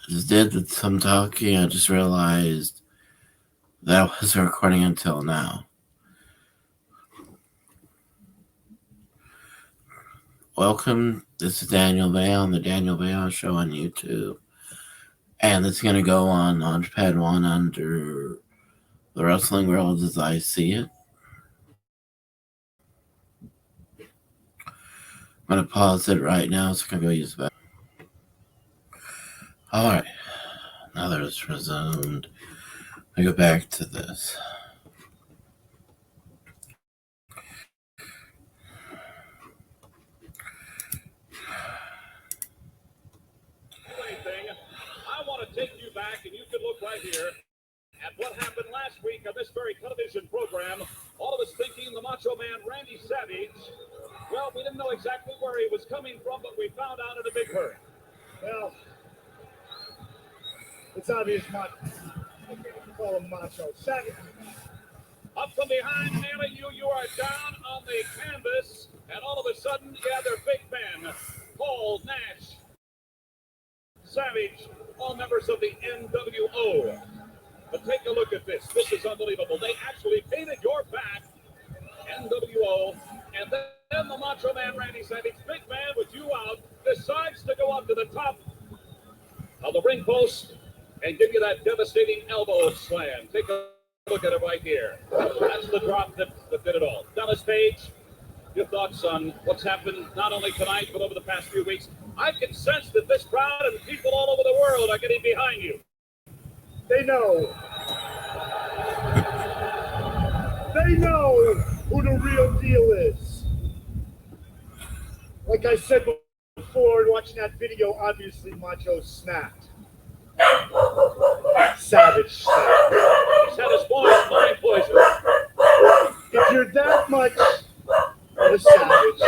just did some talking. I just realized that was recording until now. Welcome. This is Daniel Bay on the Daniel Bay Show on YouTube. And it's going to go on Launchpad 1 under the wrestling world as I see it. I'm going to pause it right now so I can go use the bathroom. Alright. Now that it's resumed, I go back to this. I want to take you back, and you can look right here at what happened last week on this very television program. All of us thinking the Macho Man Randy Savage. Well, we didn't know exactly where he was coming from, but we found out in a big hurry. Well, it's obvious I call him Macho Savage. Up from behind, nailing you, you are down on the canvas, and all of a sudden, you have their big man, Paul Nash Savage, all members of the NWO. But take a look at this. This is unbelievable. They actually painted your back, NWO, and then the Macho Man Randy Savage, big man with you out, decides to go up to the top of the ring post and give you that devastating elbow slam. Take a look at it right here. That's the drop that did it all. Dallas Page, your thoughts on what's happened not only tonight but over the past few weeks? I can sense that this crowd and people all over the world are getting behind you. They know. They know who the real deal is. Like I said before, watching that video, obviously Macho snapped. Savage snapped. He's had his boys mind poison. If you're that much of a savage,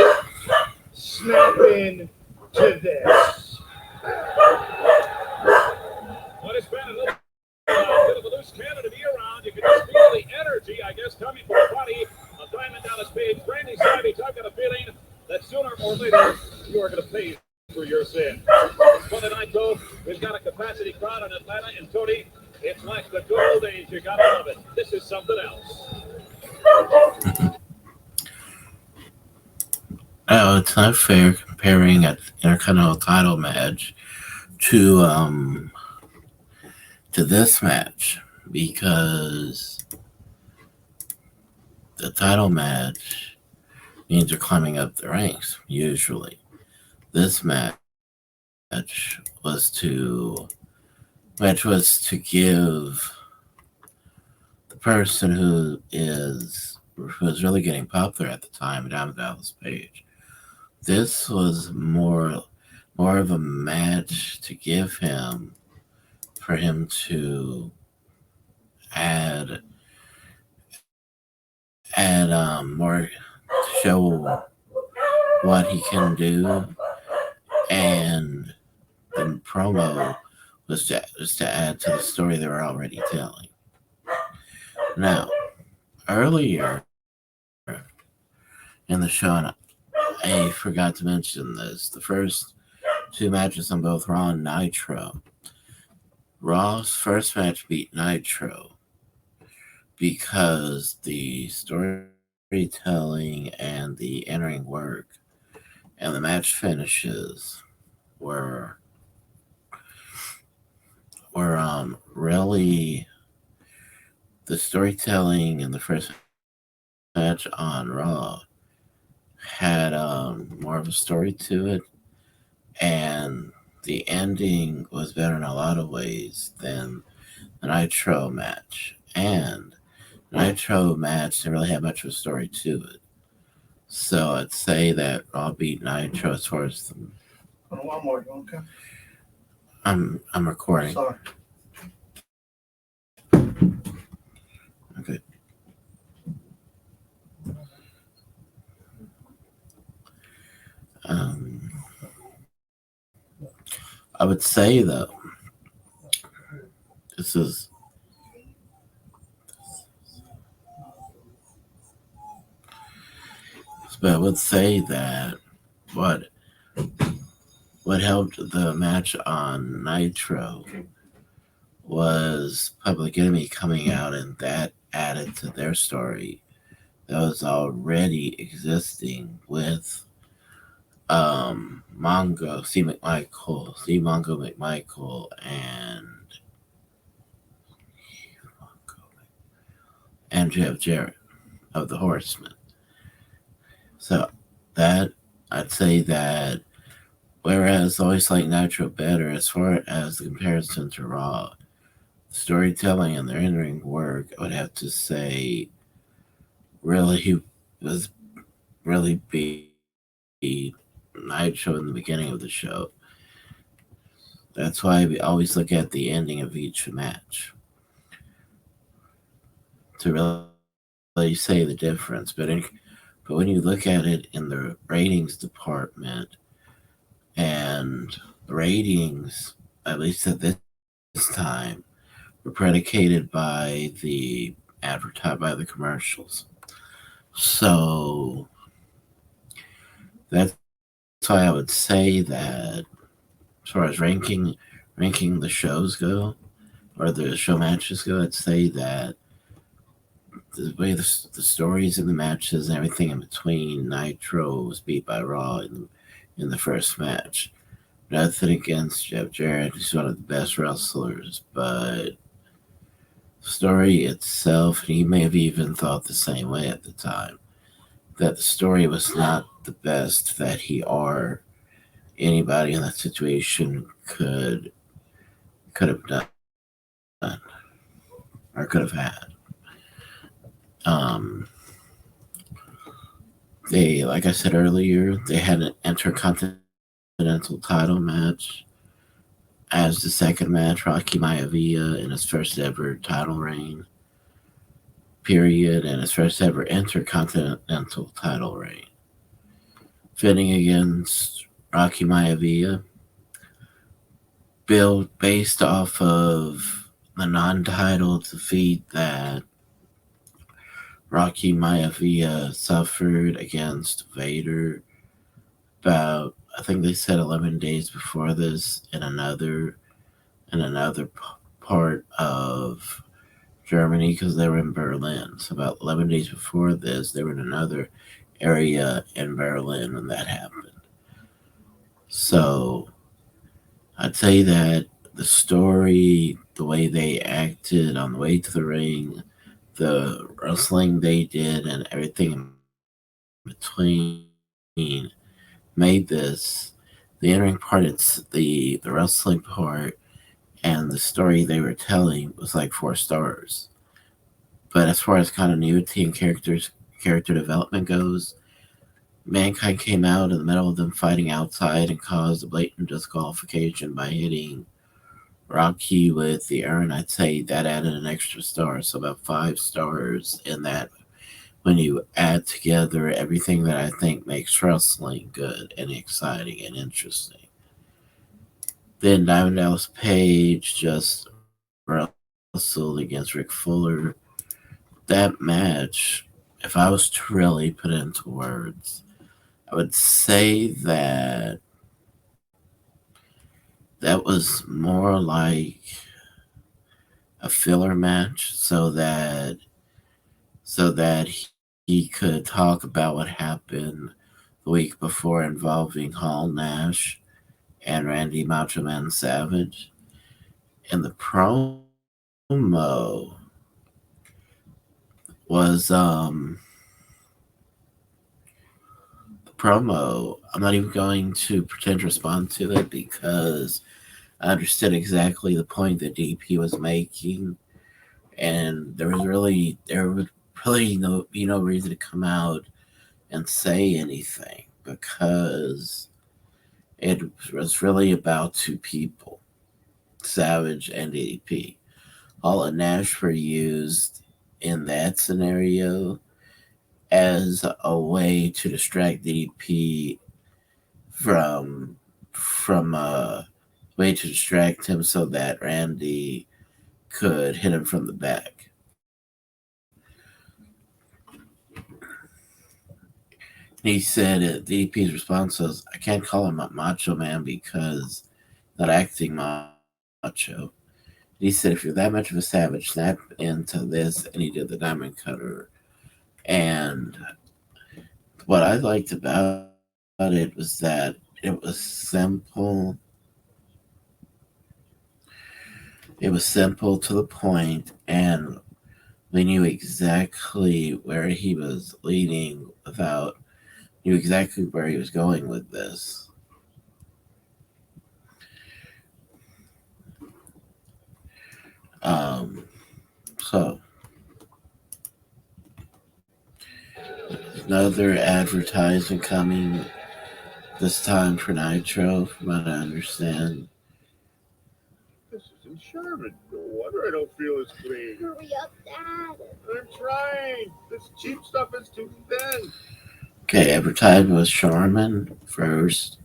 snap in to this. What has been a little bit of a loose cannon to be around. You can just feel the energy, I guess, coming from the body of Diamond Dallas Page. Randy Savage, I've got a feeling that sooner or later you are going to pay for your sin. For the night, though, we've got a capacity crowd in Atlanta, and Tony, it's like the good old days. You got to love it. This is something else. Oh, it's not fair comparing an Intercontinental title match to this match, because the title match means you're climbing up the ranks usually. This match was to give the person who was really getting popular at the time, Diamond Dallas Page. This was more of a match to give him, for him to add more, to show what he can do, and the promo was just to add to the story they were already telling. Now, earlier in the show, and I forgot to mention this, the first two matches on both Raw and Nitro. Raw's first match beat Nitro because the storytelling and the in-ring work and the match finishes were really, the storytelling in the first match on Raw had more of a story to it, and the ending was better in a lot of ways than the Nitro match. And the Nitro match didn't really have much of a story to it. So I'd say that Raw beat Nitro as far as the... One more, okay? I'm recording. Sorry. Okay. I would say, though, but I would say that what what helped the match on Nitro was Public Enemy coming out, and that added to their story that was already existing with Mongo McMichael, and Jeff Jarrett of the Horsemen. So that I'd say that whereas I always like Nitro better as far as the comparison to Raw, storytelling and their in-ring work, I would have to say really was really beat Nitro in the beginning of the show. That's why we always look at the ending of each match to really say the difference. But when you look at it in the ratings department, and the ratings, at least at this time, were predicated by by the commercials. So that's why I would say that as far as ranking the shows go, or the show matches go, I'd say that the way the stories and the matches and everything in between, Nitro was beat by Raw in the first match. Nothing against Jeff Jarrett, he's one of the best wrestlers, but the story itself, and he may have even thought the same way at the time, that the story was not the best that he or anybody in that situation could have done or could have had. Um, they, like I said earlier, they had an intercontinental title match as the second match. Rocky Maivia in his first ever title reign, period, and his first ever intercontinental title reign, fitting against Rocky Maivia, built based off of the non-title defeat that Rocky Maivia suffered against Vader about, I think they said 11 days before this in another part of Germany, because they were in Berlin. So about 11 days before this, they were in another area in Berlin when that happened. So I'd say that the story, the way they acted on the way to the ring, the wrestling they did, and everything in between made this the in-ring part. It's the wrestling part and the story they were telling was like 4 stars. But as far as continuity and character development goes, Mankind came out in the middle of them fighting outside and caused a blatant disqualification by hitting Rocky with the urn. I'd say that added an extra star, so about 5 stars in that. When you add together everything that I think makes wrestling good and exciting and interesting. Then Diamond Dallas Page just wrestled against Ric Fuller. That match, if I was to really put it into words, I would say that that was more like a filler match so that he could talk about what happened the week before involving Hall Nash and Randy Macho Man Savage. And the was promo. I'm not even going to pretend to respond to it because I understood exactly the point that DP was making, and there would really be no reason to come out and say anything because it was really about 2 people, Savage and DP. Hall and Nash were used in that scenario as a way to distract DP from from a way to distract him so that Randy could hit him from the back. He said DDP's response was, "I can't call him a Macho Man because not acting macho." He said, "If you're that much of a savage, snap into this," and he did the diamond cutter. And what I liked about it was that it was simple. It was simple to the point, and we knew exactly where he was leading without knew exactly where he was going with this. Um, so another advertisement coming this time for Nitro, from what I understand. This isn't Sherman. No wonder I don't feel as clean. Hurry up, Dad. I'm trying. This cheap stuff is too thin. Okay, advertisement was Charmin first.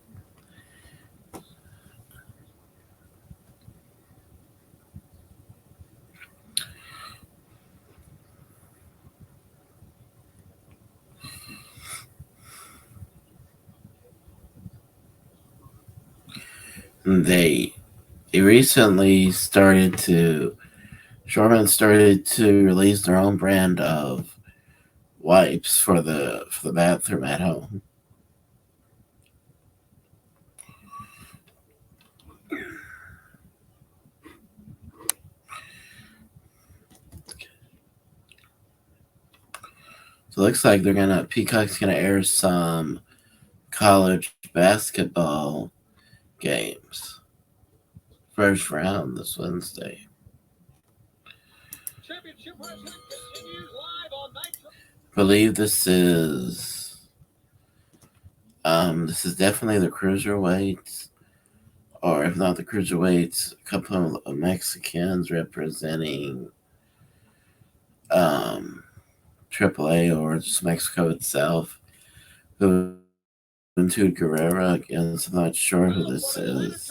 They recently started to Charmin started to release their own brand of wipes for the bathroom at home. So it looks like Peacock's gonna air some college basketball games. First round this Wednesday. Championship Wrestling continues live on Nitro. Believe this is definitely the cruiserweights, or if not the cruiserweights, a couple of Mexicans representing um AAA or just Mexico itself. Juventud Guerrera against, I'm not sure who this is.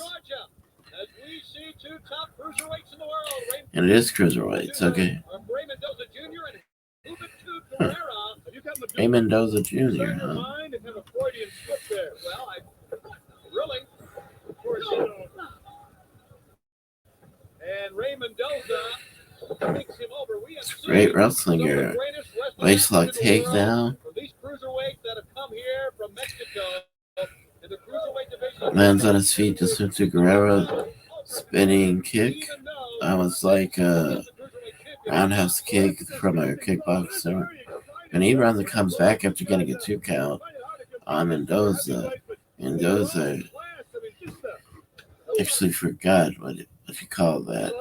And it is cruiserweights, okay. Ray Mendoza Jr., huh? And Ray Mendoza takes him over. We have It's great wrestling here. Waistlock takedown. these cruiserweights that have come here from Mexico in the cruiserweight division. Lands on his feet, just went to Guerrero. Spinning kick. It's like a roundhouse kick from a kickboxer. And he runs and comes back after getting a 2 count on Mendoza. Mendoza actually forgot what you call that.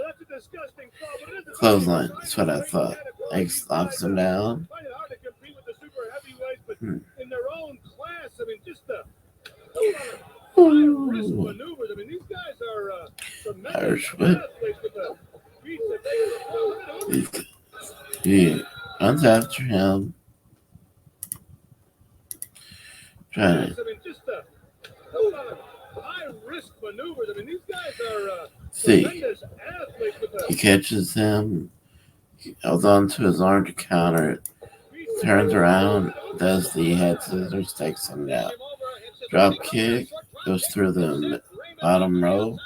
Clothesline. That's what I thought. X knocks him down. In their own class, I mean, just the risk maneuvers. I mean, these guys are tremendous athletes with the feet that they He runs after him. Trying to I mean, just the high risk maneuvers. I mean, these guys are see. tremendous athletes with the He catches him. He holds on to his arm to counter it. Turns around, does the head scissors, takes him down. Drop kick, goes through the bottom rope.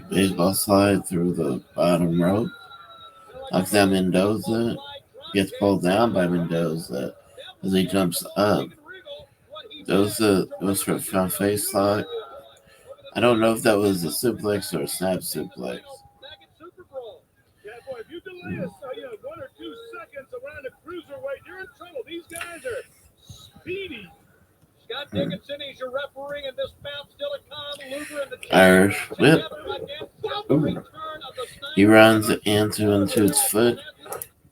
Baseball slide through the bottom rope. Knocks down Mendoza. Gets pulled down by Mendoza as he jumps up. Mendoza goes for a front face lock. I don't know if that was a suplex or a snap suplex. Yeah, boy, if you delay us, 1 or 2 seconds around a cruiserweight, you're in trouble. These guys are speedy. Scott Dickinson, he's your referee in this bout. Still to come. Luger in the Irish whip. Ooh. He runs into its foot.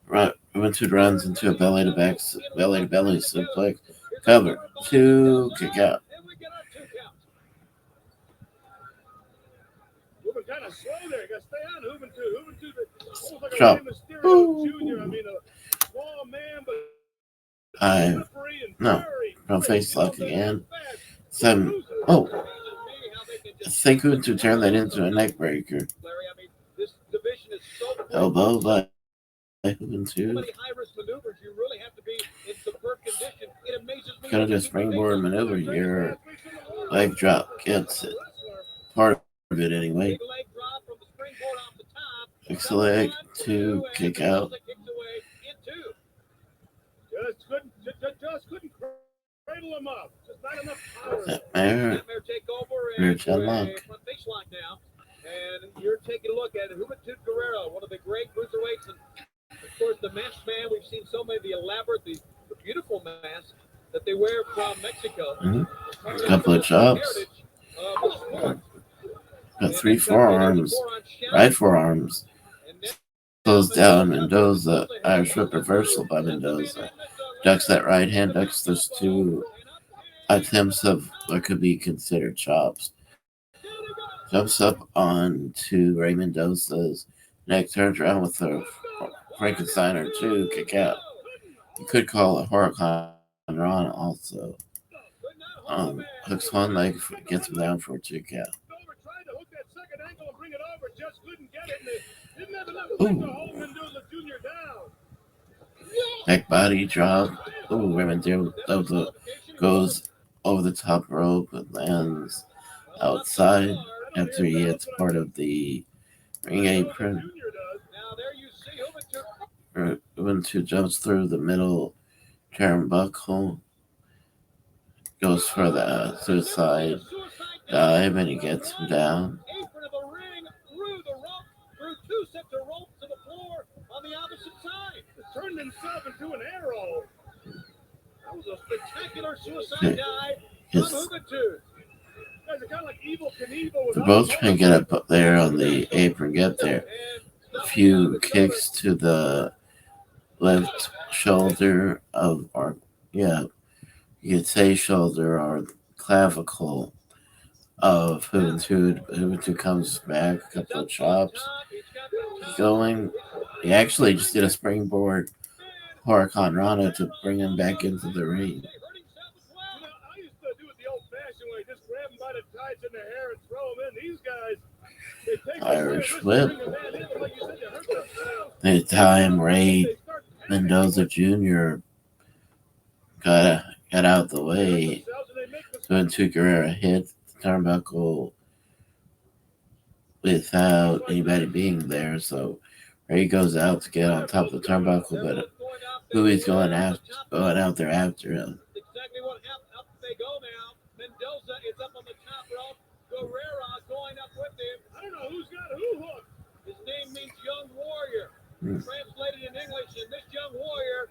Juventud runs into a belly to belly suplex. Cover. 2 kick out. Moving kind of slow there. Got to stay on Juventud. Almost like a Chop. Rey Mysterio Jr. I mean, a small man, but No. Front face lock again. 7. Oh. I think Juventud turned that into a neck breaker. Elbow by Juventud. many high-risk maneuvers you really have to be in superb condition. It amazes me. Gonna do a springboard maneuver here. Leg drop gets it. Part of it anyway. Big leg drop from the springboard off the top. Fix the leg to kick out. Kicks away into. Just couldn't cradle him up. Just not enough power. Nightmare. Nightmare take over Rear and chin lock. front face lock now. And you're taking a look at Juventud Guerrero, one of the great cruiserweights, and of course the masked man. We've seen so many of the elaborate, the beautiful masks that they wear from Mexico. Mm-hmm. Couple of chops. Got 3 forearms. Right forearms. Close down Mendoza. Irish whip reversal by Mendoza. Ducks that right hand. Ducks those 2 attempts of what could be considered chops. Jumps up onto Ray Mendoza's neck, turns around with a Frankenstein or 2, kick out. You could call it Huracan Ron also. Hooks one leg, gets him down for a 2 count. Back body drop. Ooh, Ray Mendoza goes over the top rope and lands outside after he hits part of the ring apron. Juventud jumps through the middle turnbuckle, goes for the suicide dive, and he gets him down. Turned himself into an arrow. That was a spectacular suicide dive from Juventud. They're both trying to get up there on the apron, get there. A few kicks to the left shoulder of, or yeah, you could say shoulder or clavicle of Juventud. Juventud comes back, a couple of chops. Going. He actually just did a springboard Huracan Rana to bring him back into the ring. I used to do it the old-fashioned way, just grab him by the tights in the hair and throw him in. These guys, they take Irish whip. The time Ray Mendoza Jr. got out of the way. Juventud Guerrero hit the turnbuckle without anybody being there, so Ray goes out to get on top of the turnbuckle, but Louis going out there after him. Exactly what happened. Up they go now. Mendoza is up on the top rope. Guerrero going up with him. I don't know who's got who hooked. His name means young warrior. Translated in English, and this young warrior.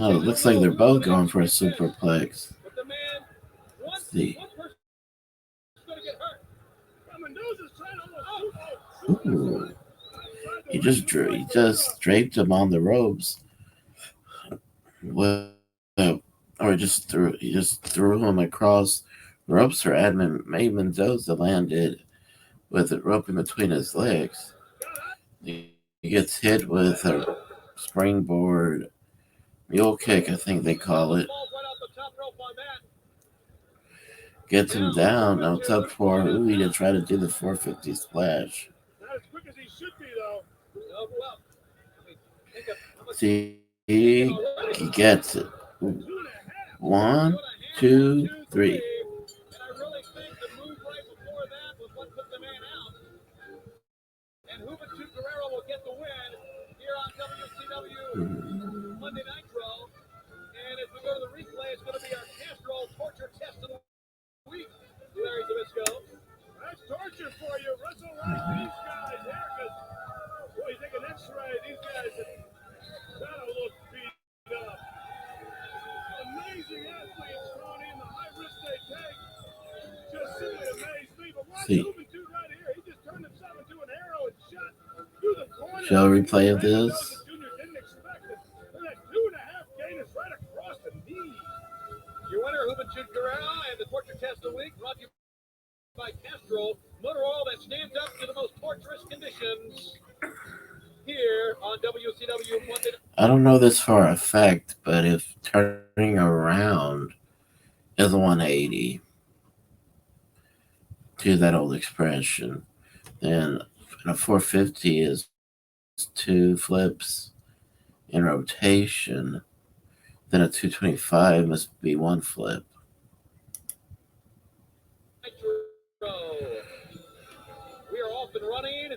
Oh, it looks like they're both going for a superplex. But the man, one See. person is going to get hurt. Mendoza's trying to Ooh. He just draped him on the ropes. Well, or he just threw him across the ropes for Edmund. Made Mendoza landed with a rope in between his legs. He gets hit with a springboard mule kick, I think they call it. Gets him down. Now it's up for Uli to try to do the 450 splash. Not as quick as he should be, though. See, he gets it. 1, 2, 3. And I really think the move right before that was what put the man out. And Juventud Guerrero will get the win here on WCW Monday Nitro. And as we go to the replay, it's going to be our Castro torture test of the week. Larry Zabisco. That's torture for you. Wrestle like these guys here, because, boy, you take an x-ray, these guys, that'll look beat up. Amazing athletes, Tony, and the high risk they take. Just simply amazed me. But watch Juventud right here. He just turned himself into an arrow and shot through the corner. Show replay of this. Didn't expect it. And that 2.5 gain is right across the knee. Your winner, Juventud Guerrero, and the torture test of the week brought to you by Castro, motor oil that stands up to the most torturous conditions. Here on WCW Monday. I don't know this for a fact, but if turning around is a 180 to that old expression, then a 450 is 2 flips in rotation, then a 225 must be 1 flip. Nitro. We are off and running.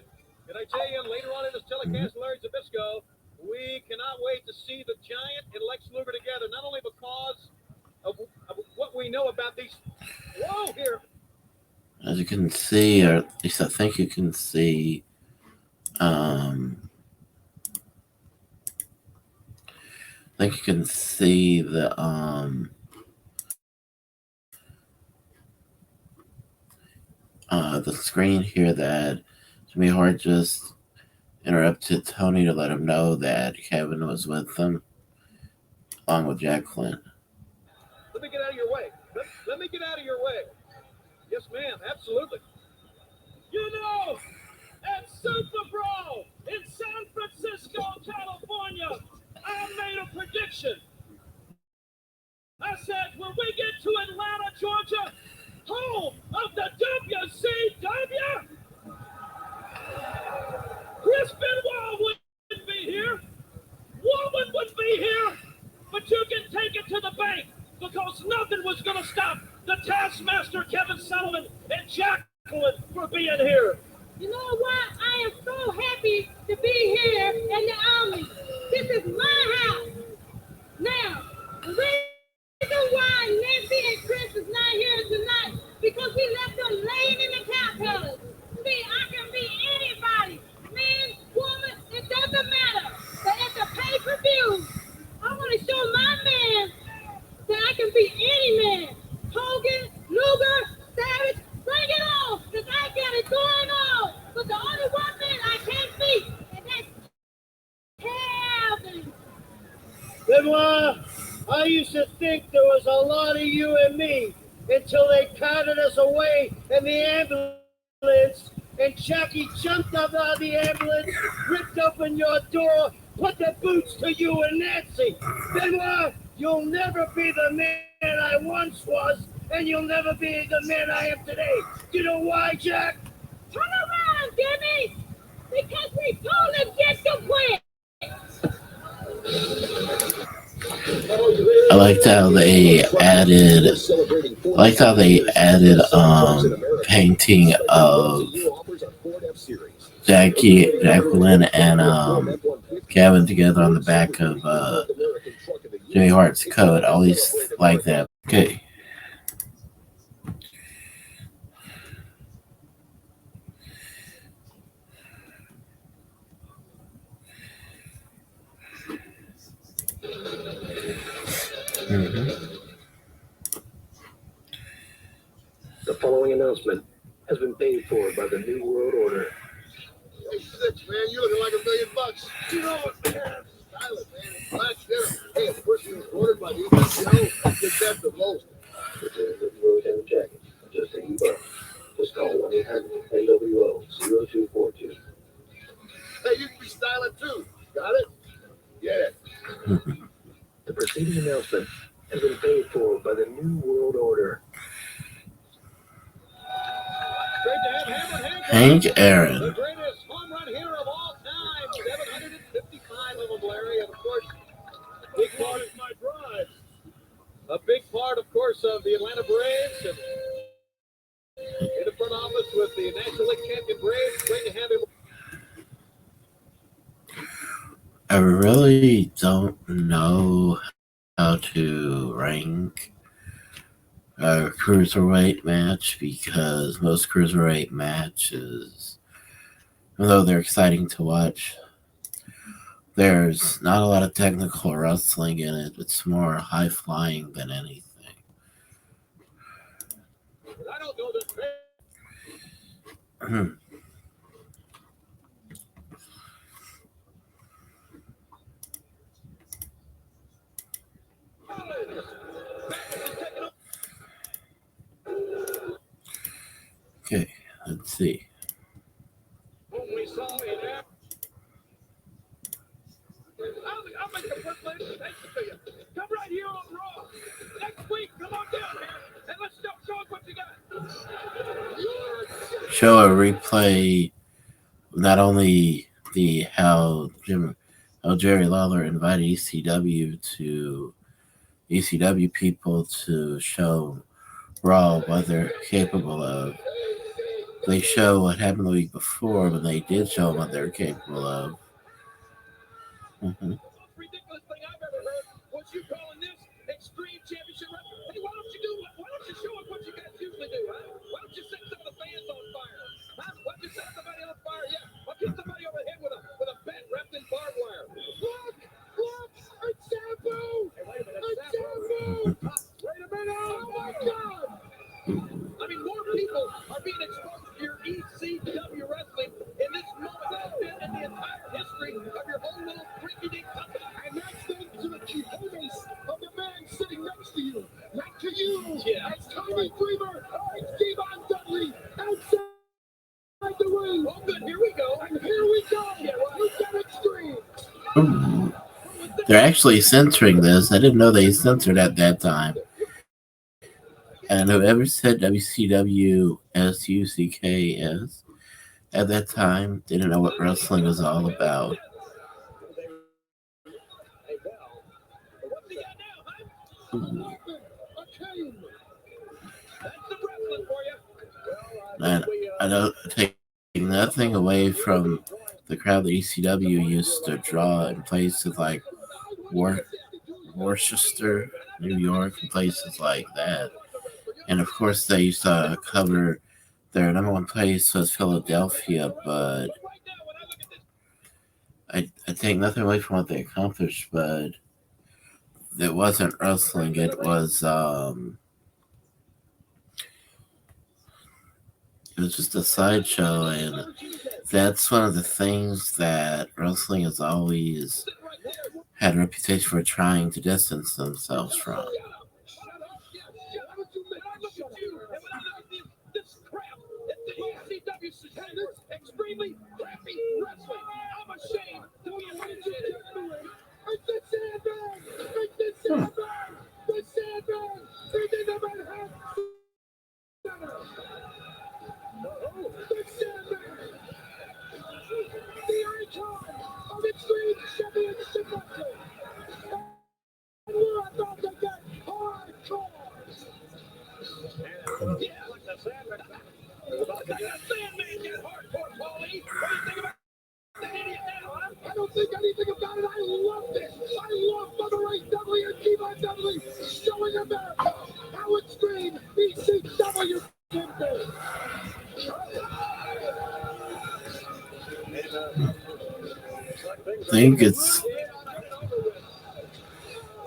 And I tell you, later on in this telecast, Larry Zbyszko, we cannot wait to see the Giant and Lex Luger together, not only because of what we know about these. Whoa, here. As you can see, or at least I think you can see, I think you can see the screen here that Jimmy Hart just interrupted Tony to let him know that Kevin was with them, along with Jacqueline. Let me get out of your way. Let me get out of your way. Yes, ma'am, absolutely. You know, at Super Bowl in San Francisco, California, I made a prediction. I said, when we get to Atlanta, Georgia, home of the WCW, Chris Benoit wouldn't be here. Woman would be here. But you can take it to the bank because nothing was going to stop the Taskmaster, Kevin Sullivan, and Jacqueline for being here. You know what? I am so happy to be here in the Army. This is my house. Now, the reason why Nancy and Chris is not here tonight because we left them laying in the caterpillars. See, I can be anybody, man, woman, it doesn't matter. But at the pay-per-view, I want to show my man that I can be any man. Hogan, Luger, Savage, bring it on, because I got it going on. But the only one man I can't beat, and that's Kevin. Benoit, I used to think there was a lot of you and me until they carted us away in the ambulance, and Jackie jumped up out of the ambulance, ripped open your door, put the boots to you and Nancy. Benoit, you'll never be the man I once was, and you'll never be the man I am today. You know why, Jack? Turn around, Jimmy, because we told him get to quit. I liked how they added painting of Jacqueline, and Kevin together on the back of Jimmy Hart's coat. I always like that. Okay. The following announcement has been paid for by the New World Order. Hey, Six, man, you looking like $1 million. You know what, man? Silent, man. Last year, hey, a person was ordered by the EPCO did that the most. With the rose and jacket, just $80. Just call 1-800-NWO-0242. Hey, you can be styling too. Got it? Yeah. The preceding announcement has been paid for by the New World Order. Great to have Hank Aaron. the greatest home run hero of all time, 755 of them, Larry, and of course, big part of my drive. A big part, of course, of the Atlanta Braves, and in the front office with the National League champion Braves. Great to have him. I really don't know how to rank a cruiserweight match because most cruiserweight matches, although they're exciting to watch, there's not a lot of technical wrestling in it. It's more high flying than anything. I don't know this. Okay, let's see. What we saw in there. I'll make the first lady take it to you. Come right here on Raw. Next week, come on down here and let's show us what you got. Show a replay of not only the how Jerry Lawler invited ECW people to show Raw what they're capable of. They show what happened the week before, but they did show what they're capable of. Mm-hmm. The most ridiculous thing I've ever heard was you calling this extreme championship wrestling. Hey, why don't you show us what you guys usually do, huh? Why don't you set some of the fans on fire? Huh? Why don't you set somebody on fire? Yeah. Why hit somebody over the head with a bat wrapped in barbed wire? Look! It's Sabu! Hey, wait a minute, it's Sabu! Wait a minute! Oh my God! I mean, more people are being exposed to your ECW wrestling in this moment than has been in the entire history of your whole little freaky company. And that's thanks to the cojones of the man sitting next to you. Not to you. Yeah. It's Tommy Dreamer and Steve-On Dudley outside the ring. Oh, good. Here we go. And here we go. We got extreme. Ooh. They're actually censoring this. I didn't know they censored at that time. And whoever said WCW SUCKS at that time didn't know what wrestling was all about. Ooh. And I don't take nothing away from the crowd that ECW used to draw in places like Worcester, New York, and places like that. And of course, they used to cover their number one place was Philadelphia, but I take nothing away from what they accomplished, but it wasn't wrestling. It was just a sideshow, and that's one of the things that wrestling has always had a reputation for trying to distance themselves from. Extremely crappy wrestling. I'm ashamed to be a It's the Sandman! It's the Sandman! The Sandman! He's in the Manhattan Center! The Sandman! The icon of Extreme Championship Wrestling! And we're about to get hardcore! Yeah, like the Sandman. Like the Sandman get hardcore, Paulie. What do you think about that idiot now, huh? I don't think anything about it. I love this. I love Mother Ray Dudley and T-Von Dudley showing America how extreme ECW can be. I think it's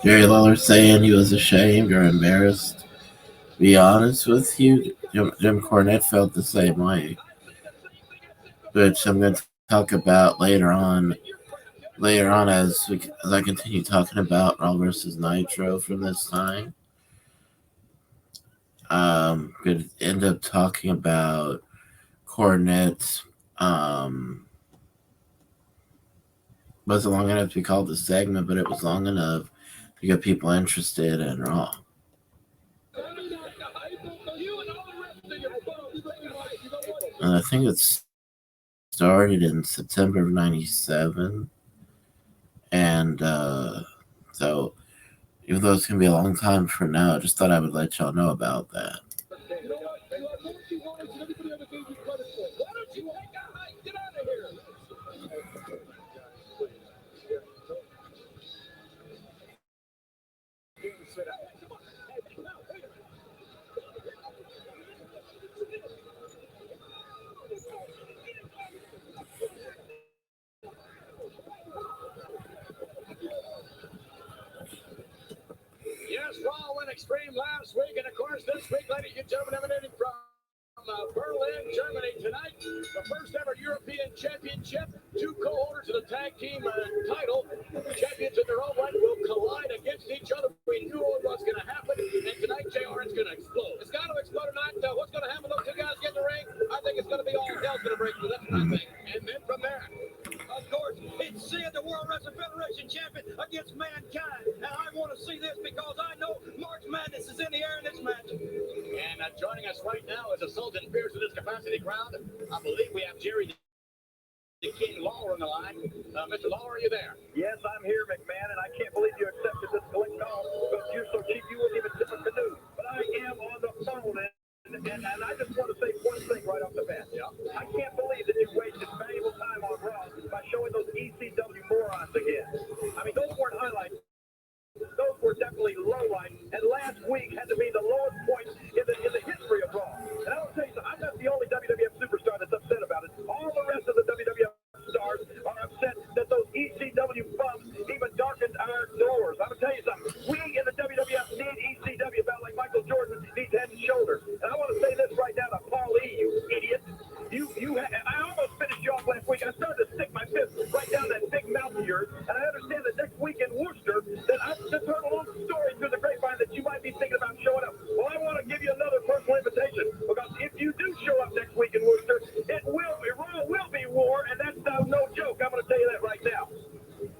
Jerry Lawler saying he was ashamed or embarrassed. To be honest with you, Jim Cornette felt the same way, which I'm going to talk about later on. Later on, as I continue talking about Raw versus Nitro from this time, going to end up talking about Cornette. Wasn't long enough to be called the segment, but it was long enough to get people interested in Raw. And I think it started in September of '97, and so even though it's gonna be a long time from now, I just thought I would let y'all know about that. Yes, Raw went extreme last week, and of course this week, ladies and gentlemen, emanating from Berlin, Germany tonight, the first ever European Championship. Two co-holders of the tag team title, champions in their own right, will collide against each other. We knew what was going to happen, and tonight, JR, it's going to explode. It's got to explode tonight. What's going to happen? Those two guys get in the ring. I think it's going to be all hell's going to break loose. That's what I think. And then from there, of course, it's seeing the World Wrestling Federation champion against Mankind. And I want to see this because I know March Madness is in the air in this match. And joining us right now is a Sultan Pierce in this capacity crowd. I believe we have Jerry King Lawler on the line. Mr. Lawler, are you there? Yes, I'm here, McMahon, and I can't believe you accepted this collect call because you're so cheap you wouldn't even tip a canoe. But I am on the phone, and I just want to say one thing right off the bat. Yeah. I can't believe that you wasted valuable time on Raw by showing those ECW morons again. I mean, those weren't highlights. Those were definitely lowlights, and last week had to be the lowest point in the history of Raw. And I will tell you something, I'm not the only WWF superstar that's upset about it. All the rest of the WWF stars are upset that those ECW bumps even darkened our doors. I'm going to tell you something. We in the WWF need ECW about like Michael Jordan needs Head and Shoulders. And I want to say this right now to Paul E., you idiot. I almost finished you off last week. I started to stick my fist right down that big mouth of yours, and I understand that next week in Worcester, that I've just heard a little story through the grapevine that you might be thinking about showing up. Well, I want to give you another personal invitation, because if you do show up next week in Worcester, Raw will be war, and that's no joke. I'm going to tell you that right now.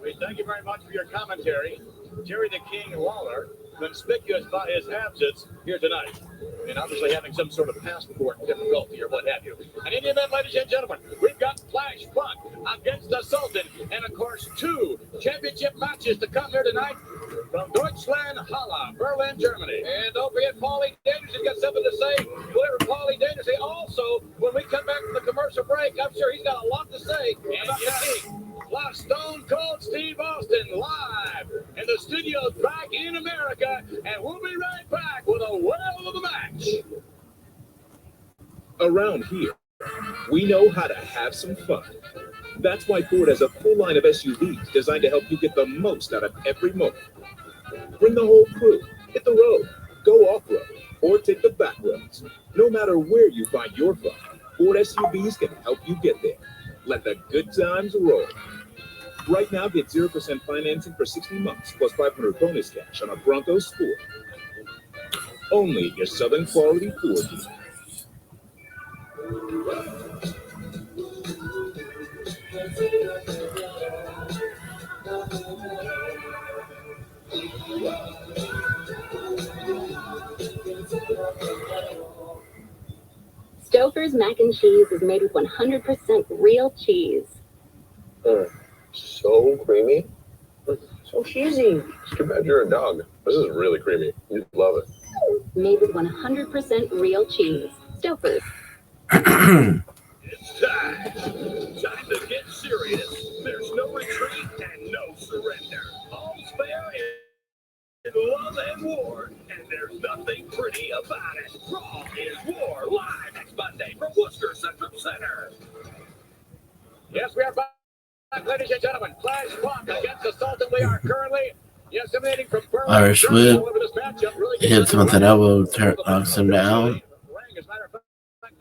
We thank you very much for your commentary. Jerry the King Lawler, conspicuous by his absence here tonight, and obviously having some sort of passport difficulty or what have you. And in the event, ladies and gentlemen, we've got Flash Buck against the Sultan, and of course, 2 championship matches to come here tonight from Deutschland, Halle, Berlin, Germany. And don't forget, Paulie Daniels has got something to say. Whatever Paulie Daniels say. Also, when we come back from the commercial break, I'm sure he's got a lot to say about the King. Plus, Stone Cold Steve Austin live in the studios back in America, and we'll be right back with a whale of a match. Around here, we know how to have some fun. That's why Ford has a full line of SUVs designed to help you get the most out of every moment. Bring the whole crew, hit the road, go off-road, or take the back roads. No matter where you find your fun, Ford SUVs can help you get there. Let the good times roll. Right now, get 0% financing for 60 months plus $500 bonus cash on a Bronco Sport. Only your Southern Quality Ford dealer. Stouffer's mac and cheese is made with 100% real cheese. So creamy. So cheesy. It's too bad you're a dog. This is really creamy. You'd love it. Made with 100% real cheese. Stouffer's. It's time. Time to get serious. There's no retreat and no surrender. All's fair in love and war, and there's nothing pretty about it. Raw is War live next Monday from Worcester Central Center. Yes, we are back, ladies and gentlemen. Flash Buck against the Sultan. We are currently emanating from Berlin. Irish whip. Really Hits him with an elbow, knocks him down. As a matter of fact,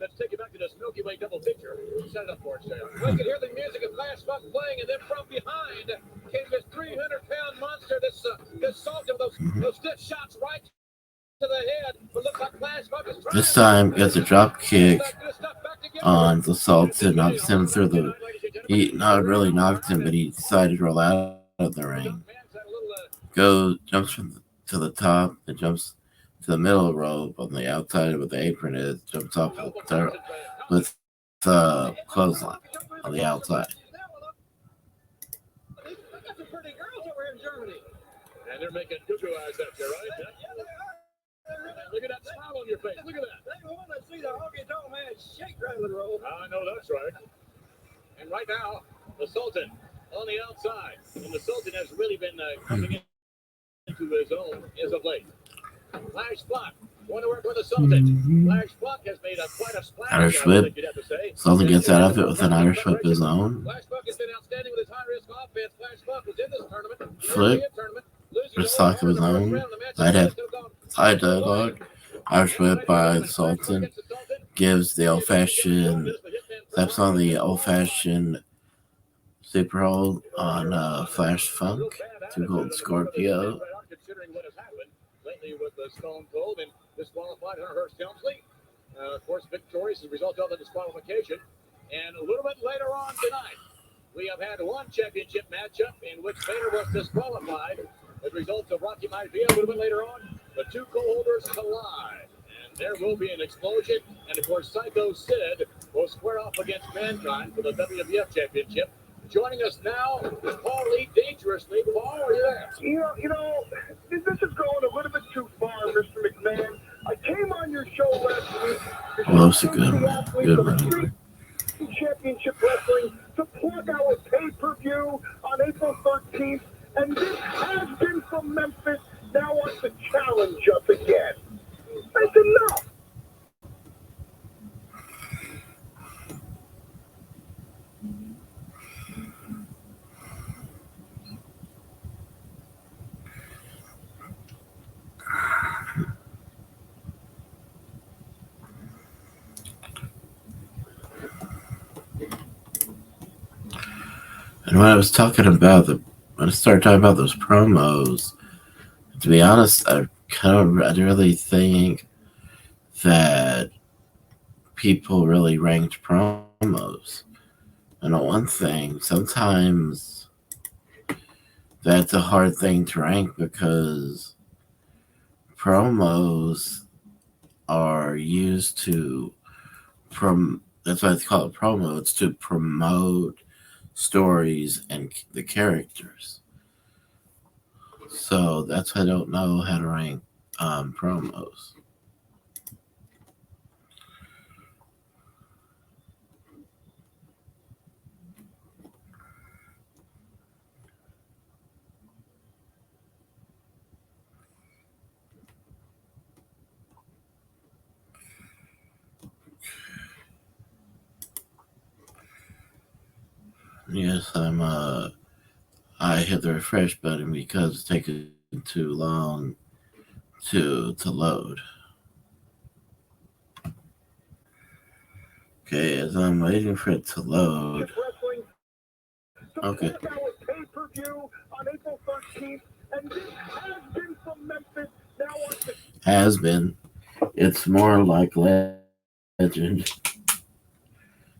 let's take you back to this Milky Way double picture. Set it up for us, JR. We can hear the music of Flash Buck playing, and then from behind came this 300-pound monster, this Sultan, those stiff shots right to the head. But looks like Flash Buck is trying. This time gets a drop kick on the Sultan, knocks him through the. He not really knocked him, but he decided to roll out of the ring. Jumps to the top, and jumps to the middle rope on the outside with the apron. It jumps off with the clothesline on the outside. And they're making cuckoo eyes up there, right? Look at that smile on your face. Look at that. They want to see the honky tonk man shake, rather than roll. I know that's right. And right now, the Sultan on the outside. And the Sultan has really been coming into his own as of late. Flash Buck, want to work with the Sultan. Flash Buck has made quite a splash. Irish whip. Sultan gets out of it with an Irish whip of his own. Flash Buck has been outstanding with his high-risk offense. Flash Buck was in this tournament. Flip. Stock of his own. Side dog. Irish whip by the Sultan. Gives the old-fashioned. Steps on the old-fashioned super hold on Flash Funk. 2 Gold Scorpio. Considering what has happened lately with the Stone Cold and disqualified Hunter Hearst Helmsley. Of course, victorious as a result of the disqualification. And a little bit later on tonight, we have had one championship matchup in which Vader was disqualified as a result of Rocky Maivia. A little bit later on, the 2 co-holders collide. And there will be an explosion. And of course, Psycho Sid will square off against Mankind for the WWF Championship. Joining us now is Paul Lee Dangerously. Paul, are you there? This is going a little bit too far, Mr. McMahon. I came on your show last week to Well, that's a showcase good the one. athletes Good of one. Street Championship Wrestling to plug our pay-per-view on April 13th. And this has been from Memphis. Now wants to challenge us again. That's enough. And when I started talking about those promos, to be honest, I really think that people really ranked promos. I know one thing, sometimes that's a hard thing to rank because promos are used to that's why it's called a promo. It's to promote stories and the characters. So that's why I don't know how to rank promos. Yes, I hit the refresh button because it's taking too long to load. Okay, as I'm waiting for it to load. Okay. Pay-per-view on April 13th, and this has been from Memphis. Now wants to Has been. It's more like legend.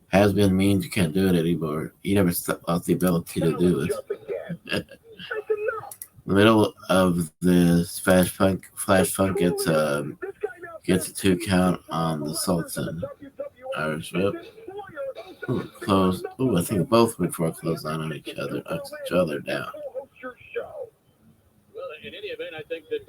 Has been means you can't do it anymore. You never lost the ability to do it. That's enough. The middle of this Flash Funk gets a 2 count on the Sultan. Irish whip. Ooh, close. Ooh, I think both went for a clothesline on each other, knocks each other down. Well, in any event, I think that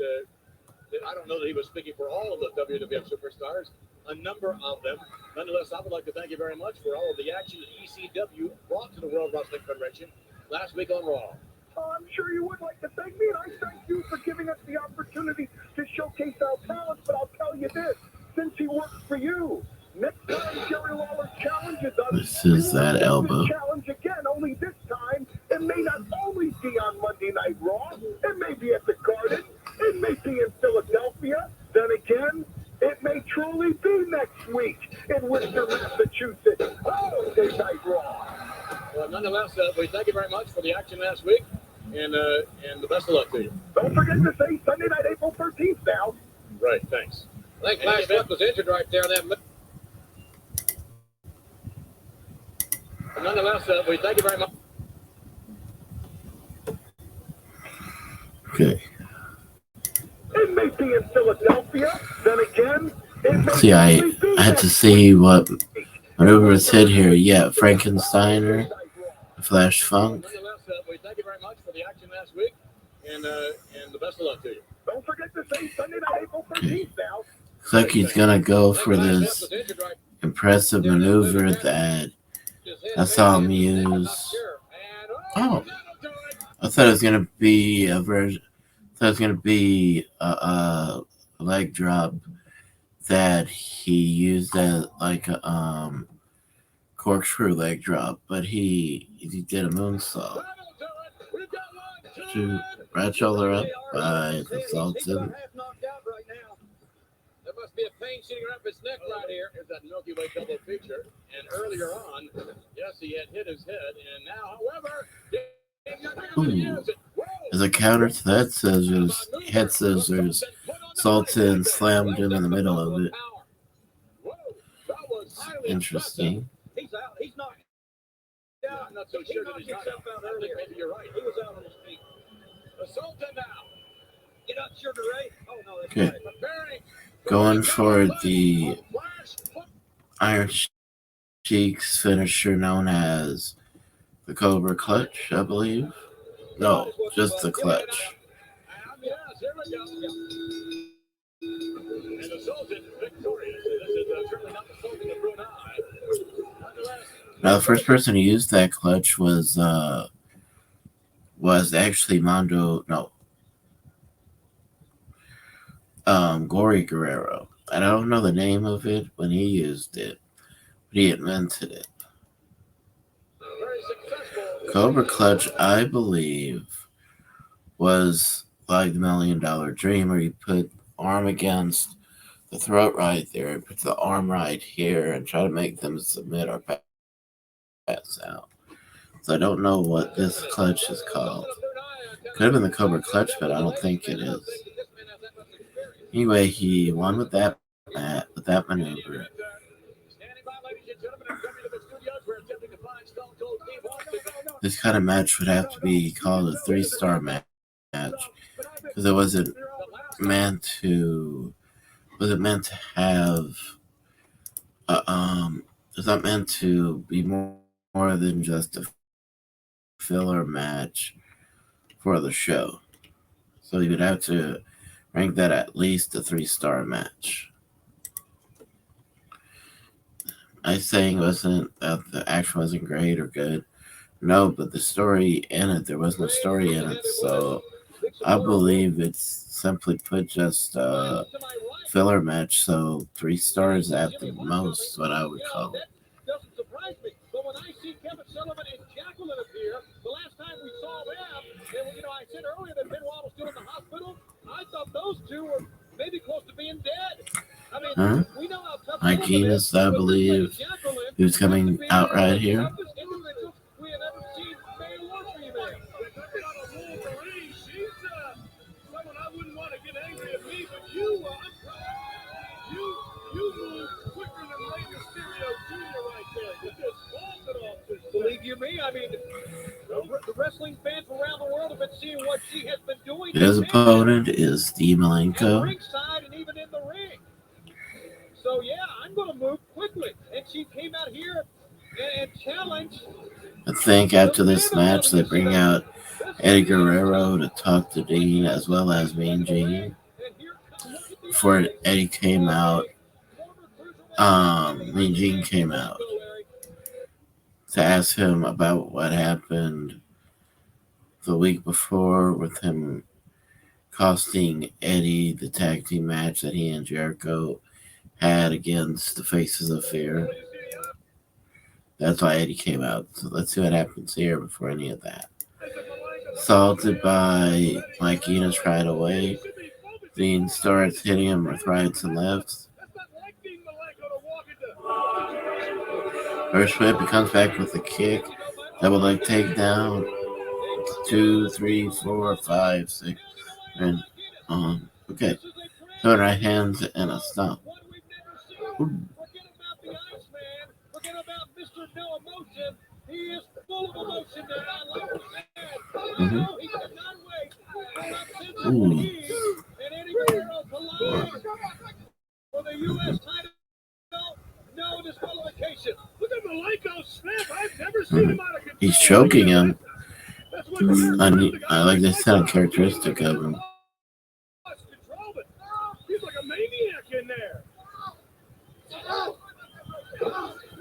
I don't know that he was speaking for all of the WWF superstars, a number of them. Nonetheless, I would like to thank you very much for all of the action that ECW brought to the World Wrestling Federation last week on Raw. I'm sure you would like to thank me, and I thank you for giving us the opportunity to showcase our talents. But I'll tell you this, since he works for you, next time Jerry Lawler challenges us, This is that elbow. Challenge again, only this time, it may not only be on Monday Night Raw, it may be at the Garden, it may be in Philadelphia, then again, it may truly be next week in Worcester, Massachusetts, Monday Night Raw. Well, nonetheless, we thank you very much for the action last week, and the best of luck to you. Don't forget to say Sunday night, April 13th now. Right, thanks. I think Flash Funk was injured right there. Nonetheless, we thank you very much. Okay. It may be in Philadelphia, then again, it may See, I had to see what maneuvers hit here. Yeah, Frankensteiner, Flash Funk. Nonetheless, we thank you very much for the action last week, and the best of luck to you. Don't forget to say Sunday night, April 13th now. Looks like he's gonna go for this impressive maneuver that I saw him use. Oh, I thought it was gonna be a version. I thought it was gonna be a leg drop that he used as like a corkscrew leg drop, but he did a moonsault. To right shoulder up by the Sultan. There must be a pain shooting around his neck right here. Here's that Milky Way double feature. And earlier on, yes, he had hit his head. And now, however, as a counter to that head scissors, Sultan slammed him in the middle of it. Interesting. He's out. He's not. Yeah, I'm not so sure that he's not out. I think maybe you're right. He was out on his feet. The Sultan now. Get up, Sugar Ray. Oh, no, that's Okay. right. Going for the Iron Cheek's finisher known as the Cobra Clutch, I believe. No, just the Clutch. Yes, here we go. And the Sultan victorious. This is certainly not the Sultan of Brunei. Now, the first person to use that clutch was actually Mondo. No, Gory Guerrero. And I don't know the name of it when he used it, but he invented it. Cobra Clutch, I believe, was like the $1 Million Dream, where you put arm against the throat right there, and put the arm right here, and try to make them submit or pass out. So I don't know what this clutch is called. Could have been the Cobra Clutch, but I don't think it is. Anyway, he won with that maneuver. This kind of match would have to be called a 3-star match because it wasn't meant to have it's not meant to be more than just a filler match for the show. So you would have to rank that at least a 3-star match. I'm saying wasn't that the action wasn't great or good. No, but the story in it, there was no story in it, so I believe it's simply put just a filler match, so 3 stars at the most, what I would call it. Doesn't surprise me, but when I see Kevin Sullivan and Jacqueline appear, the last time we saw them, and I said earlier that Benoit was still in the hospital, I thought those two were maybe close to being dead. I mean, we know how tough Mike Enos, I believe, who's coming out right here. We have ever seen male or female. Talking about a Wolverine, she's someone I wouldn't want to get angry at me, but you move quicker than Rey Mysterio Jr. right there. You just vaulted off this. Believe you me, I mean, the wrestling fans around the world have been seeing what she has been doing. His opponent is Steve Malenko. Ringside and even in the ring. So yeah, I'm going to move quickly. And she came out here and challenged. I think after this match, they bring out Eddie Guerrero to talk to Dean as well as Mean Gene. Before Eddie came out, Mean Gene came out to ask him about what happened the week before with him costing Eddie the tag team match that he and Jericho had against the Faces of Fear. That's why Eddie came out. So let's see what happens here before any of that. Assaulted by Mike Enos right away. Dean starts hitting him with rights and lefts. First whip, he comes back with a kick. Double leg takedown. 2, 3, 4, 5, 6. And okay. 2 right hands and a stomp. Ooh. He is full of emotion now. Like Mm-hmm. he could not wait. And Eddie Guerrero collide for the U.S. title. No disqualification. Look at Malenko snap. I've never seen him out of control. He's choking him. I like this sound characteristic of him. He's like a maniac in there.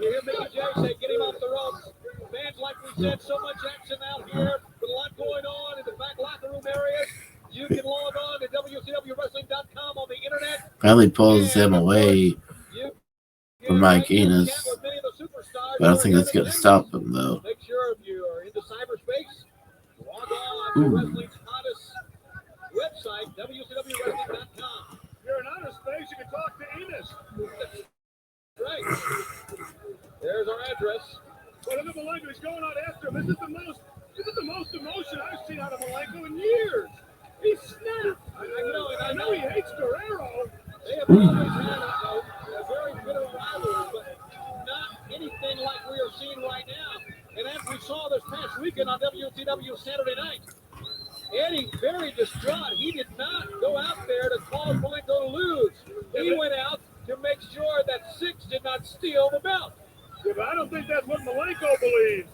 You hear Mickey J say, get him off the ropes. Fans, like we said, so much action out here, with a lot going on in the back locker room areas. You can log on to WCWWrestling.com on the internet. Probably pulls him away from Mike Enos. But I don't think that's going to stop him, though. Make sure if you are into cyberspace, log on to wrestling's hottest website, WCWWrestling.com. If you're in outer space, you can talk to Enos. Right. There's our address. But look at Malenko. He's going out after him. This is the most emotion I've seen out of Malenko in years. He snapped. I know he hates Guerrero. They have always had a very bitter rivalry, but not anything like we are seeing right now. And as we saw this past weekend on WCW Saturday night, Eddie very distraught. He did not go out there to cause Malenko to lose. He went out to make sure that Six did not steal the belt. Yeah, but I don't think that's what Malenko believes.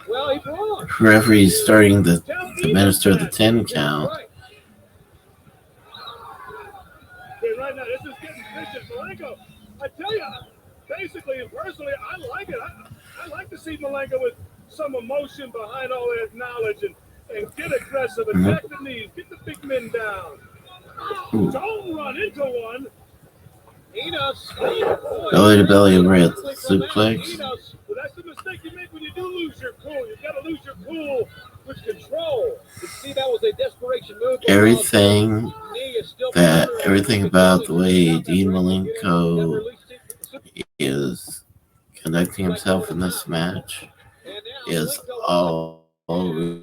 Well, he's wrong. Referee's starting to Tell administer the that. 10 That's count. right. Okay, right now, this is getting vicious. Malenko, I tell you, basically and personally, I like it. I like to see Malenko with some emotion behind all that knowledge and get aggressive, attack the knees, get the big men down. Ooh. Don't run into one. Belly to belly over at suplex. Well, that's the mistake you make when you do lose your cool. You've got to lose your cool with control. You see, that was a desperation move. Everything about the way Dean Malenko is conducting himself in this match is all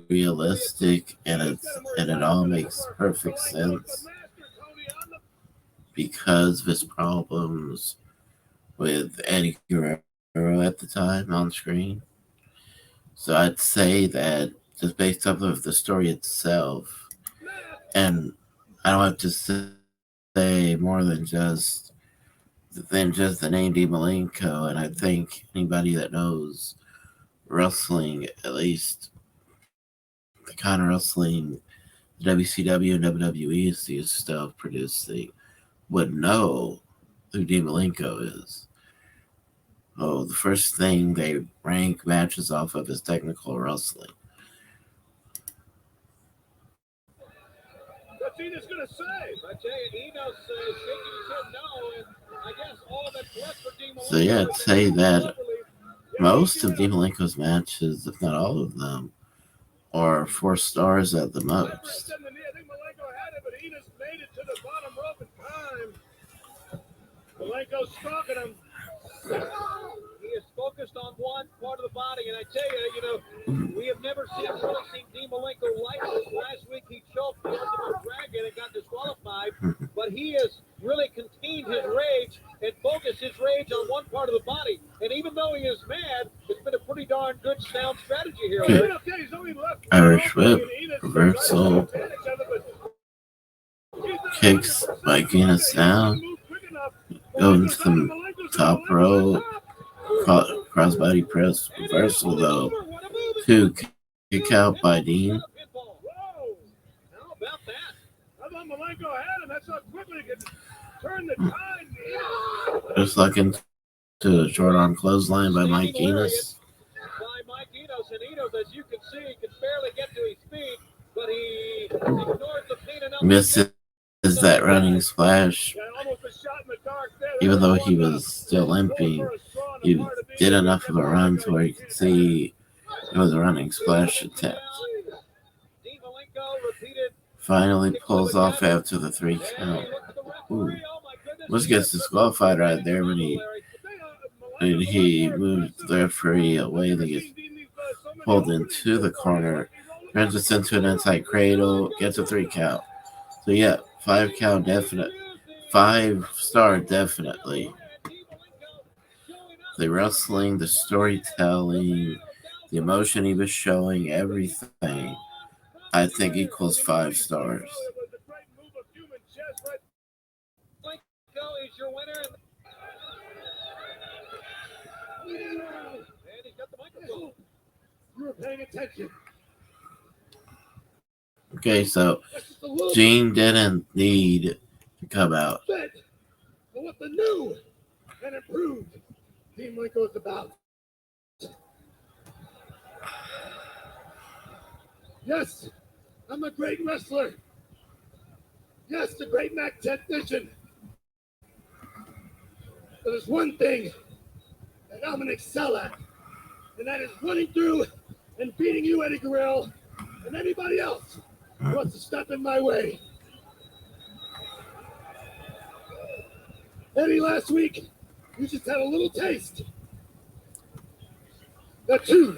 realistic, and it all makes perfect sense because of his problems with Eddie Guerrero at the time on screen. So I'd say that just based off of the story itself, and I don't have to say more than just the name Dean Malenko, and I think anybody that knows wrestling, at least the kind of wrestling WCW and WWE is used to producing, would know who Dean Malenko is. Oh, the first thing they rank matches off of is technical wrestling. What's Enos going to say? I tell you, Enos shaking his head no, and I guess all that's left for Dean Malenko. So yeah, I'd say that most of Dean Malenko's matches, if not all of them, are 4 stars at the most. I think Malenko had it, but Enos made it to the bottom rope in time. Malenko's stalking him. He is focused on one part of the body, and I tell you, we have never really seen Dean Malenko like this. Last week he choked the Ultimate Dragon and got disqualified, but he has really contained his rage and focused his rage on one part of the body. And even though he is mad, it's been a pretty darn good, sound strategy here. Okay. Irish whip, reversal, kicks by Guinness down, going to the top rope, crossbody press, reversal though, 2 kick out by Dean. Whoa! How about that? I thought Malenko had him. That's how quickly he could turn the tide. Just looking to a short arm clothesline by Mike Enos. By Mike Enos, and Enos, as you can see, can barely get to his feet, but he ignores the pain enough. Misses that running splash. Even though he was still limping, he did enough of a run to where you could see it was a running splash attempt. Finally pulls off after the 3 count. Ooh. Almost gets disqualified right there when he moved the referee away. They get pulled into the corner, turns us into an inside cradle, gets a 3 count. So yeah, 5 count definite, 5 star definitely. The wrestling, the storytelling, the emotion he was showing, everything, I think equals 5 stars. Is your winner. And he's got the microphone. You're paying attention. Okay, so Gene didn't need to come out. But what the new and improved Dean Malenko is about. Yes, I'm a great wrestler. Yes, the great Mac technician. But there's one thing that I'm going to excel at, and that is running through and beating you, Eddie Guerrero, and anybody else who wants to step in my way. Eddie, last week, you just had a little taste. Now, two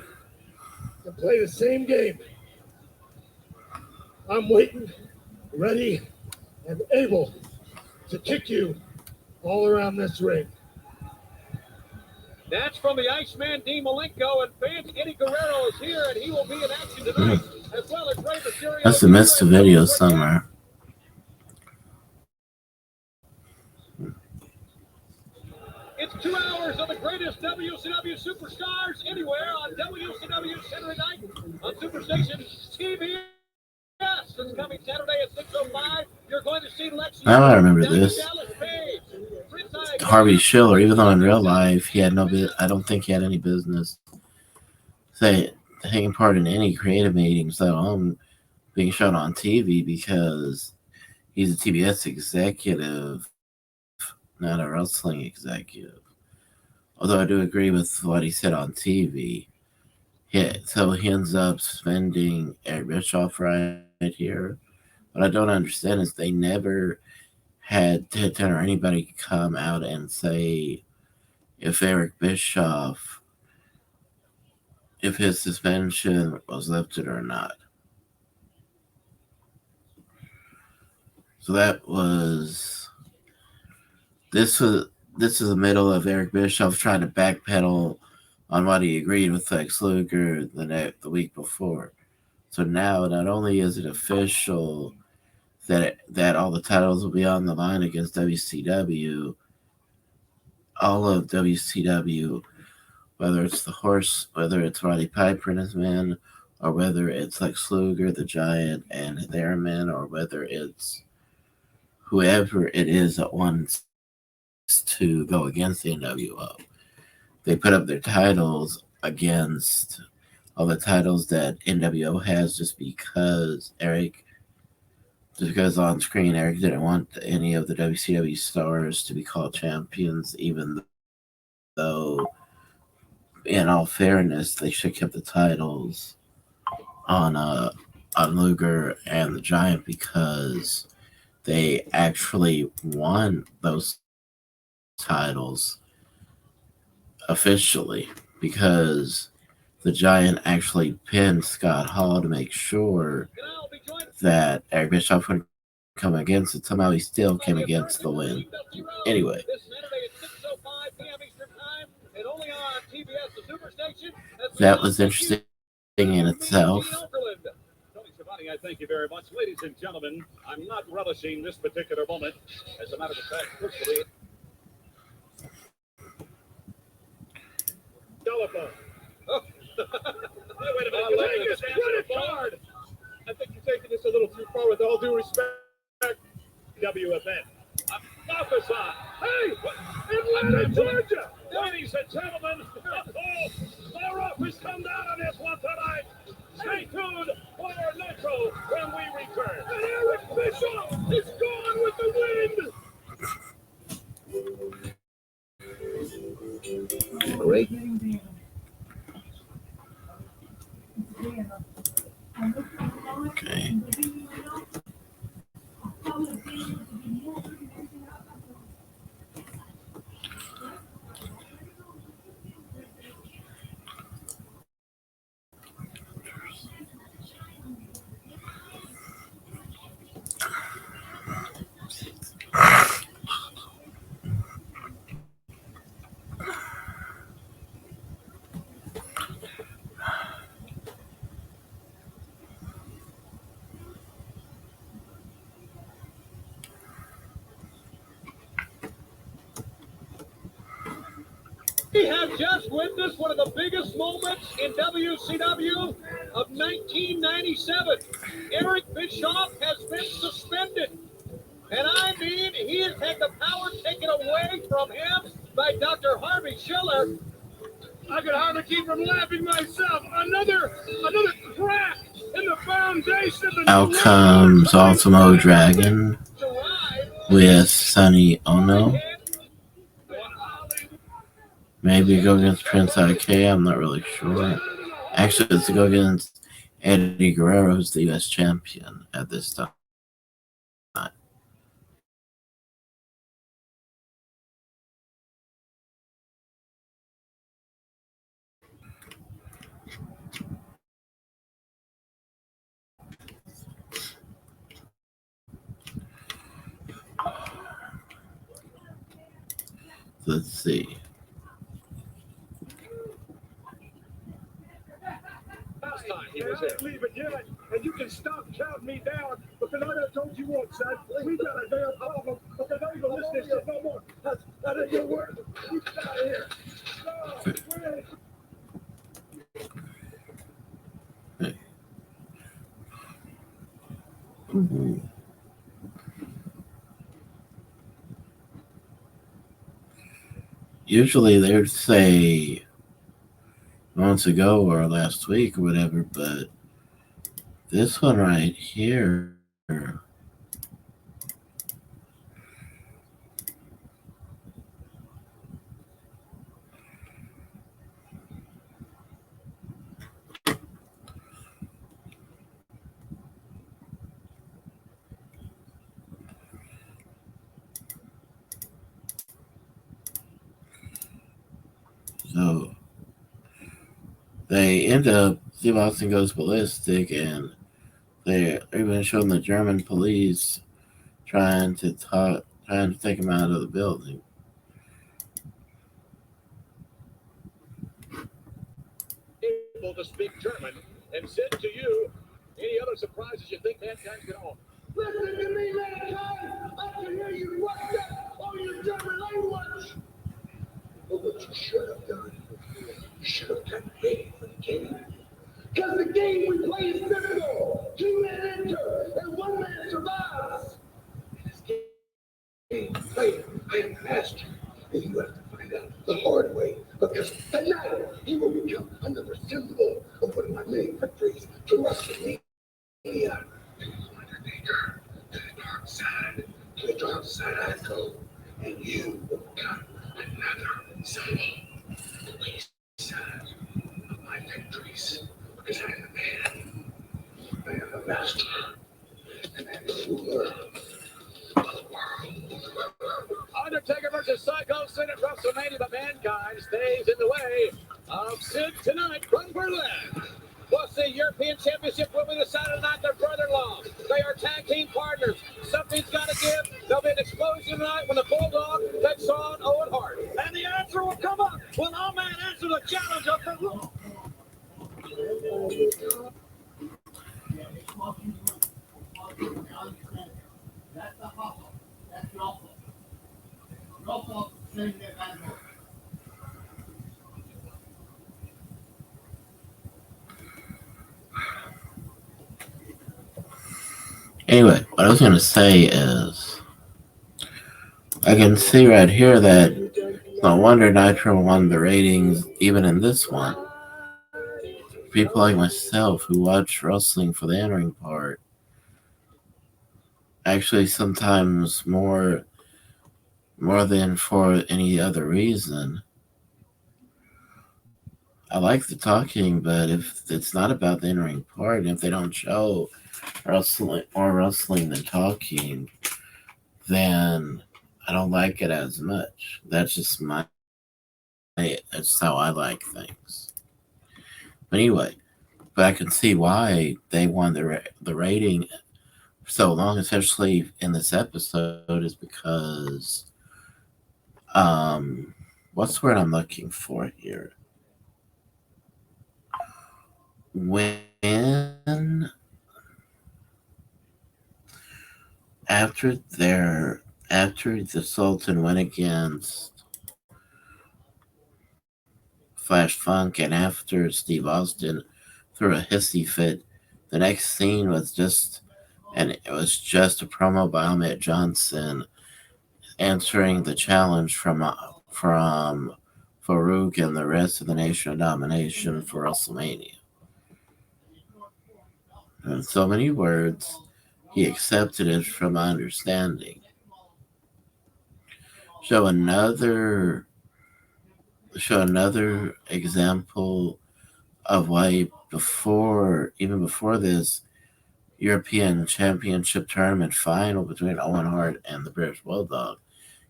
can play the same game. I'm waiting, ready, and able to kick you all around this ring. That's from the Iceman, Dean Malenko, and fans, Eddie Guerrero is here, and he will be in action tonight, as well as Rey Mysterio. Must have missed a video somewhere. It's 2 hours of the greatest WCW Superstars anywhere on WCW Saturday night on Superstation TBS. It's coming Saturday at 6:05. You're going to see Lex. Now I remember this. Harvey Schiller, even though in real life he had I don't think he had any business taking part in any creative meetings, let alone being shown on TV, because he's a TBS executive, not a wrestling executive. Although I do agree with what he said on TV. Yeah, so he ends up suspending Eric Bischoff right here. What I don't understand is they never had Tintin or anybody come out and say if Eric Bischoff, if his suspension was lifted or not. So this is the middle of Eric Bischoff trying to backpedal on what he agreed with Lex Luger the week before. So now not only is it official that all the titles will be on the line against WCW, all of WCW, whether it's the Horse, whether it's Roddy Piper and his men, or whether it's Lex Luger, the Giant, and their men, or whether it's whoever it is that wants to go against the NWO. They put up their titles against all the titles that NWO has just because on screen Eric didn't want any of the WCW stars to be called champions, even though, in all fairness, they should have kept the titles on Luger and the Giant, because they actually won those titles officially, because the Giant actually pinned Scott Hall to make sure that Eric Bischoff would come against it. Somehow he still came against the win. Anyway, that was interesting in itself. I thank you very much. Ladies and gentlemen, I'm not relishing this particular moment. As a matter of fact, personally, telephone. Oh. Wait a minute. I think you're taking this a little too far, with all due respect. WFN. Prophesy. Hey, Atlanta, Georgia. Ladies and gentlemen, our office come down on this one tonight. Stay tuned for Nitro when we return. And Eric Bischoff is gone with the wind. Great. Okay. We have just witnessed one of the biggest moments in WCW of 1997. Eric Bischoff has been suspended. And I mean, he has had the power taken away from him by Dr. Harvey Schiller. I could hardly keep from laughing myself. Another crack in the foundation of the Out comes Ultimo Dragon with Sonny Ono. Maybe go against Prince IK, I'm not really sure. Actually, it's to go against Eddie Guerrero, who's the U.S. champion at this time. Let's see. He was there. Leave it yet, and you can stop counting me down, because I done told you once, son. We got a damn problem, because I ain't gonna listen to this shit no more. That ain't gonna work. You get out of here. Ooh. Usually they would say months ago or last week or whatever, but this one right here, so they end up, Steve Austin goes ballistic, and they're even showing the German police trying to take him out of the building. Able to speak German and said to you, any other surprises you think mankind's going to Listen to me, mankind! I can hear you fucked up on your German language! But what you should have done, you should have gotten ready for the game. Because the game we play is simple. 2 men enter, and 1 man survives. In this game, player, I am the master. And you have to find out the hard way. Because tonight, he will become another symbol of one of my many victories to WrestleMania. Undertaker, to the dark side. To the dark side I go. And you will become another symbol. The waste side of my victories. Because I am the man. I am the master. And I am the ruler of the world. Undertaker versus Psycho Sid at WrestleMania, but mankind stays in the way of Sid tonight from Berlin. Plus, the European Championship will be decided tonight. Their brother-in-law. They are tag team partners. Something's got to give. There'll be an explosion tonight when the Bulldog takes on Owen Hart. And the answer will come up when our man answers the challenge of the Raw. Anyway, what I was going to say is, I can see right here that no wonder Nitro won the ratings even in this one. People like myself who watch wrestling for the entering part, actually sometimes more than for any other reason. I like the talking, but if it's not about the entering part, and if they don't show wrestling than talking, then I don't like it as much. That's how I like things. But anyway, but I can see why they won the rating so long, especially in this episode, is because what's the word I'm looking for here? When after their after the Sultan went against Flash Funk and after Steve Austin threw a hissy fit, the next scene was just a promo by Ahmed Johnson answering the challenge from Farouk and the rest of the Nation of Domination for WrestleMania. In so many words, he accepted it from my understanding. Show another show another example of why even before this European Championship tournament final between Owen Hart and the British Bulldog,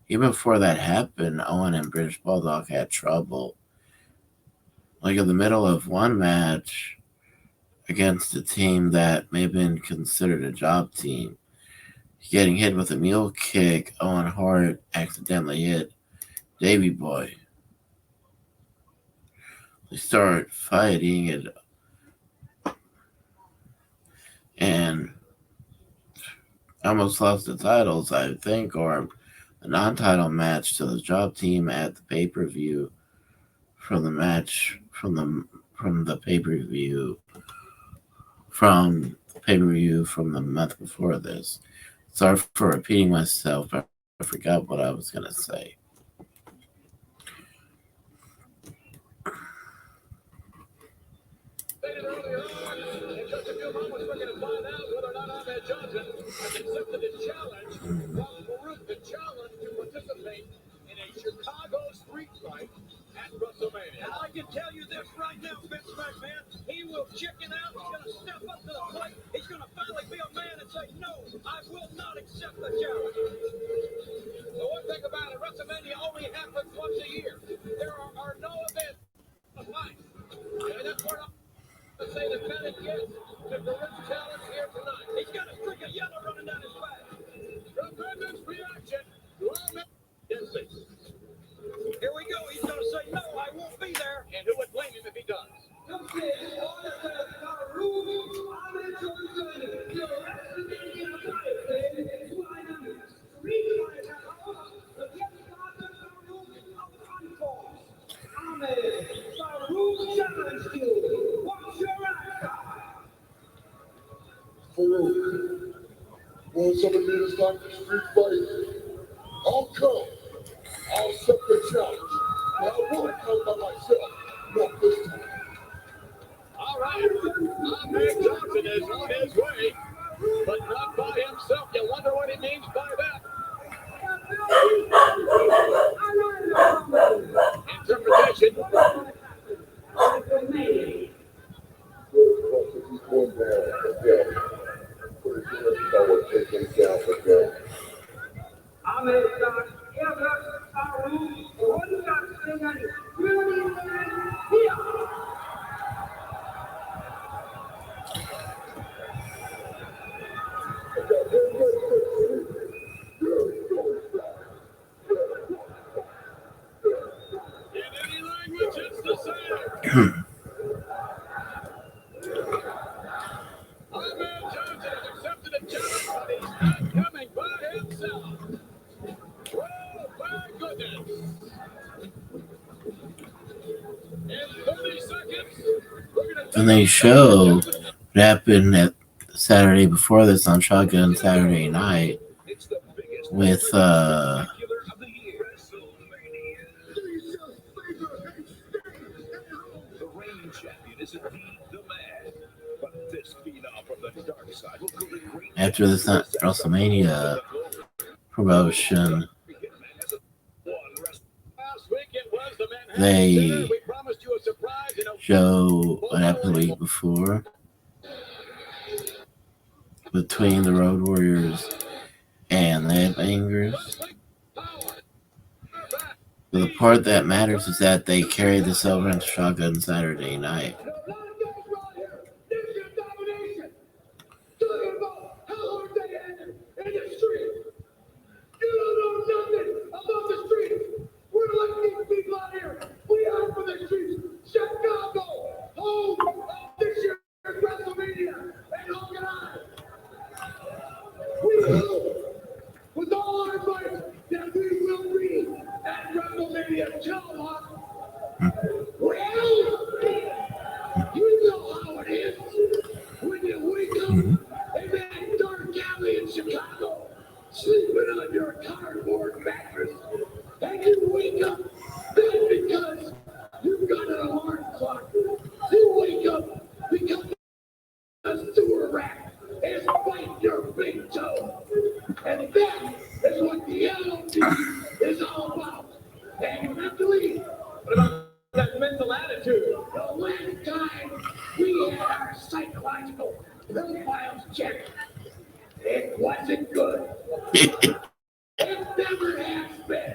even before that happened, Owen and British Bulldog had trouble. Like in the middle of one match against a team that may have been considered a job team, getting hit with a mule kick, Owen Hart accidentally hit Davy Boy. They start fighting and almost lost the titles, I think, or a non-title match to the job team at the pay-per-view from the match from the pay-per-view from the pay-per-view from the month before this. Sorry for repeating myself, but I forgot what I was gonna say. Stated earlier on, in just a few moments, we're going to find out whether or not Ahmed Johnson has accepted his challenge from Farouk, the challenge to participate in a Chicago street fight at WrestleMania. And I can tell you this right now, Vince McMahon, he will chicken out. He's going to step up to the plate. He's going to finally be a man and say, no, I will not accept the challenge. The one thing about it, WrestleMania only happens once a year. There are no events of fight. And that's where I'm going to say the Bennett gets to Farouk's challenge here tonight. He's got a streak of yellow running down his back. Tremendous reaction to Ahmed Johnson. Here we go. He's going to say, no, I won't be there. And who would blame him if he does? Farouk, want somebody to meet us like the street fight? I'll come. I'll accept the challenge. But I won't come by myself. Not this time. All right. Ahmed Johnson is on his way, but not by himself. You wonder what he means by that. Interpretation. He's going down again. Put his hands forward, take him down again. Ahmed Johnson, Farouk, one got really here. In any language, it's the same. Ahmed Johnson has accepted a challenge, but he's not coming by himself. Oh, my goodness. In 30 seconds, we're going to And they show what happened at Saturday before this on Shotgun Saturday night with Spectacular of the year. The reigning champion is indeed the man. But this phenom from the dark side will prove a great after this WrestleMania promotion. last week. It was the Manhattan They Center. We promised you a surprise. show what happened the week before between the Road Warriors and the Headbangers. But the part that matters is that they carried this over into Shotgun Saturday night. With all our might, that we will be at WrestleMania. Well, you know how it is when you wake up in that dark alley in Chicago, sleeping under a cardboard mattress, and you wake up not because you've got an alarm clock. You wake up because a sewer rat is biting your big toe. And that is what the LOD is all about. And mentally, What about that mental attitude? the last time we had our psychological profiles checked, it wasn't good. It never has been.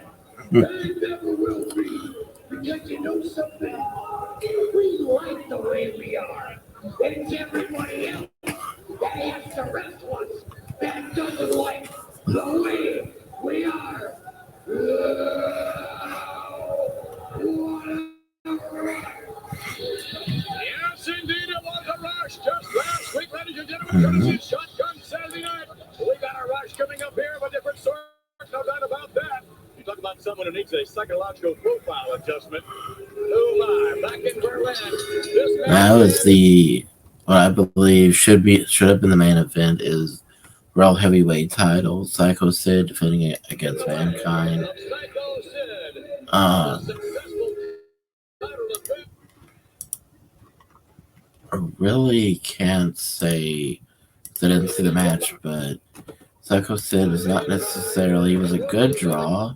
And it never will be. Because you know something? We like the way we are. It's everybody else that has to wrestle us that doesn't like the way we are. Yes, indeed, it was a rush just last week, ladies and gentlemen. Courtesy Shotgun Saturday night. We got a rush coming up here of a different sort. No doubt about that. You talk about someone who needs a psychological profile adjustment. Oh my, back in Berlin. This Now is the what I believe should have been the main event is World Heavyweight title. Psycho Sid defending it against Mankind. Psycho Sid. Um, Successful title defense. I really can't say that I didn't see the match, but Psycho Sid was not necessarily, he was a good draw,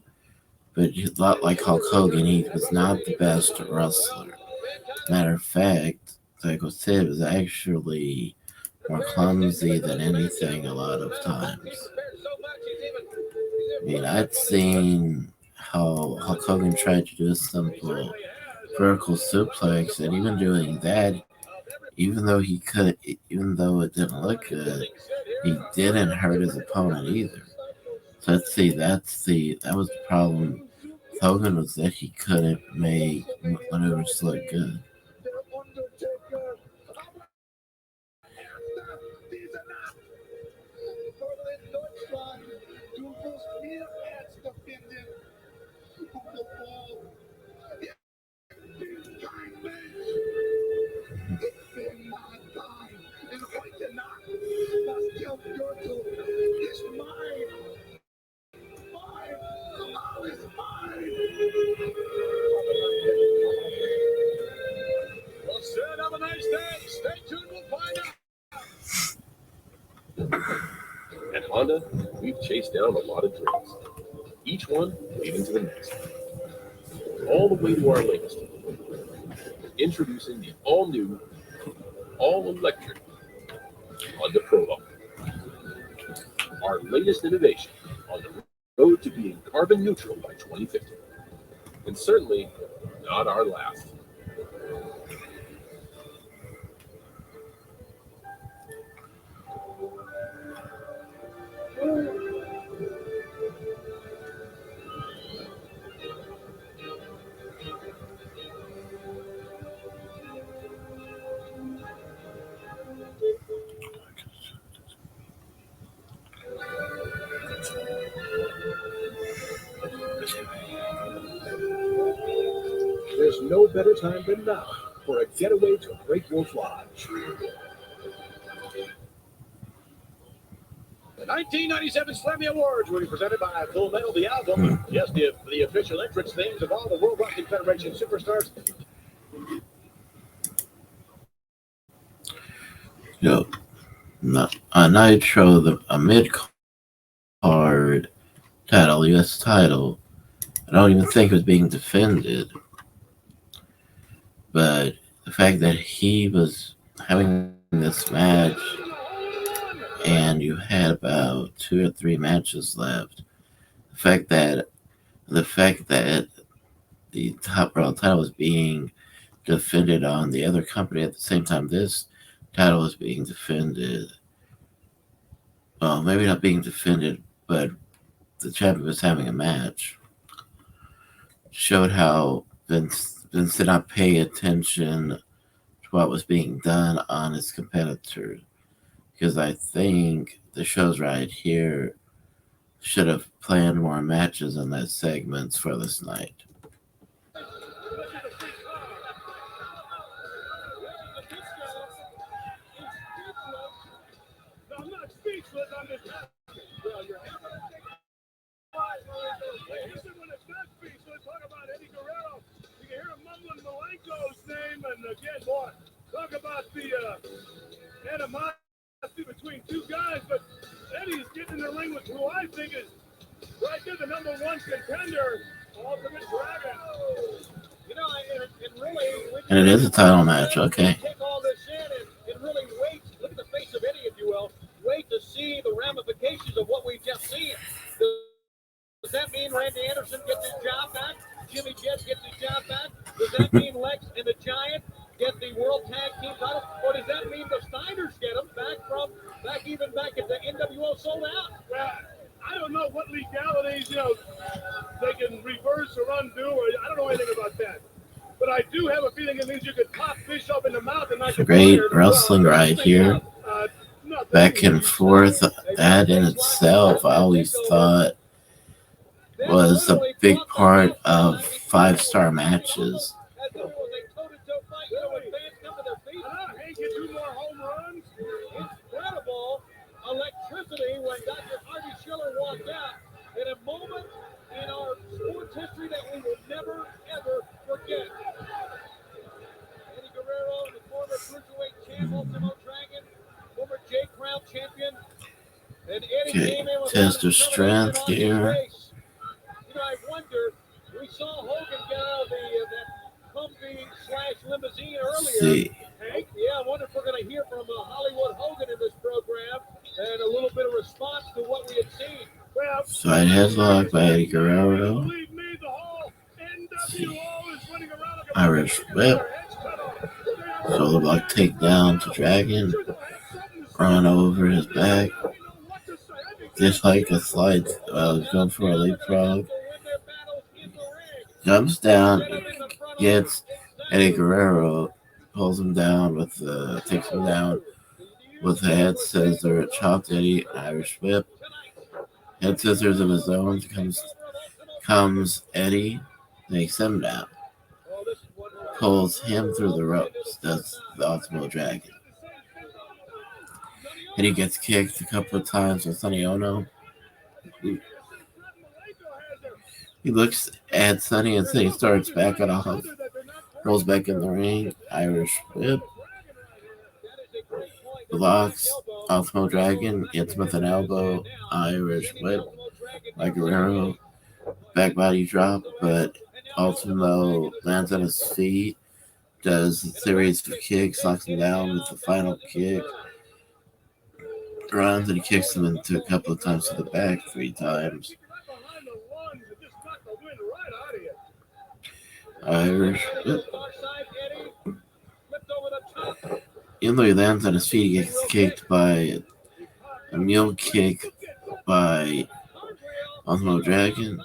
but a lot like Hulk Hogan, he was not the best wrestler. Matter of fact, Psycho Sid was actually more clumsy than anything a lot of times. I mean, I'd seen how Hulk Hogan tried to do a simple vertical suplex, and even doing that, even though it didn't look good, he didn't hurt his opponent either. So let's see, that was the problem. With Hogan was that he couldn't make maneuvers look good. Well, Sid, have a nice day. Stay tuned, we'll find out. At Honda, we've chased down a lot of dreams, each one leading to the next, all the way to our latest. Introducing the all-new, all-electric Honda Prologue, our latest innovation on the road to being carbon neutral by 2050, and certainly not our last. There's no better time than now for a getaway to Great Wolf Lodge. The 1997 Slammy Awards will be presented by Full Metal the Album. Yes, the official entrance names of all the World Wrestling Federation superstars. Yo, Nitro, a mid card title, U.S. title. I don't even think it was being defended, but the fact that he was having this match and you had about 2 or 3 matches left, the fact that the top world title was being defended on the other company at the same time this title was being defended. Well, maybe not being defended, but the champion was having a match. Showed how Vince did not pay attention to what was being done on his competitors. Because I think the shows right here should have planned more matches in that segments for this night. I'm not speechless. I'm just. Well, you're listen, when it's not speechless, talk about Eddie Guerrero. You can hear him mumbling Malenko's name, and again, boy, talk about the animosity between two guys. But Eddie's getting in the ring with who I think is right there, the #1 contender, Ultimate Dragon. You know, and really, And it is a title match, okay. Take all this in and really wait. Look at the face of Eddie, if you will. Wait to see the ramifications of what we've just seen. Does that mean Randy Anderson gets his job back? Jimmy Jett gets his job back? Does that mean Lex and the Giant get the World Tag Team title? Or does that mean the Steiners get them back at the NWO sold out? Well, I don't know what legalities, they can reverse or undo, or I don't know anything about that. But I do have a feeling it means you could pop fish up in the mouth and not get Great fired. wrestling right here. Back and forth. That in itself, I always thought was a big part of 5-star matches. Ultimo Dragon, former J Crown champion. And Eddie Okay, came in with test a of lot of strength determination on his here. face. You know, I wonder, we saw Hogan get out of that Humvee/limousine earlier. See. Hank, yeah, I wonder if we're going to hear from Hollywood Hogan in this program and a little bit of response to what we had seen. Well, Side headlock by Eddie Guerrero. believe me, the whole NWO is running around like a Irish whip. Shoulder block takedown to Dragon. Run over his back. Just like a slide. He's going for a leapfrog. Jumps down. Gets Eddie Guerrero. Pulls him down takes him down with a head scissor. Chopped Eddie. Irish whip. Head scissors of his own. Comes Eddie. Takes him down. Pulls him through the ropes. That's the Ultimo Dragon. Eddie gets kicked a couple of times with Sonny Ono. He looks at Sonny and Sonny starts backing off. Rolls back in the ring. Irish whip. Blocks. Ultimo Dragon hits with an elbow. Irish whip. By Guerrero. Back body drop, but Ultimo lands on his feet. Does a series of kicks, knocks him down with the final kick. Runs and he kicks him into a couple of times to the back 3 times. Irish. Even though he lands on his feet, he gets kicked by a mule kick by Ultimo Dragon.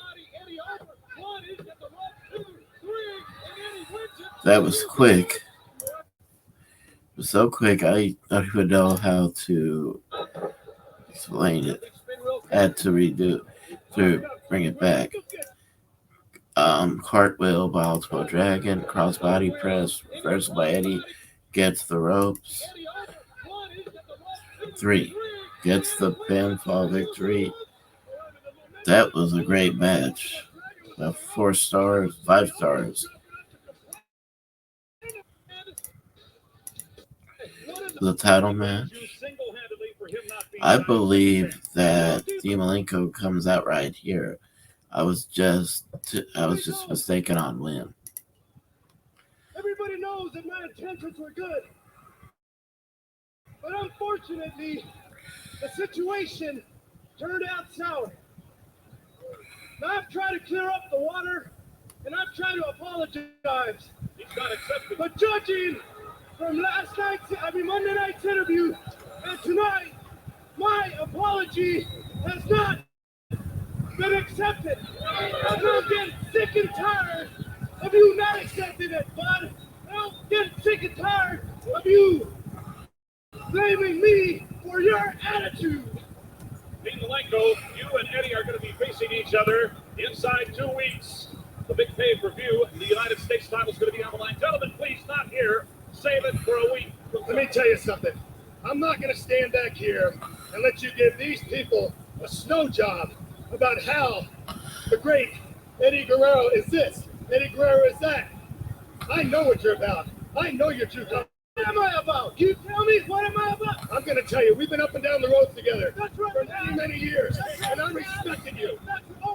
That was quick. It was so quick, I don't even know how to explain it. I had to redo to bring it back. Cartwheel by Ultimo Dragon, crossbody press, reversal by Eddie, gets the ropes. 3, gets the pinfall victory. That was a great match. 4 stars, 5 stars. The title match. I believe that Malenko comes out right here. I was just mistaken on when. Everybody knows that my intentions were good. But unfortunately, the situation turned out sour. Now I've tried to clear up the water, and I've tried to apologize. But judging from Monday night's interview and tonight, my apology has not been accepted. I'm getting sick and tired of you not accepting it, bud. I'm getting sick and tired of you blaming me for your attitude. Dean Malenko, you and Eddie are going to be facing each other inside 2 weeks. The big pay-per-view, the United States title is going to be on the line. Gentlemen, please not here. Save it for a week. Let me tell you something. I'm not going to stand back here and let you give these people a snow job about how the great Eddie Guerrero is this, Eddie Guerrero is that. I know what you're about. I know your true colors. What am I about? You tell me, what am I about? I'm going to tell you, we've been up and down the road together for many, many years, and I respected you.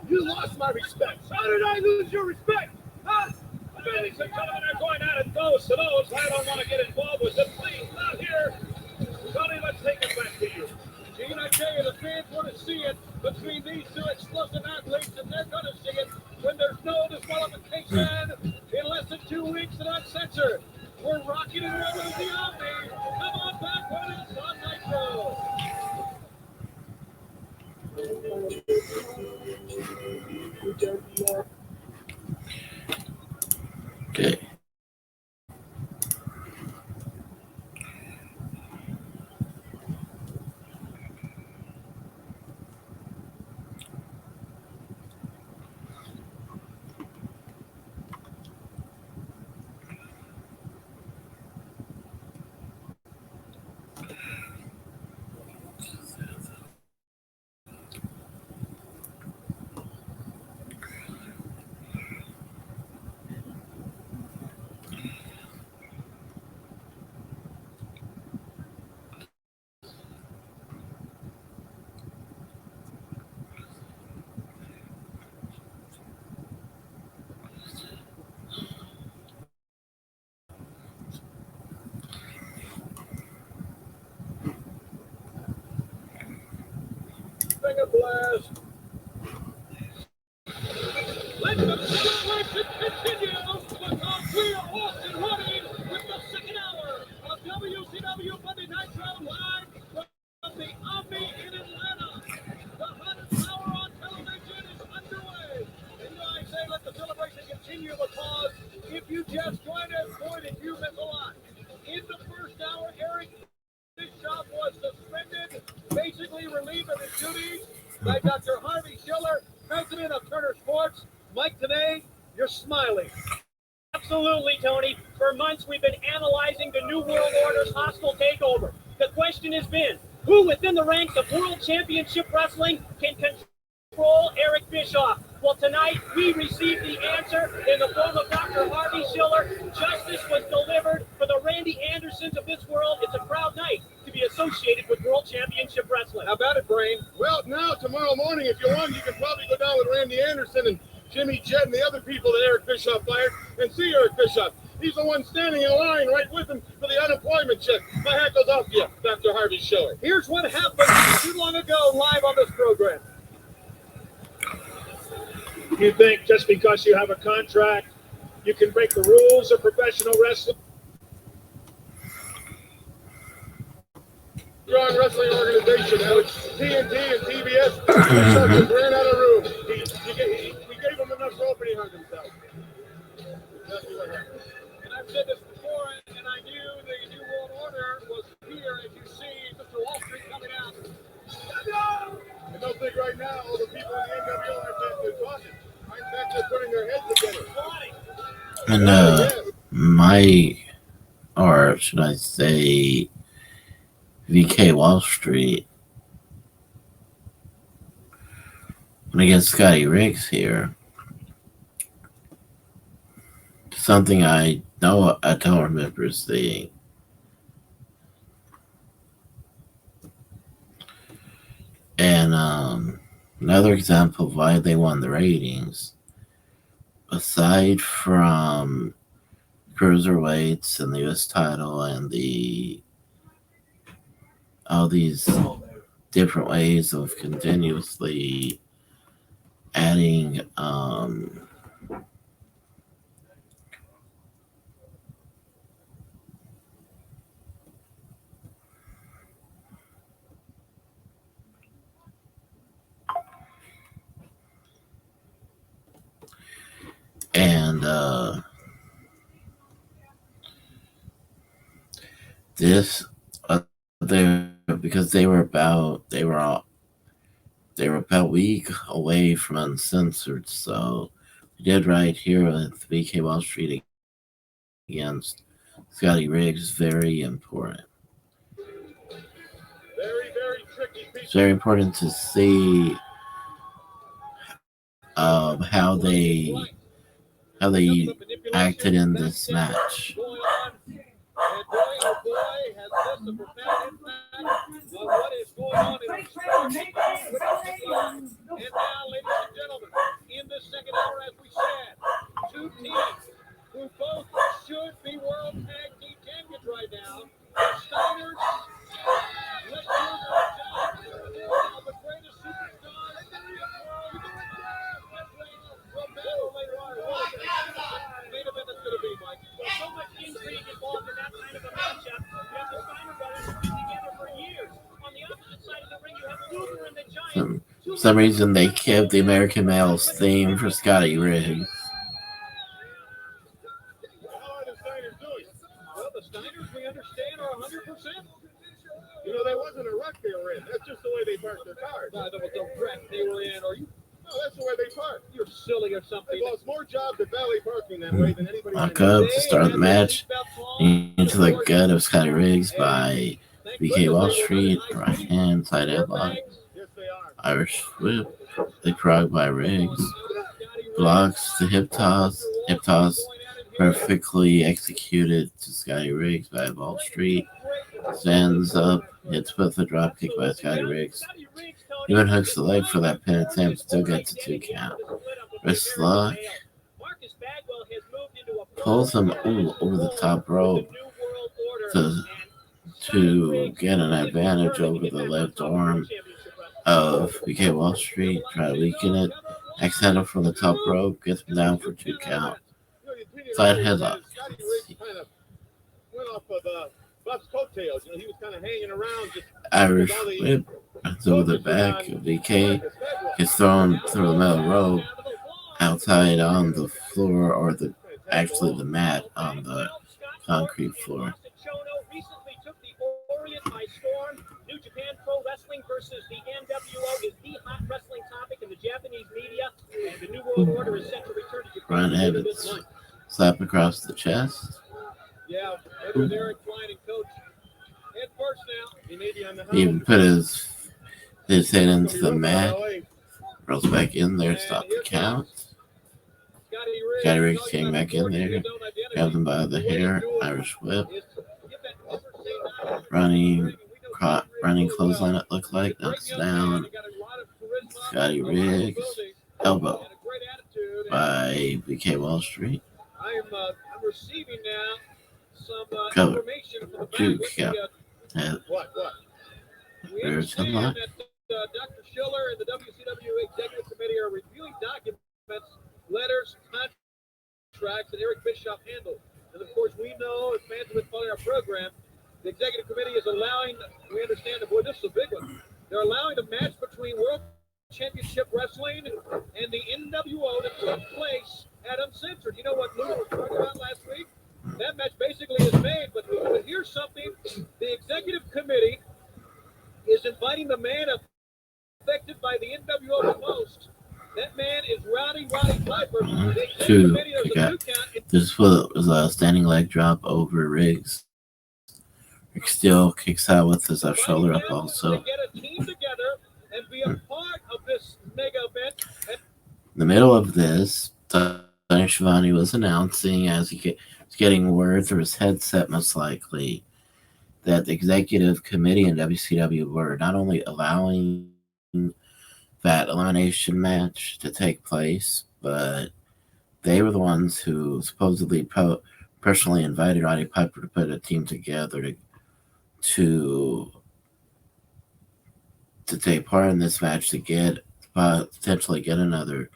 You lost my respect. How did I lose your respect? Huh? Ladies and gentlemen, they're going at it nose to nose. I don't want to get involved with it. Please, not here. Tony, let's take it back to you. Gene, I tell you, the fans want to see it between these 2 explosive athletes, and they're going to see it when there's no disqualification in less than 2 weeks and uncensored. We're rocking and rolling with the Omni. Come on back when it's on Nitro. Okay. anything a blast. Let the celebration continue because we are off and running with the second hour of WCW Monday Nitro live from the Omni in Atlanta. The hottest hour on television is underway. And I say let the celebration continue because if you just joined us, boy, did you miss a lot. In the first hour, Eric Bischoff was suspended, basically relieved of his duties by Dr. Harvey Schiller, president of Turner Sports. Mike, today, you're smiling. Absolutely, Tony. For months, we've been analyzing the New World Order's hostile takeover. The question has been, who within the ranks of World Championship Wrestling can control Eric Bischoff? Well, tonight, we received the answer in the form of Dr. Harvey Schiller. Justice was delivered for the Randy Andersons of this world. It's a proud night to be associated with World Championship Wrestling. How about it, Brain? Well, now, tomorrow morning, if you want, you can probably go down with Randy Anderson and Jimmy Jett and the other people that Eric Bischoff fired and see Eric Bischoff. He's the one standing in line right with him for the unemployment check. My hat goes off to you, Dr. Harvey Schiller. Here's what happened not too long ago live on this program. You think just because you have a contract, you can break the rules of professional wrestling? Strong wrestling organization, Alex. TNT and TBS. Bischoff just ran out of room. We gave him enough rope and he hung himself. Exactly what happened. And I've said this before, and I knew the New World Order was here, as you see Mr. Wall Street coming out. I don't think right now all the people in the NWO are just talking. In fact, they're putting their heads together. And or should I say, VK Wall Street when against Scotty Riggs here. Something I don't remember seeing. And another example of why they won the ratings, aside from cruiserweights and the U.S. title and all these different ways of continuously adding and this because they were about a week away from uncensored, so we did right here with VK Wall Street against Scotty Riggs. Very important. Very tricky. It's very important to see how they acted in this match. And boy, oh boy, has this a profound impact on what is going on in our sports. And now, ladies and gentlemen, in the second hour, as we said, two teams who both should be world tag team champions right now. The Steiners, let's do their job. Now, the greatest superstars in the world will battle later on. What a main event that's going to be, Mike. There's so much intrigue involved in that kind of a matchup. You have the Steiner brothers who've been together for years. On the opposite side of the ring, you have Luther and the Giant. For some reason, they kept the American Males theme for Scotty Riggs. How are the Steiners doing? Well, the Steiners, we understand, are 100%. You know, that wasn't a wreck they were in. That's just the way they parked their cars. No, that was the wreck they were in. Are you? No, that's the way they park. You're silly or something. They lost more jobs at valet parking that way than anybody. Walk up to start the match into the gut of Scotty Riggs by VK Wall Street, right hand side headlock, Irish whip, the frog by Riggs, blocks the hip toss perfectly executed to Scotty Riggs by Wall Street, stands up, hits with a drop kick by Scotty Riggs, even hooks the leg for that pin attempt, still gets a 2 count. Wrist lock, pulls him over the top rope to get an advantage over the left arm of BK Wall Street, try to weaken it. Axe handle from the top rope, gets him down for 2 count. Side headlock. Scotty Riggs kind of went off of Buff's coattails. He was kind of hanging around. Irish whip. Over the back. BK gets thrown through the metal rope outside on the floor, or actually the mat on the concrete floor. Recently took the Orient by storm. New Japan Pro Wrestling versus the NWO is the hot wrestling topic in the Japanese media, and the New World Order is set to return to Japan Run later this Evans. month. Slap across the chest. Yeah, Edward Eric flying and coach. Head first now. He may be on the He even put his head into the mat. Rolls back in there, stop the count. Scotty Riggs came back in there, grabbed him by the hair, Irish whip. Running clothesline, it looked like, knocks down. Scotty Riggs, elbow by BK Wall Street. I'm receiving now some Cover. information from the back Duke, with yeah. What? We There's understand hemlock. that Dr. Schiller and the WCW Executive Committee are reviewing documents, letters, contracts that Eric Bischoff handled. And of course, we know, as fans have been following our program, the Executive Committee is allowing, we understand that, boy, this is a big one. They're allowing a match between World Championship Wrestling and the NWO to take place at Uncensored. You know what Lou was talking about last week? That match basically is made, but here's something. The Executive Committee is inviting the man affected by the NWO the most. That man is Roddy Piper. The Executive Committee, there's a 2 count. This was a standing leg drop over Riggs. Riggs still kicks out with his left shoulder up also. Get a team together and be a part of this mega event. In the middle of this, Tony Schiavone was announcing, as he was getting word through his headset most likely, that the Executive Committee and WCW were not only allowing that elimination match to take place, but they were the ones who supposedly personally invited Roddy Piper to put a team together to take part in this match to potentially get another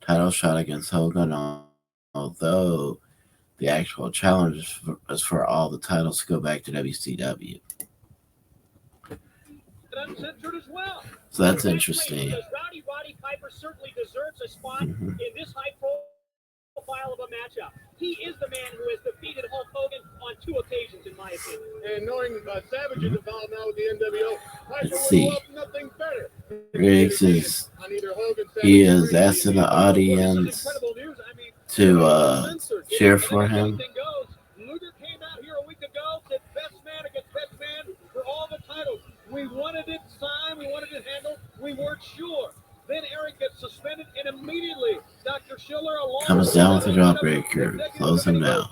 title shot against Hogan, although the actual challenge is for all the titles to go back to WCW. Uncensored as well. So that's interesting. Roddy Piper certainly deserves a spot in this high profile of a matchup. He is the man who has defeated Hulk Hogan on 2 occasions, in my opinion. And knowing Savage is involved now with the NWO, Piper Let's see. would love nothing better. Riggs is On either Hogan, he Savage, is or asking the audience to cheer for him. Luger came out here a week ago, said best man against best man for all the titles. We wanted it signed, we wanted it handled, we weren't sure. Then Eric gets suspended, and immediately Dr. Schiller Comes down with a jawbreaker, slows him down.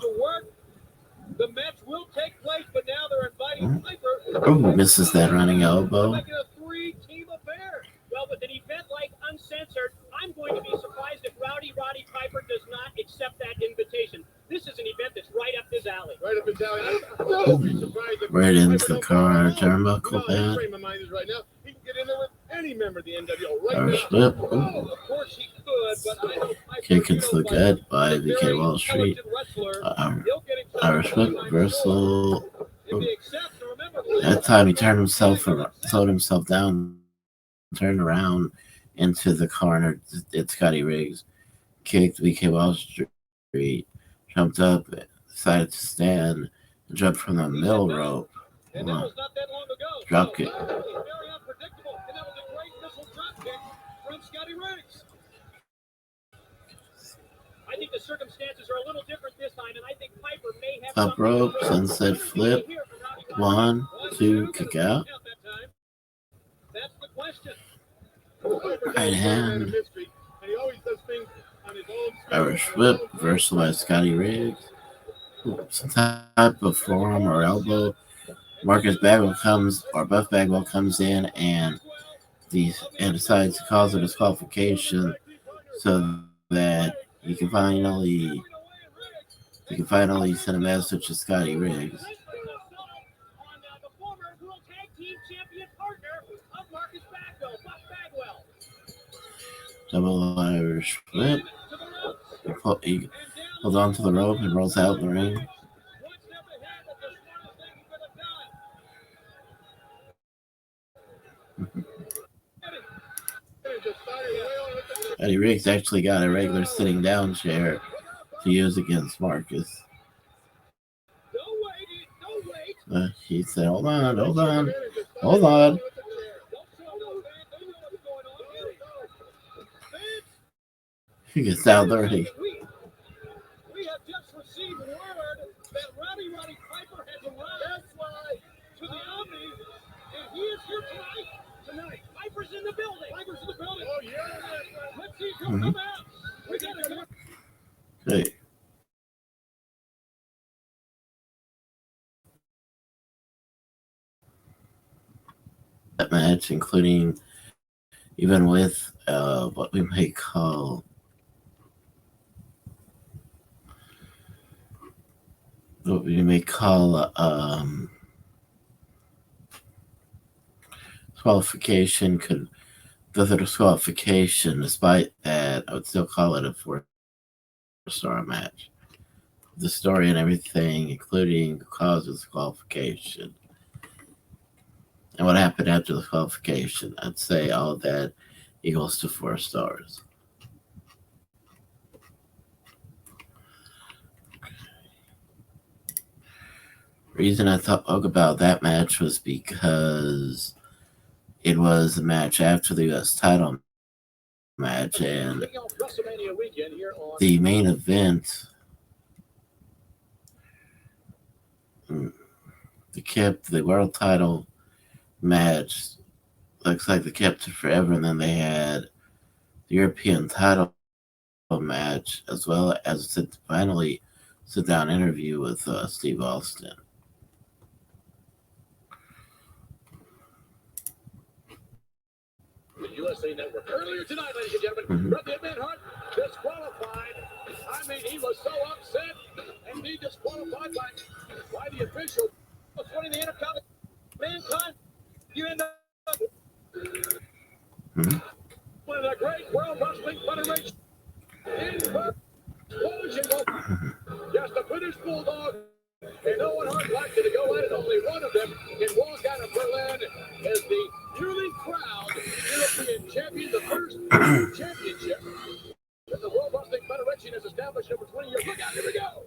The match will take place, but now they're inviting Piper. Oh, misses that running elbow. Making a 3-team affair. Well, with an event like Uncensored, I'm going to be surprised if Roddy Piper does not accept that invitation. This is an event that's right up his alley. Right up his alley. I'd be surprised if Right into Piper the don't car go alone. turnbuckle You know, his pad. frame of mind is right now. He can get in there with any member of the NWO right Irish now. whip. Oh, of course he could, but I know Piper Kick into the feels gut like by a BK very Wall Street. intelligent wrestler. He'll get himself Irish whip behind reversal. if he accepts, and remember, That time he turned himself, slowed himself down, turned around into the corner. It's Scotty Riggs. Kicked BK Wall Street. Jumped up, decided to stand, and jumped from the middle rope. And that was not that long ago. Drop So, kick. that was very unpredictable, and that was a great missile drop kick from Scotty Riggs. I think the circumstances are a little different this time, and I think Piper may have Top something rope, to sunset flip. 1, 2, kick out. That's the question. Right hand. And he always does things on his own speed, Irish on his whip, own speed. reversal by Scotty Riggs. Some type of forearm or elbow. Marcus Bagwell Buff Bagwell comes in and decides to cause a disqualification so that he can finally send a message to Scotty Riggs. On the former World Tag Team Champion partner of Marcus Bagwell, Buff Double Irish whip. He holds on to the rope and rolls out in the ring. Eddie Riggs actually got a regular sitting down chair to use against Marcus. He said, hold on. He gets out there. We have just received word that Roddy Piper has arrived to the Omni, and he is here tonight. Piper's in the building. Oh, yeah. Let's see if he'll come out. We got to go. Hey. That match, including even with what we may call disqualification. Does a disqualification? Despite that, I would still call it a 4-star match. The story and everything, including the cause of disqualification and what happened after the disqualification, I'd say all of that equals to 4 stars. Reason I talk about that match was because it was a match after the U.S. title match, and the main event, they kept the world title match. Looks like they kept it forever, and then they had the European title match, as well as finally sit-down interview with Steve Austin. The USA Network. Earlier tonight, ladies and gentlemen, Bret the Hart disqualified. I mean, he was so upset and he disqualified by the official. Was winning the Intercontinental. Mankind, you end up one of the great World Wrestling Federation. Just a British bulldog, and Owen Hart liked it to go at it. Only one of them can walk out of Berlin as the newly crowned European champion, the first championship that the World Wrestling Federation has established over 20 years. Look out, here we go.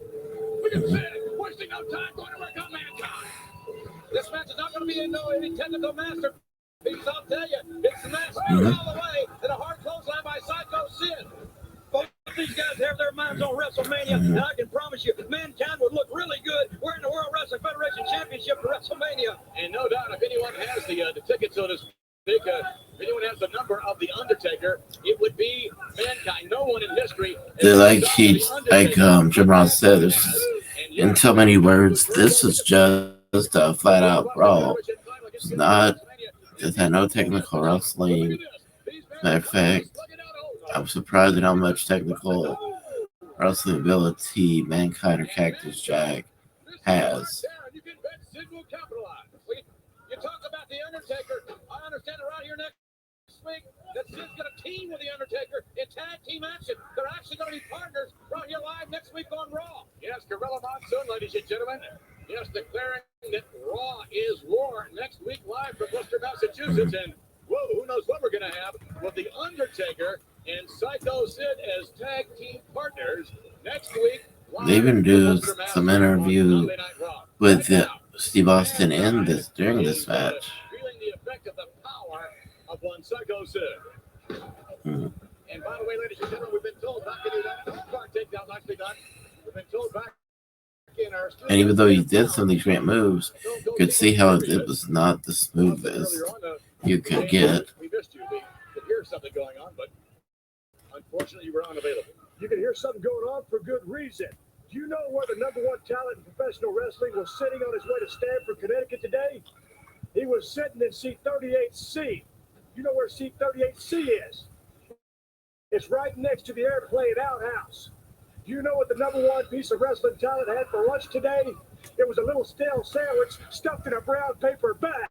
Look at Sid, wasting no time, going to work on Mankind. This match is not going to be any technical masterpiece, I'll tell you. It's the match all the way, and a hard clothesline by Psycho Sid. Both these guys have their minds on WrestleMania, and I can promise you, Mankind would look really good wearing the World Wrestling Federation Championship for WrestleMania. And no doubt, if anyone has the ticket, so to speak, if anyone has the number of the Undertaker, it would be Mankind. No one in history. Like Jim Ross said, in so many words, this is just a flat-out brawl. It's not. It had no technical wrestling. Matter of fact, I'm surprised at how much technical wrestling ability Mankind or Cactus Jack has. You talk about the Undertaker. I understand around here next week that Sid's going to team with the Undertaker in tag team action. They're actually going to be partners right here live next week on Raw. Yes, Gorilla Monsoon, ladies and gentlemen. Yes, declaring that Raw is war next week live from Worcester, Massachusetts. And whoa, who knows what we're going to have with the Undertaker and Psycho Sid as tag team partners next week. They even do some interview with Steve Austin during this match. Feeling the effect of the power of one Psycho Sid. And by the way, ladies and gentlemen, we've been told back in that takedown nicely done. We've been told back. And even though he did some of these great moves, you could see how it was not the smoothest you could get. We missed you. We could hear something going on, but unfortunately you were unavailable. You can hear something going on for good reason. Do you know where the number one talent in professional wrestling was sitting on his way to Stamford, Connecticut today? He was sitting in seat 38C. You know where seat 38C is? It's right next to the airplane outhouse. Do you know what the number one piece of wrestling talent had for lunch today? It was a little stale sandwich stuffed in a brown paper bag.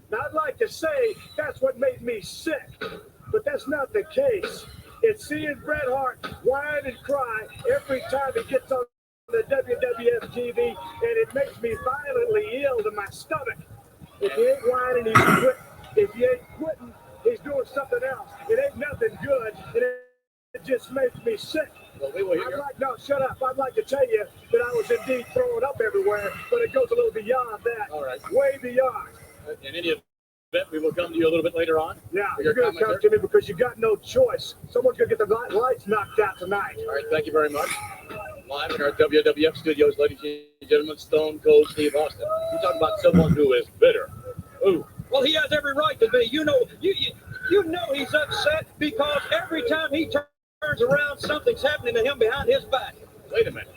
Now, I'd like to say that's what made me sick. but that's not the case. It's seeing Bret Hart whine and cry every time he gets on the WWF TV, and it makes me violently ill to my stomach. If he ain't whining, he's quitting. If he ain't quitting, he's doing something else. It ain't nothing good, and it just makes me sick. Well, we will hear. No, shut up. I'd like to tell you that I was indeed throwing up everywhere, but it goes a little beyond that. All right. Way beyond. In any event, we will come to you a little bit later on. Yeah, you're going to come to me because you got no choice. Someone's going to get the lights knocked out tonight. All right, thank you very much. Live in our WWF studios, ladies and gentlemen, Stone Cold Steve Austin. You talk about someone who is bitter. Ooh. Well, he has every right to be. You know he's upset because every time he turns around, something's happening to him behind his back. Wait a minute.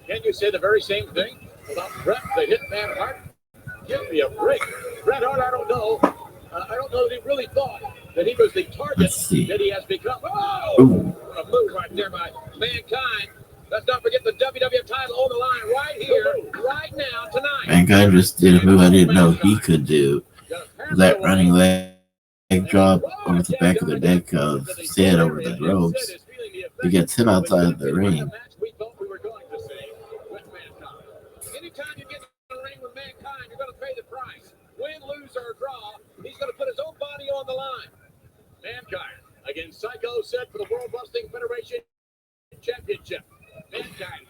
Can't you say the very same thing about Bret, the Hitman Hart? Give me a break. Bret Hart, I don't know. I don't know that he really thought that he was the target that he has become. Oh! A move right there by Mankind. Let's not forget the WWF title on the line right here, right now, tonight. Mankind just did a move I didn't know he could do. That running leg drop over the back of the neck of Sid over the ropes. He gets him outside of the ring. Anytime you get in the ring with Mankind, you're going to pay the price. Win, lose, or draw, he's going to put his own body on the line. Mankind against Psycho Sid for the World Wrestling Federation Championship.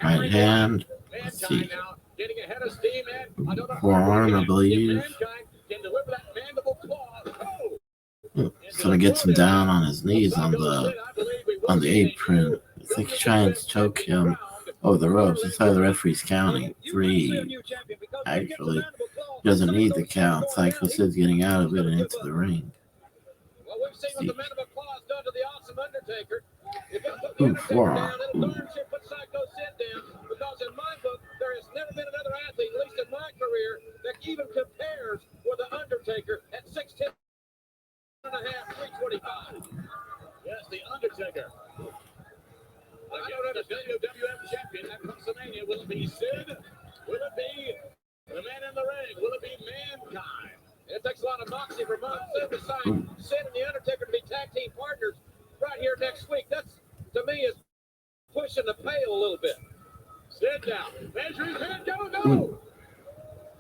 Right hand. Mankind now getting ahead of steam and another forearm, I believe. Mankind can deliver that mandible claw. So he gets him down on his knees on the apron. I think he's trying to choke him over the ropes. That's how the referee's counting. 3. Actually, he doesn't need the count. Psycho Sid's getting out of it and into the ring. Well, we've seen what the mandible claw has done to the Awesome Undertaker. If it put Ooh, the Undertaker forearm. down, it'll darn sure put Psycho Sid down. Because in my book, there has never been another athlete, at least in my career, that even compares with the Undertaker at 6'10" and a half, 325. Yes, the Undertaker. I don't understand WWF champion at WrestleMania. Will it be Sid? Will it be the man in the ring? Will it be Mankind? It takes a lot of moxie for Sid to sign Sid and the Undertaker to be tag team partners right here next week. That's, to me, is pushing the pail a little bit. Sid down. Measure his head. Go.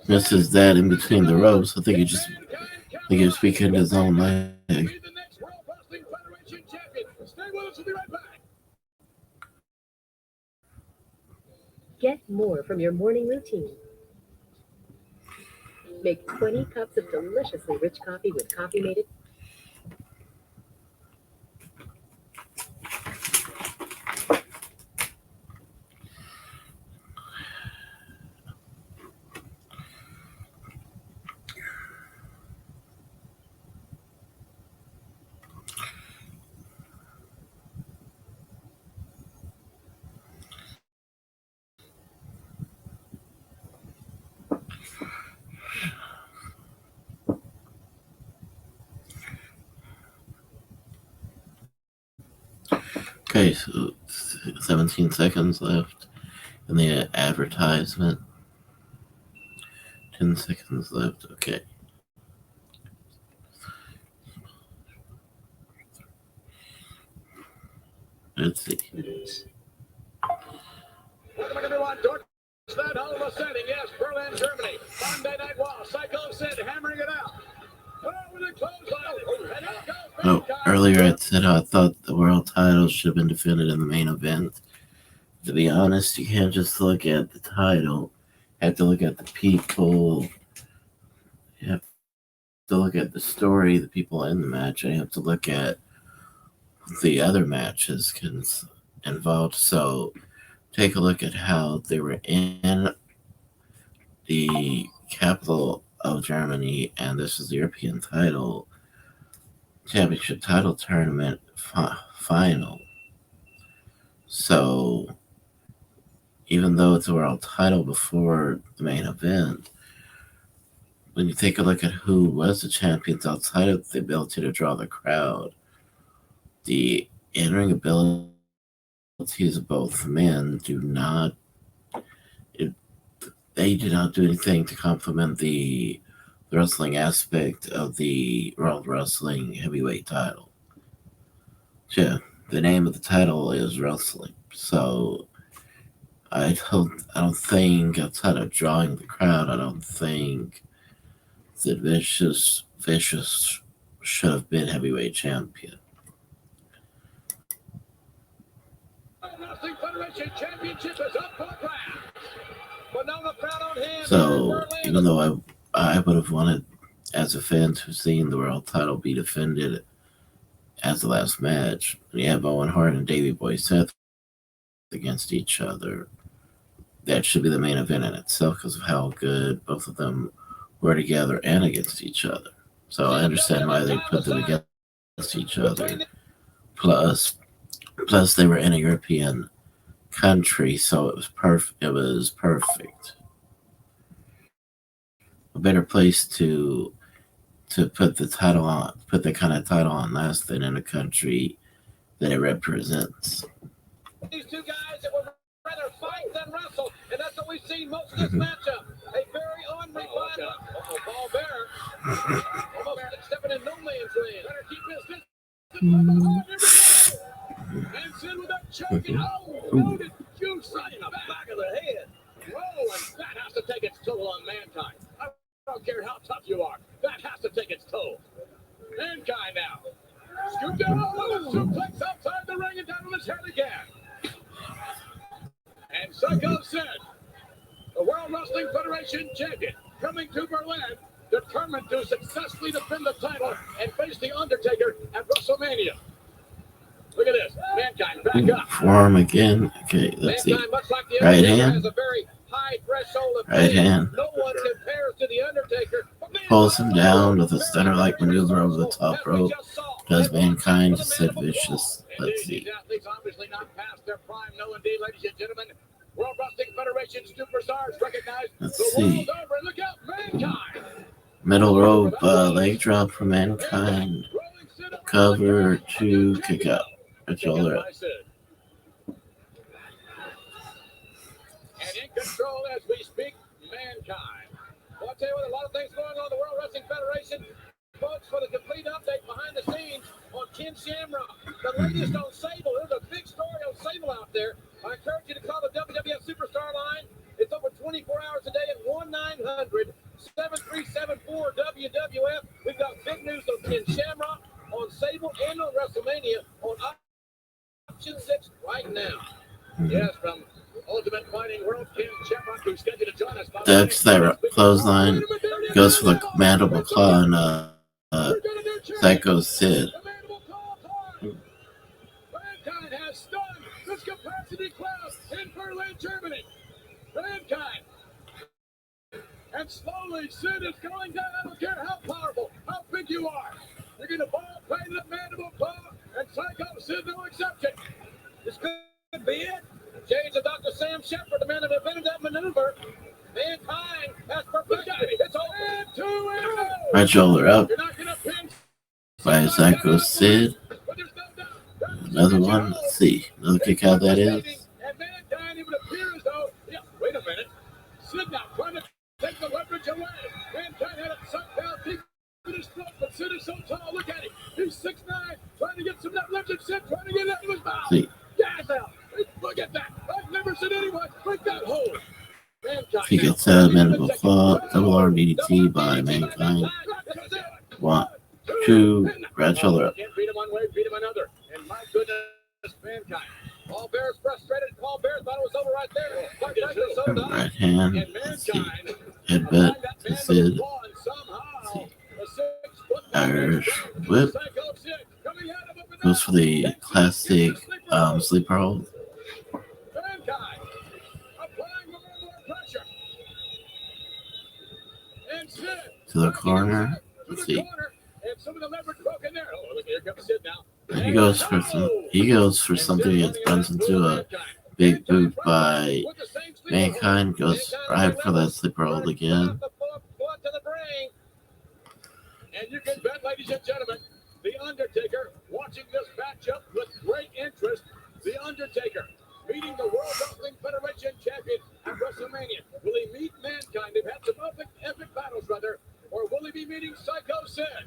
Misses that in between the ropes. I think he was speaking to his own leg. Be the next World Wrestling Federation champion. Stay with us. We'll be right back. Get more from your morning routine. Make 20 cups of deliciously rich coffee with Coffee Mate It. Okay, so 17 seconds left in the advertisement. 10 seconds left. Okay. Let's see. Welcome everyone to that hell of a setting. Yes, Berlin, Germany. Monday Night Raw. Psycho Sid hammering it out. Oh, earlier I said how I thought the world title should have been defended in the main event. To be honest, you can't just look at the title. You have to look at the people. You have to look at the story, the people in the match. And you have to look at the other matches involved. So take a look at how they were in the capital of Germany, and this is the European title championship title tournament final. So even though it's a world title before the main event, when you take a look at who was the champions outside of the ability to draw the crowd, the in-ring abilities of both men do not do anything to complement the wrestling aspect of the World Wrestling Heavyweight title. Yeah, the name of the title is wrestling. So I don't think outside of drawing the crowd, I don't think that Vicious should have been heavyweight champion. Wrestling Federation Championship is up for grabs. But now the crowd on hand. So even though I would have wanted, as a fan, to have seen the world title be defended as the last match, and you have Owen Hart and Davey Boy Seth against each other, that should be the main event in itself because of how good both of them were together and against each other. So I understand why they put them against each other. Plus, they were in a European country, so it was perfect. It was perfect. A better place to put the title on, put the kind of title on last than in a country that it represents. These two guys that would rather fight than wrestle, and that's what we've seen most of this matchup. A very unrefined Paul Bear. Almost stepping in no man's land. Better keep his distance. And Sid with that choking. Oh, loaded juice right in the back of the head. Oh, and that has to take its toll on Mankind. I don't care how tough you are. That has to take its toll. Mankind now. Scoop down a suplex outside the ring and down on his head again. And Psycho Sid, the World Wrestling Federation champion, coming to Berlin, determined to successfully defend the title and face The Undertaker at WrestleMania. Look at this. Mankind back up. Forearm again. Okay, let's see. Much like the Right Undertaker, hand. has a very high threshold of Right pain. hand. No one compares to The Undertaker. Pulls him down with a stunner-like maneuver over the top rope. Does Mankind to Sid Vicious. Let's see. These athletes obviously not past their prime. No, indeed, ladies and gentlemen. World Wrestling Federation superstars recognize Let's the see. world over. Look out, Mankind. Middle rope leg drop for Mankind. Cover to kick out. Controller up. And in control as we speak, Mankind. Well, I'll tell you what, a lot of things going on in the World Wrestling Federation. Folks, for the complete update behind the scenes on Ken Shamrock, the latest on Sable. There's a big story on Sable out there. I encourage you to call the WWF Superstar line. It's over 24 hours a day at 1-900-7374-WWF. We've got big news on Ken Shamrock, on Sable, and on WrestleMania on Option 6 right now. Yes, from Ultimate Fighting World, Ken Shamrock, who's scheduled to join us. That's that clothesline. Goes for the mandible claw and Psycho Sid. Mankind has stunned this capacity crowd in Berlin, Germany. Mankind. And slowly, Sid is going down. I don't care how powerful, how big you are. You're going to ball, play the mandible claw, and Psycho Sid, no exception. This could be it. Change of Dr. Sam Shepard, the man that invented that maneuver. Mankind has perfected it. It's over. Right shoulder up by Psycho Sid. Another one. Let's see. Another kick out that is. And Mankind even appears though. Yeah, wait a minute. Sid now trying to take the leverage away. Mankind had it sunk down deep in his throat, but Sid is so tall. Look at him. He's 6'9", trying to get some of that leverage. Sid trying to get it out of his mouth. See. Gas out. Look at that. I've never seen anyone break that hold. He gets a mandible claw, double arm DDT by Mankind. 1, 2, right shoulder up. Can't beat him one way, beat him another. And my goodness, Mankind. Paul Bear's frustrated. Paul Bear thought it was over right there. Right hand. Let's see. Headbutt to Sid. Irish whip. Goes for the classic sleeper hold. To the corner. Let's see. And he goes for something that runs into a big boot by Mankind. Goes right for that sleeper hold again. And you can bet, ladies and gentlemen, The Undertaker watching this matchup with great interest. The Undertaker meeting the World Wrestling Federation champion at WrestleMania. Will he meet Mankind? They've had some epic battles, brother. Or will he be meeting Psycho Sid?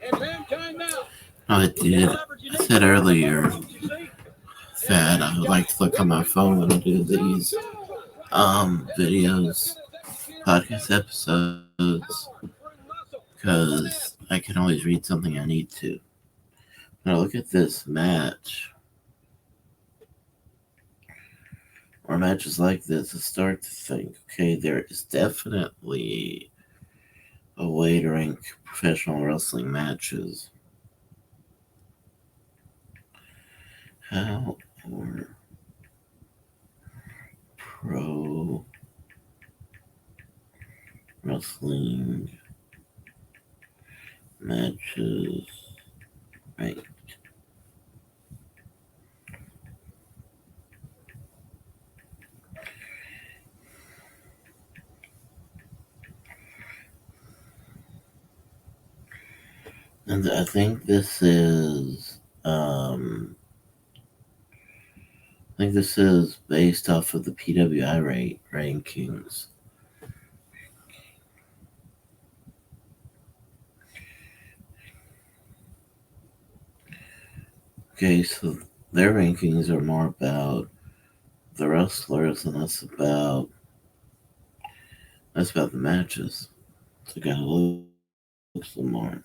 And Mankind now. I did. I said earlier that I would like to look on my phone when I do these videos, podcast episodes, because I can always read something I need to. When I look at this match, or matches like this, I start to think, okay, there is definitely a way to rank professional wrestling matches. How are pro wrestling matches ranked? And I think this is based off of the PWI rankings. Okay, so their rankings are more about the wrestlers and that's about the matches. So I gotta look some more.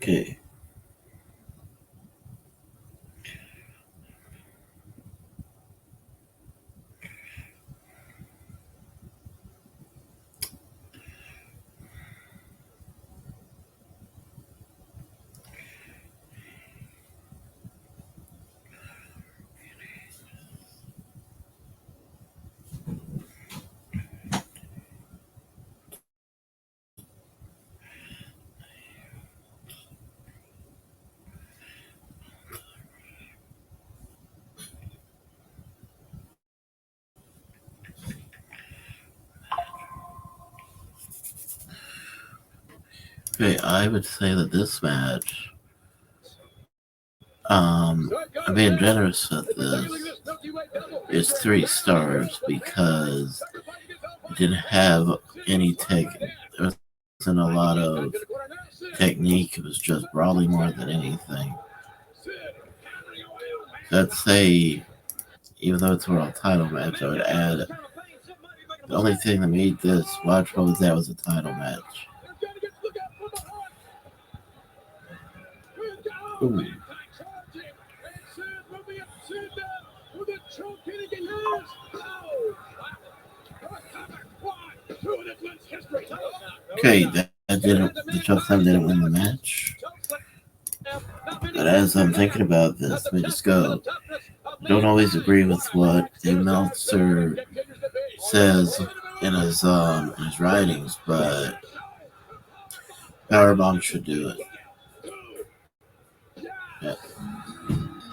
Okay. Okay, I would say that this match, I'm being generous with this, is 3 stars because it didn't have any tech. There wasn't a lot of technique. It was just brawling more than anything. So I'd say, even though it's a world title match, I would add the only thing that made this watchable was that was a title match. Ooh. Okay, that didn't. The choke slam didn't win the match. But as I'm thinking about this, let me just go. I don't always agree with what Dave Meltzer says in his writings, but Powerbomb should do it. Yeah.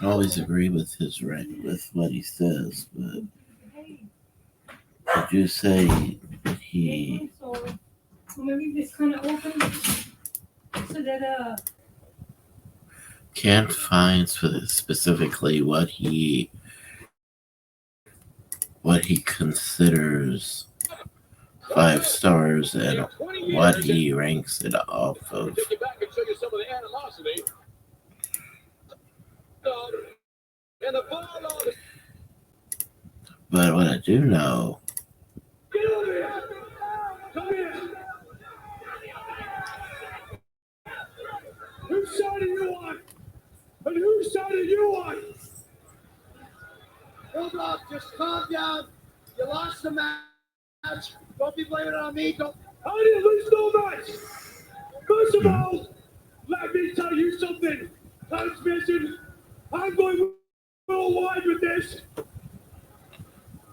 I don't always agree with with what he says, but I do say that he can't find specifically what he considers 5 stars and what he ranks it off of. But what I do know, Whose side are you on? And whose side are you on? Hold up, just calm down. You lost the match. Don't be blaming it on me. Don't. I didn't lose no match. First of all, let me tell you something. Transmission, I'm going worldwide with this.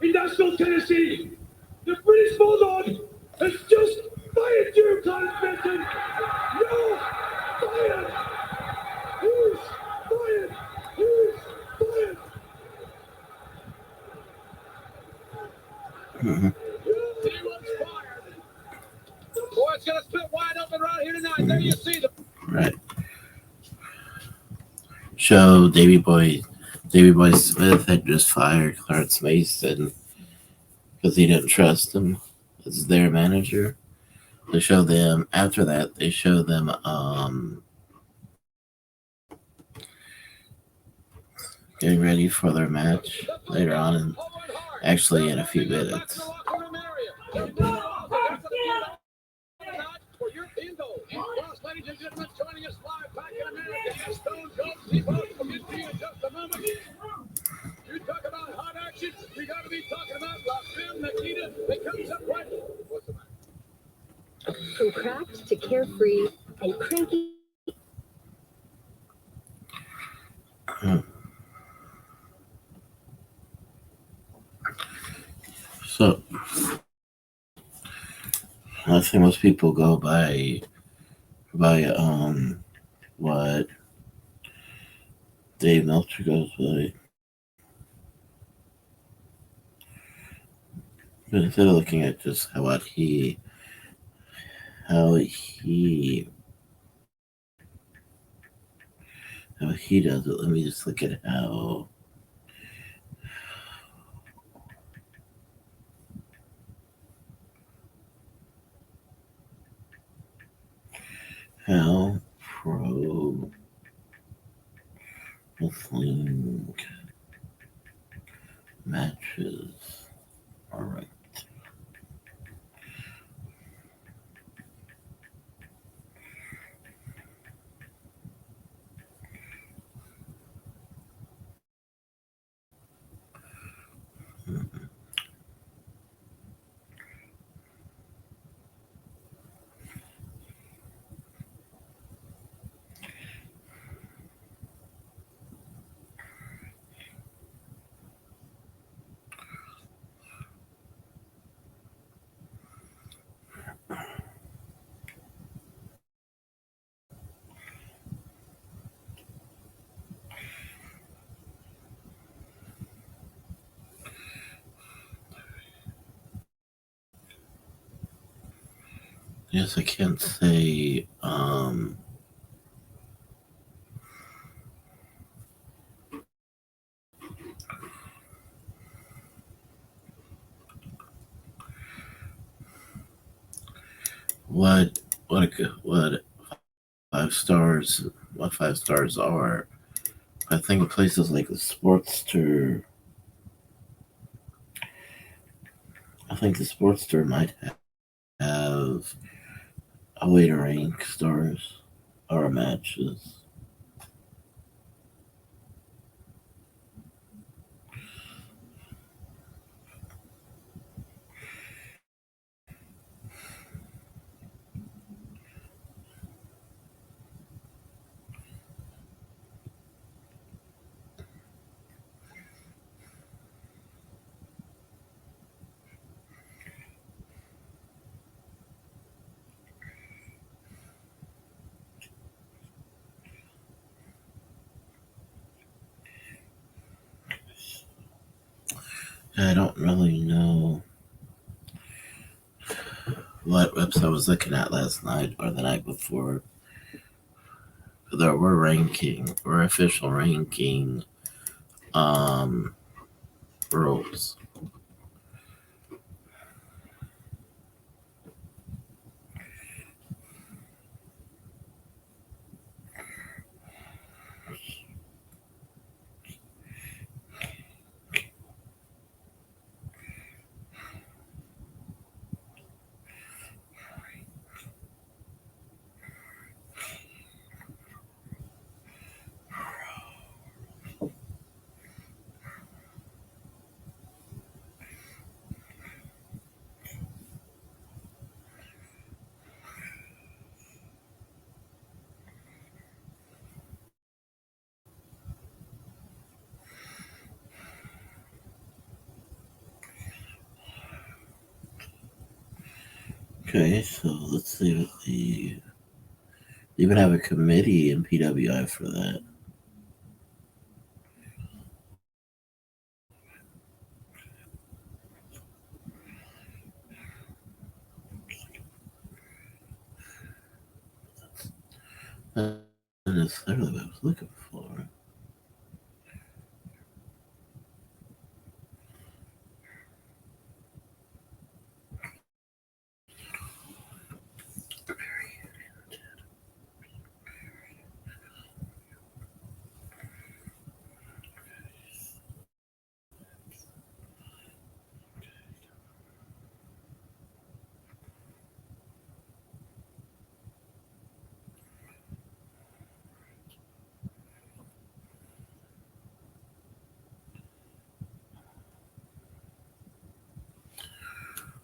In Nashville, Tennessee, the British Bulldog has just Quiet your transmission! No! Quiet! Who's quiet? Who's quiet? He was fired. Boy, it's gonna spit wide open right here tonight. There you see the Right. Show Davy Boy Smith had just fired Clarence Mason because he didn't trust him as their manager. They show them after that. They show them getting ready for their match later on, and actually in a few minutes. for your bingo. And Ross, ladies and gentlemen, joining us live back in America, yes, Stone Cold Steve Austin will get to you in just a moment. You talk about hot action, we got to be talking about La Femme Nikita that comes up right. What's the matter? From cracked to carefree and cranky. So, I think most people go by what Dave Meltzer goes by. But instead of looking at just how he does it, let me just look at how pro wrestling matches are ranked. Yes, I can't say what what 5 stars what 5 stars are. I think of places like the Sportster. I think the Sportster might have a way to rank stars or matches. I don't really know what website I was looking at last night or the night before. There were official ranking um, rules. Okay, so let's see what they even have a committee in PWI for that. Not necessarily what I was looking for.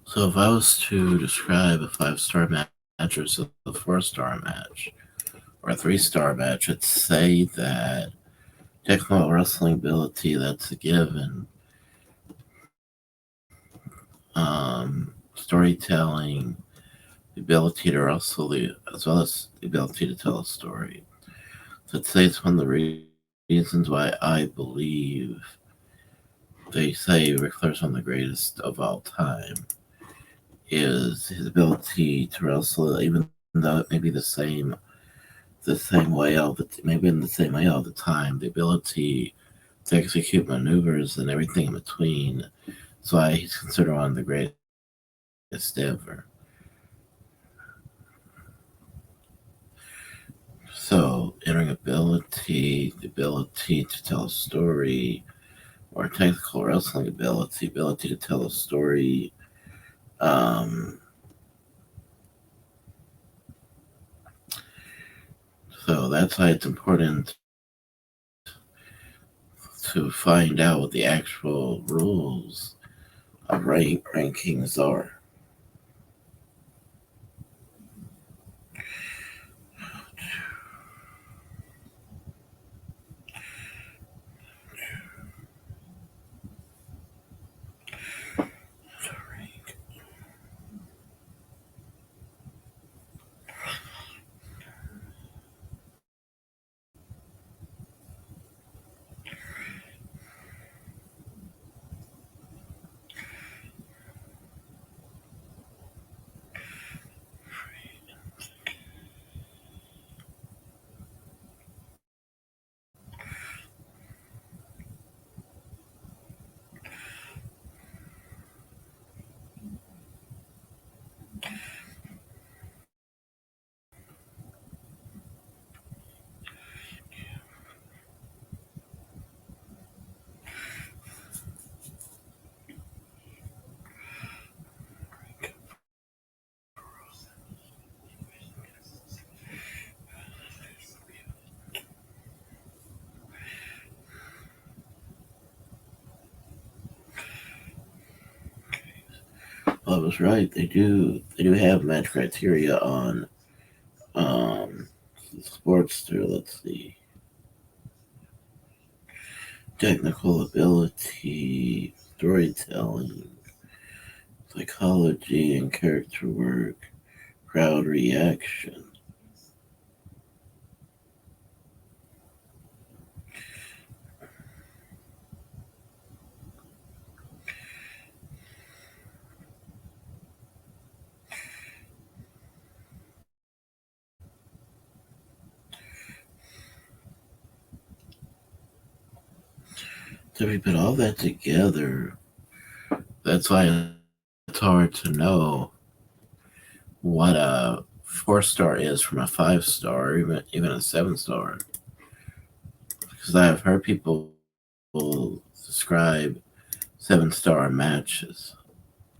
So if I was to describe a 5-star match versus a 4-star match or a 3-star match, I'd say that technical wrestling ability, that's a given. Storytelling, the ability to wrestle, as well as the ability to tell a story. So I'd say it's one of the reasons why I believe they say Ric Flair's one of the greatest of all time is his ability to wrestle, even though it may be the same way all the maybe in the same way all the time. The ability to execute maneuvers and everything in between. That's why he's considered one of the greatest ever. So, entering ability, the ability to tell a story, or technical wrestling ability, ability to tell a story. Um, so that's why it's important to find out what the actual rules of rankings are. Well, I was right. They do have match criteria on um, Sportster. Let's see, technical ability, storytelling, psychology and character work, crowd reaction. So if we put all that together, that's why it's hard to know what a 4-star is from a 5-star, or even a 7-star. Because I have heard people describe 7-star matches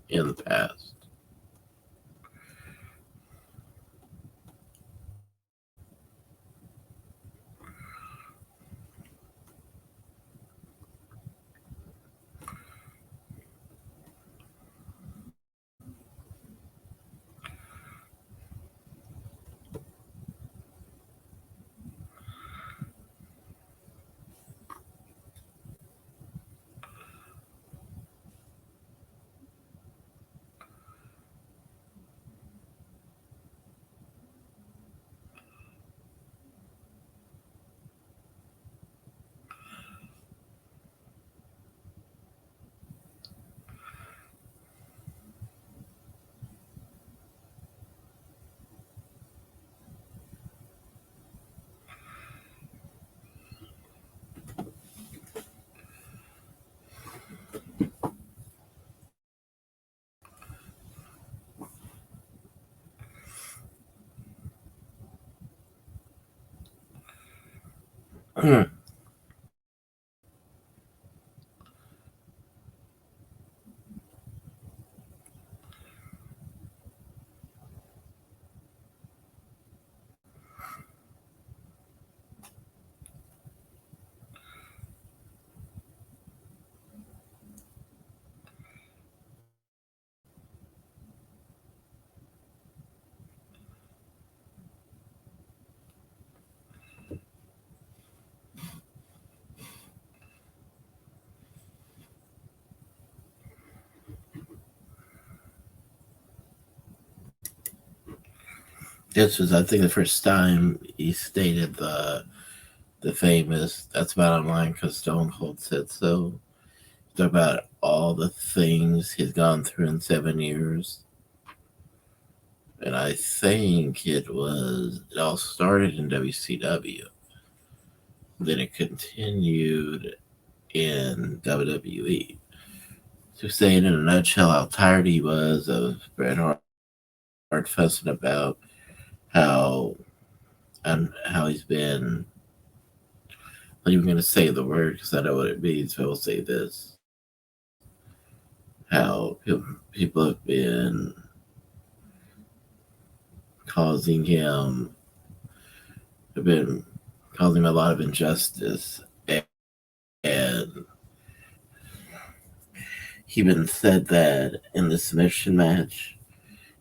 in the past. This was, I think, the first time he stated the famous "That's bottom line" because Stone Cold said so. Talk about all the things he's gone through in 7 years, and I think it all started in WCW. Then it continued in WWE. To say it in a nutshell, how tired he was of Bret Hart fussing about how how he's been. I'm not even going to say the word because I know what it means, but I will say this: how people have been causing him have been causing a lot of injustice, and he even said that in the submission match,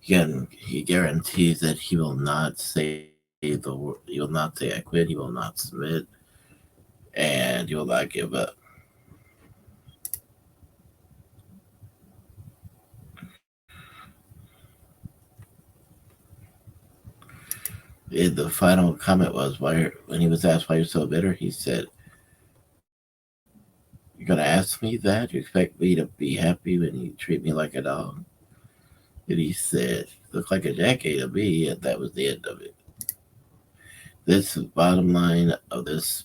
he guarantees that he will not say the word. He will not say "I quit." He will not submit, and he will not give up. The final comment was when he was asked why you're so bitter, he said, "You're gonna ask me that? You expect me to be happy when you treat me like a dog?" And he said, "Looked like a decade to me," and that was the end of it. This is bottom line of this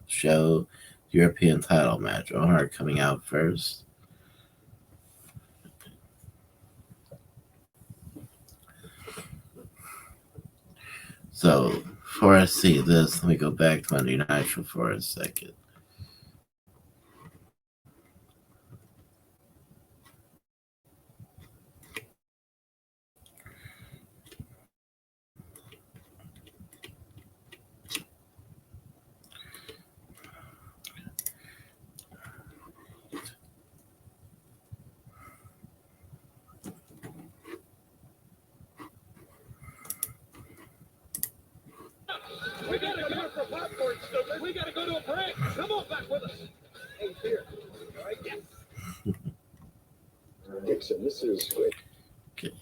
show, European title match. Owen Hart coming out first. So before I see this, let me go back to Monday Nitro for a second. We gotta go for popcorn, stupid. We gotta go to a break. Come on back with us. Hey, here. All right, yes. Dixon, this is great. Okay.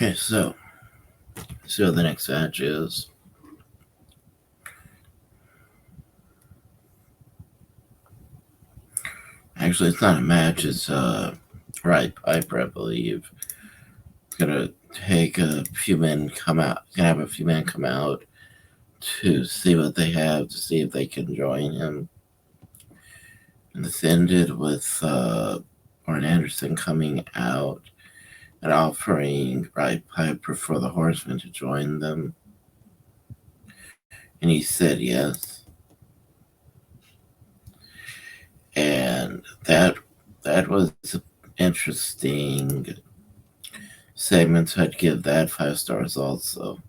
Okay, so see what the next match is. Actually, it's not a match. It's right Piper, I believe. Gonna take a few men come out. Gonna have a few men come out to see what they have to see if they can join him. And this ended with Orrin Anderson coming out and offering Right Piper for the Horsemen to join them, and he said yes. And that was interesting segment. So I'd give that 5 stars also.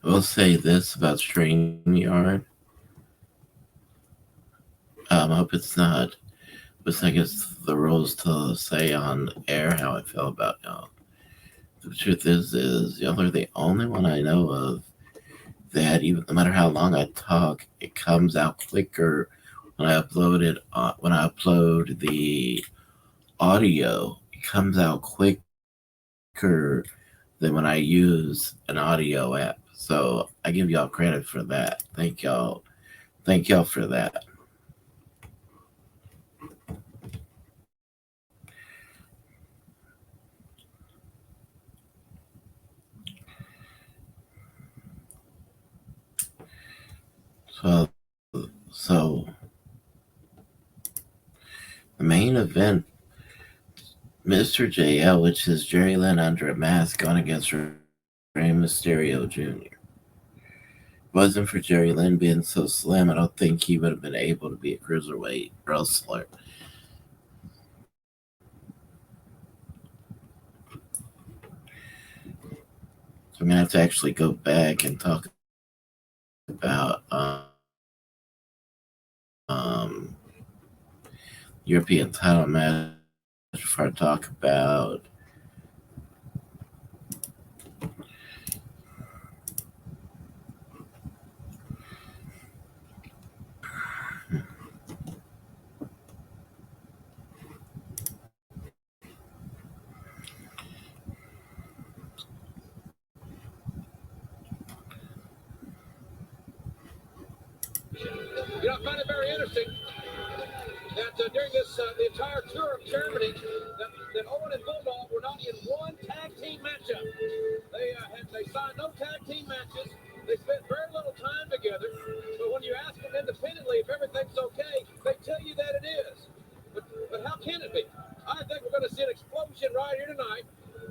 I will say this about StreamYard. I hope it's not. But I guess the rules to say on air how I feel about y'all. The truth is y'all are the only one I know of that even no matter how long I talk, it comes out quicker when I upload it. When I upload the audio, it comes out quicker than when I use an audio app. So I give y'all credit for that. Thank y'all. Thank y'all for that. So the main event, Mr. JL, which is Jerry Lynn under a mask, going against Rey Mysterio Jr. If it wasn't for Jerry Lynn being so slim, I don't think he would have been able to be a cruiserweight wrestler. So I'm gonna have to actually go back and talk about European title match before I talk about You know, I find it very interesting that during this the entire tour of Germany, that Owen and Bulldog were not in one tag team matchup. They signed no tag team matches. They spent very little time together. But when you ask them independently if everything's okay, they tell you that it is. But how can it be? I think we're going to see an explosion right here tonight.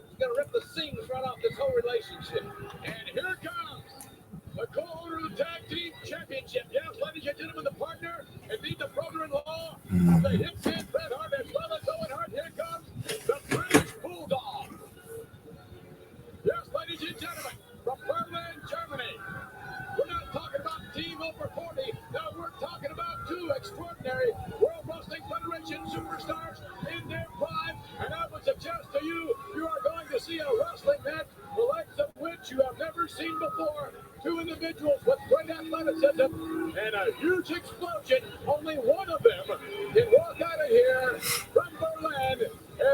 It's going to rip the seams right off this whole relationship. And here it comes. The co-owner of the Tag Team Championship. Yes, ladies and gentlemen, the partner and meet the brother-in-law of the Hit Man Bret Hart as well as Owen Hart. Here comes the British Bulldog. Yes, ladies and gentlemen, from Berlin, Germany. We're not talking about Team Over 40. No, we're talking about two extraordinary World Wrestling Federation superstars in their prime. And I would suggest to you, you are going to see a wrestling match the likes of which you have never seen before. Two individuals with great athleticism and a huge explosion. Only one of them can walk out of here from Berlin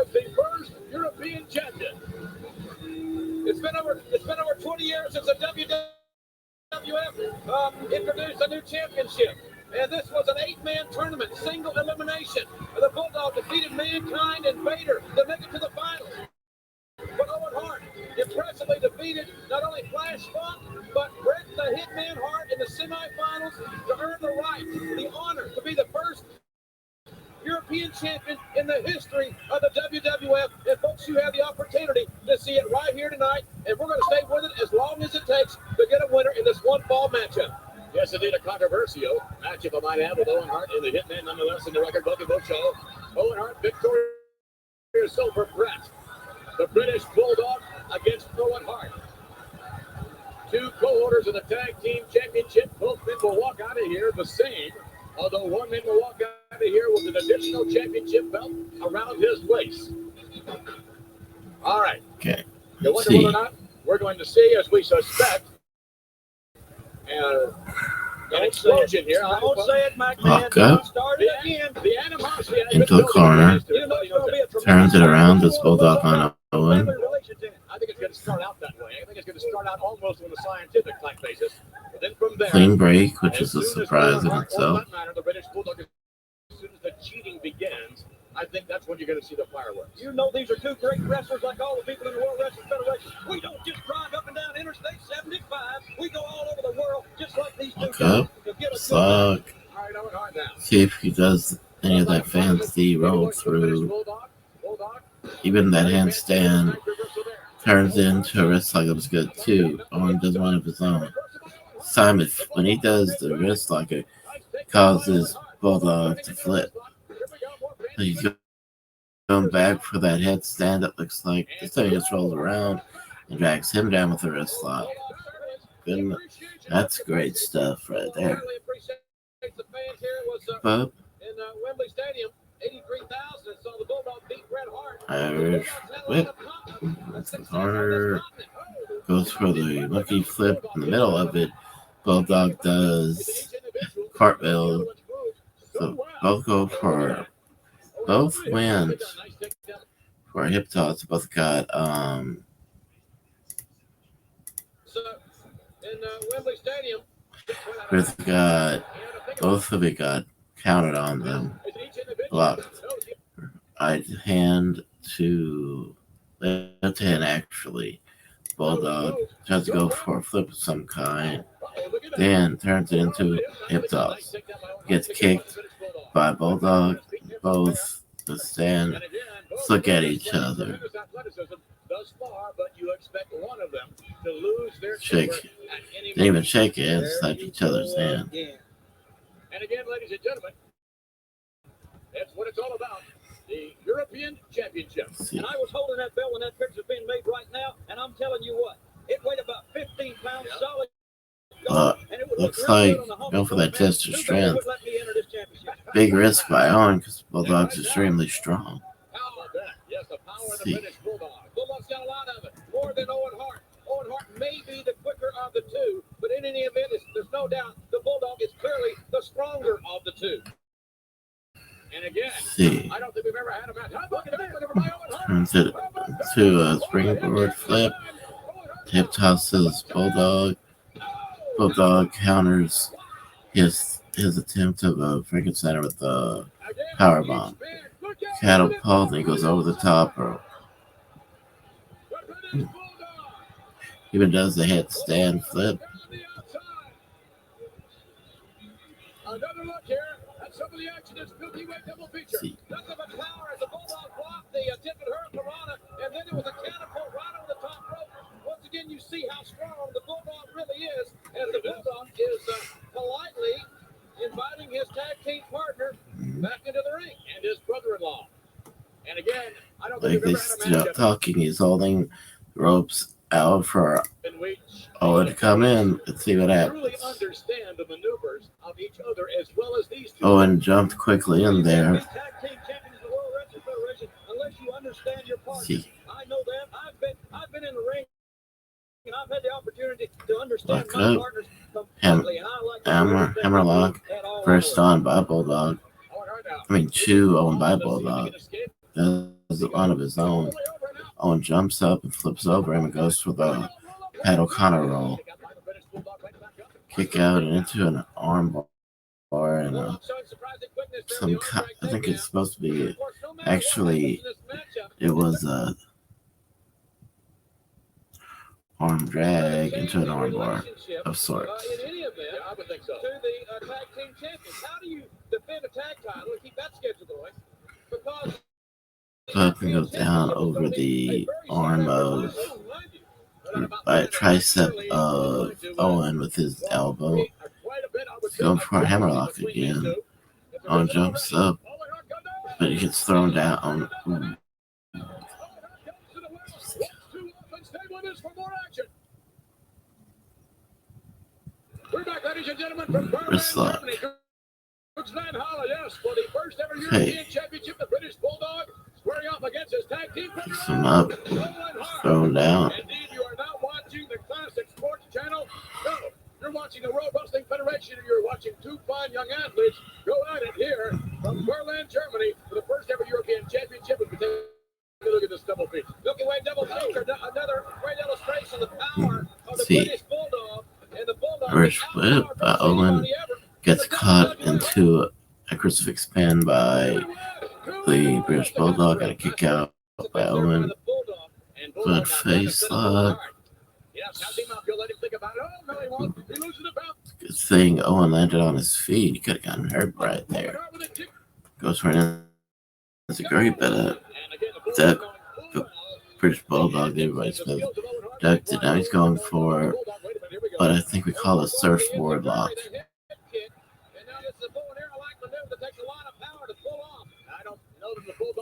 as the first European champion. It's been over 20 years since the WWF introduced a new championship. And this was an 8-man tournament, single elimination. The Bulldog defeated Mankind and Vader to make it to the finals. But Owen Hart impressively defeated not only Flash Funk, but Bret the Hitman Hart in the semifinals to earn the right, the honor to be the first European champion in the history of the WWF. And folks, you have the opportunity to see it right here tonight. And we're going to stay with it as long as it takes to get a winner in this one fall matchup. Yes, indeed, a controversial matchup I might have with Owen Hart and the Hitman, nonetheless, in the record book show. Owen Hart victorious over Bret, the British Bulldog, against Owen Hart. Two co-holders of the Tag Team Championship. Both men will walk out of here the same, although one man will walk out of here with an additional championship belt around his waist. All right. okay. You wonder whether or not we're going to see, as we suspect, an explosion here. Don't say it, McMahon. Walk up Start it again. The animosity into the corner, You know it's going to be a turns it around, this Bulldog on Owen. I think it's going to start out that way. I think it's going to start out almost on a scientific type basis. But then from there, Clean break, which is a surprise in itself. The British Bulldog, as soon as the cheating begins, I think that's when you're going to see the fireworks. You know these are two great wrestlers like all the people in the World Wrestling Federation. We don't just drive up and down Interstate 75. We go all over the world just like these two Walk up, suck. See if he does any of that fancy roll through. Even that handstand turns into a wrist lock that was good too. Owen does one of his own. Simon, when he does the wrist lock, it causes Bulldog to flip. He's going back for that headstand. It looks like this time he just rolls around and drags him down with the wrist lock. Goodness, that's great stuff right there. But in Wembley Stadium, 83,000 saw the Bulldog beat Bret Hart. Irish whip. Corner goes for the monkey flip in the middle of it. Bulldog does cartwheel. So both wins for hip toss. Both got both of it got counted on them. Blocked. Right hand to left hand actually. Bulldog tries to go for a flip of some kind. Then turns it into hip toss. Gets kicked by Bulldog. Both stand, look at each other. Shake. Didn't even shake it, slapped each other's hand. And again, ladies and gentlemen, that's what it's all about. The European Championship. And I was holding that belt when that picture's being made right now, and I'm telling you what, it weighed about 15 pounds solid. Looks like going for that test of strength. Big risk by Owen because Bulldog's extremely strong. Yes, the power of the British Bulldog. Bulldog's got a lot of it, more than Owen Hart. Owen Hart may be the quicker of the two, but in any event, there's no doubt the Bulldog is clearly the stronger of the two. And again, I don't think we've ever had a match. Turns it to a springboard flip. Hip tosses Bulldog. Bulldog counters his attempt of a Frankenstein with a power bomb. Catapult, and he goes over the top rope. Even does the headstand flip. Another look here at some of the action in Spooky Way double feature. Nothing but power as the Bulldog blocked the attempted hurricanrana, and then there was a catapult right over the top rope. Once again, you see how strong the Bulldog really is, as the Bulldog is politely inviting his tag team partner back into the ring, and his brother-in-law. And again, I don't think they stop talking. He's holding ropes out for Owen to come in and see what happens. Understand the maneuvers of each other as well as these two. Owen jumped quickly in there. Unless you understand your partner. I know that. I've been in the ring and I've had the opportunity to understand my partners completely. Hammerlock first on by Bulldog. Two owned by Bulldog. Does one of his own. Owen jumps up and flips over him and goes for the paddle Connor roll. Kick out and into an arm bar and I think it's supposed to be actually it was a arm drag into an arm bar of sorts. In any event, I would think so. To the tag team champions, how do you defend a tag title and keep that schedule going? Because up and goes down over the arm of tricep of Owen with his elbow. He's going for a hammerlock again. Owen jumps up, but he gets thrown down. We're back, ladies and gentlemen, from Wrist lock. Yes, for the first ever European Championship, the British Bulldog squaring off against his tag team partner. Picks him up, thrown down. Indeed, you are not watching the Classic Sports Channel. No, you're watching the World Wrestling Federation, and you're watching two fine young athletes go at it here from Berlin, Germany, for the first ever European Championship. Take a look at this double feature. Milky Way double feature, another great illustration of the power of the British Bulldog. And the Bulldog First whip by Owen gets caught into a crucifix pin by the British Bulldog. Got a kick out by Owen. Good face lock. Good thing Owen landed on his feet. He could have gotten hurt right there. Goes for an That's a great bit of duck. British Bulldog, everybody's been ducked it. Now he's going for what I think we call a surfboard lock.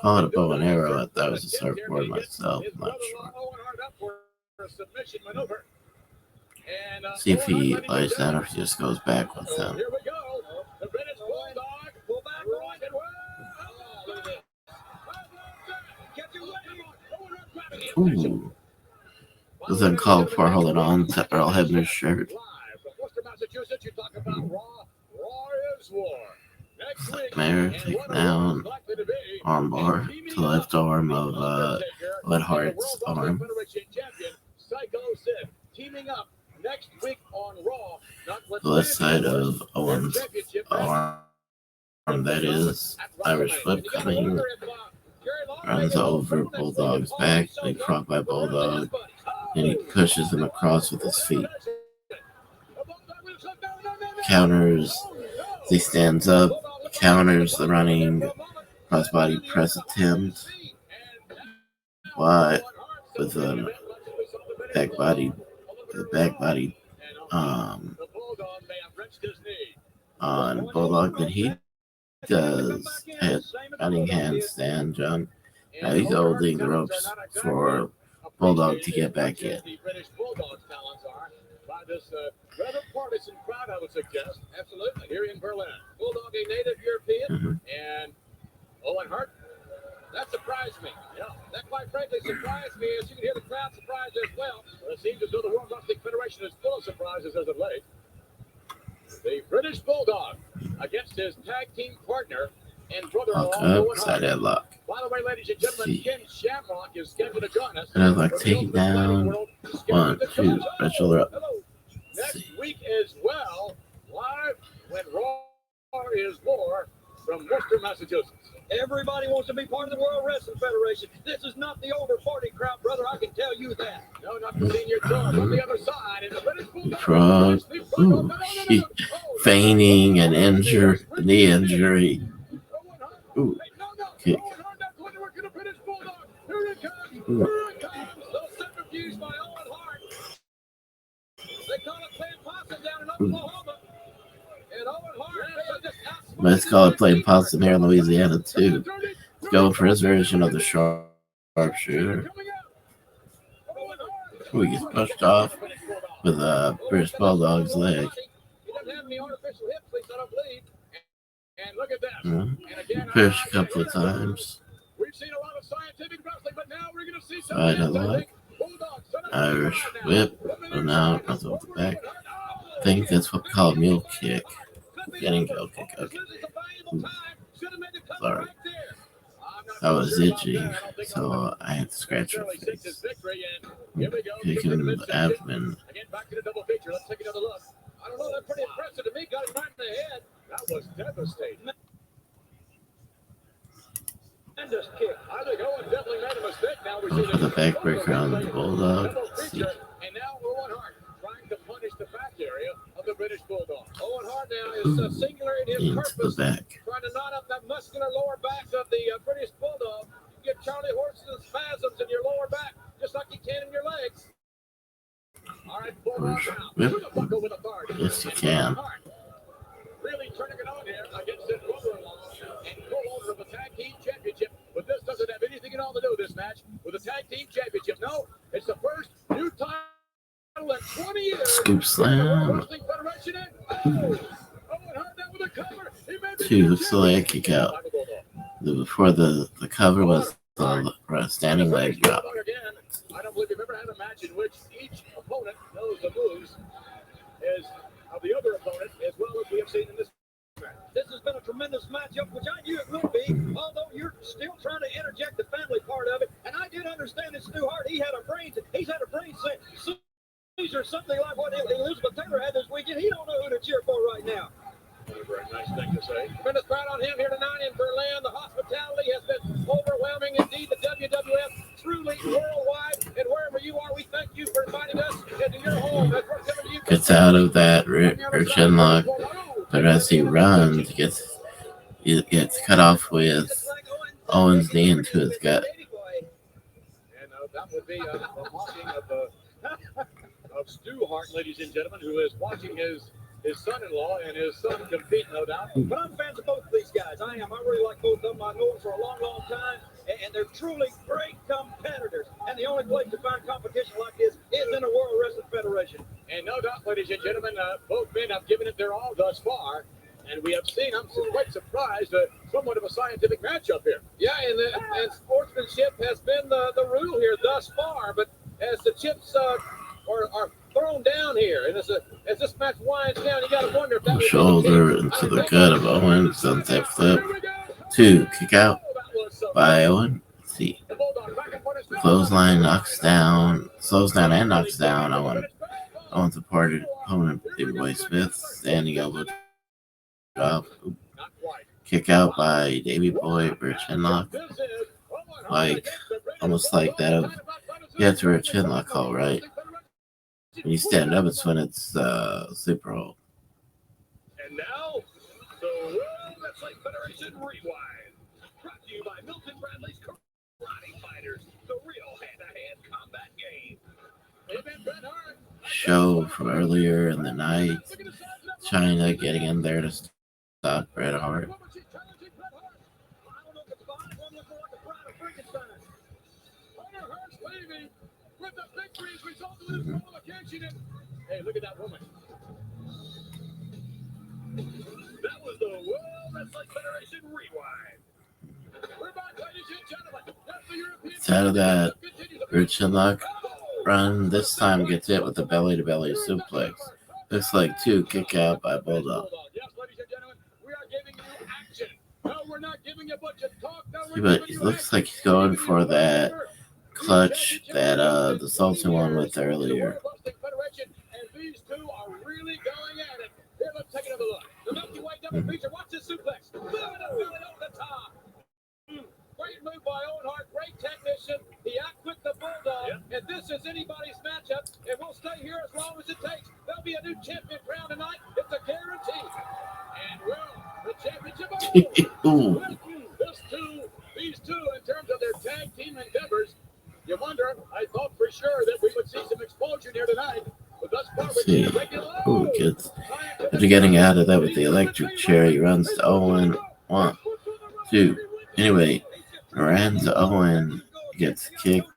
Call it a bow and arrow. I thought it was a surfboard myself. I'm not sure. See if he lies down or if he just goes back with them. Here we go. The British Bulldog. Pull back, right, and Ooh. Was uncalled for holding on to Earl Hebner's shirt. live from Worcester, Massachusetts. You talk about Raw. Raw is war. Next week, Mayor and take what a down war is likely to be. armbar to the left arm of Red Hart's World arm. Federation champion Psycho Sid teaming up next week on Raw. The left side of Owens' arm, that is Irish whip coming, runs over Bulldog's back, big frog by Bulldog, and he pushes him across with his feet. Counters, he stands up, counters the running crossbody press attempt, but with a back body on Bulldog that he does head running handstand jump. Now he's holding the ropes for Bulldog to get back in. The British Bulldog's talents are by this rather partisan crowd, I would suggest. Absolutely. Here in Berlin. Bulldog, a native European, and Owen Hart. That surprised me. Yeah, that quite frankly surprised me. As you can hear, the crowd surprised as well. It seems as though the World Wrestling Federation is full of surprises as of late. The British Bulldog against his tag team partner and brother-in-law, Owen Side Hart. headlock. By the way, ladies and gentlemen, Ken Shamrock is scheduled to join us. And I was like, take down. 1, 2, stretch shoulder up. Next week as well, live when Raw is War from Worcester, Massachusetts. Everybody wants to be part of the World Wrestling Federation. This is not the over 40 crowd, brother. I can tell you that. No, not the senior tour. From the other side, and the British Bulldog. Frog. Ooh, he feigning an knee injury. Ooh, kick. Ooh. Centrifuge by Owen Hart. They call it playing possum down in Oklahoma. And Owen Hart just Let's call it playing possum here in Louisiana too. He's going for his version of the sharpshooter. Ooh, he gets pushed off with a British Bulldog's leg. He doesn't have any artificial hip, please, I don't believe. And look at that. And again, Push a couple of times. we've seen a lot of scientific wrestling, but now we're going to see Side something else, I headlock. think. Bulldog, set up Irish now. whip. And now runs over the back. I think that's what we call a mule kick. Getting go kick. Okay. Sorry. I was itchy, so I had to scratch her face. Kick him in the abdomen. Again, back to the double feature. Let's take another look. I don't know. That's pretty impressive to me. Got it right in the head. That was devastating. And just kick. I think Owen definitely made a mistake. Now we see The backbreaker on the Bulldog. double feature. And now Owen Hart trying to punish the back area of the British Bulldog. Owen Hart now is singular in his Into purpose, the back. trying to knot up that muscular lower back of the British Bulldog. You get Charlie Horse's spasms in your lower back, just like you can in your legs. All right, Bulldog now. Whip. To the buckle with authority. Yes, you And can. Owen Hart really turning it on here against his brother-in-law and co-owner of the Tag Team Championship. But this doesn't have anything at all to do, this match, with the Tag Team Championship. No, it's the first new title in 20 years. Scoop slam. Wrestling Federation. And Owen Hart down with a cover. He may be Two hooks to the leg kick out. Before the cover was the standing leg drop. Again, I don't believe we've ever had a match in which each opponent knows the moves as of the other opponent as well as we have seen in this match. This has been a tremendous matchup, which I knew it would be, although you're still trying to interject the family part of it. And I did understand it's Stu Hart. He's had a brain seizure, something like what Elizabeth Taylor had this weekend. He don't know who to cheer for right now. A very nice thing to say. Tremendous crowd on him here tonight in Berlin. The hospitality has been overwhelming indeed. The WWF truly worldwide. And wherever you are, we thank you for inviting us into your home. As we're coming to you. Gets out of that rear chin lock, but as he runs, he gets cut off with Owen's knee into his gut. And that would be a mocking of Stu Hart, ladies and gentlemen, who is watching his his son-in-law and his son compete, no doubt. But I'm fans of both of these guys. I am. I really like both of them. I know them for a long, long time, and they're truly great competitors. And the only place to find competition like this is in the World Wrestling Federation. And no doubt, ladies and gentlemen, both men have given it their all thus far. And we have seen, I'm quite surprised, somewhat of a scientific matchup here. Yeah, and sportsmanship has been the rule here thus far. But as the chips are thrown down here, and as this match winds down, you got to wonder if that was Shoulder into the gut of Owen. Sunset flip. 2. Kick out by Owen. Let's see. Clothesline knocks down. Slows down and knocks down Owen. Owen's opponent, Baby Boy Smith. Standing elbow drop. Kick out by Davey Boy. Rear chinlock. Like, almost like that of. You have to rear chinlock call, right? When you stand up, it's when it's super hold. And now, the World Wrestling Federation Rewind. Brought to you by Milton Bradley's Karate Fighters, the real hand-to-hand combat game. Amen, Bret Hart. Show from earlier in the night. China getting in there to stop Bret Hart. Mm-hmm. Hey, look at that woman. That was the World Wrestling Federation Rewind. We're back, ladies and gentlemen. That's the European. It's out of that rear chinlock run. This time gets hit with a belly-to-belly suplex. Looks like 2. Kick out by Bulldog. Yes, ladies and gentlemen, we are giving you action. No, we're not giving you a bunch of talk. No, See, but it looks like he's going for that clutch that the Sultan won with earlier. And these two are really going at it. Here, let's take another look. The Milky Way double feature. Watch this suplex. Moving the belly over the top. Great move by Owen Hart. Great technician. He outquicked the Bulldog. Yep. And this is anybody's matchup. And we'll stay here as long as it takes. There'll be a new champion crowned tonight. It's a guarantee. And well, the championship. These two, in terms of their tag team endeavors, you wonder, I thought for sure that we would see some explosion here tonight. But thus far, we're seeing regular. Ooh, kids. After getting out of that with the electric chair, he runs to Owen. 1, 2. Anyway, ran to Owen. Gets kicked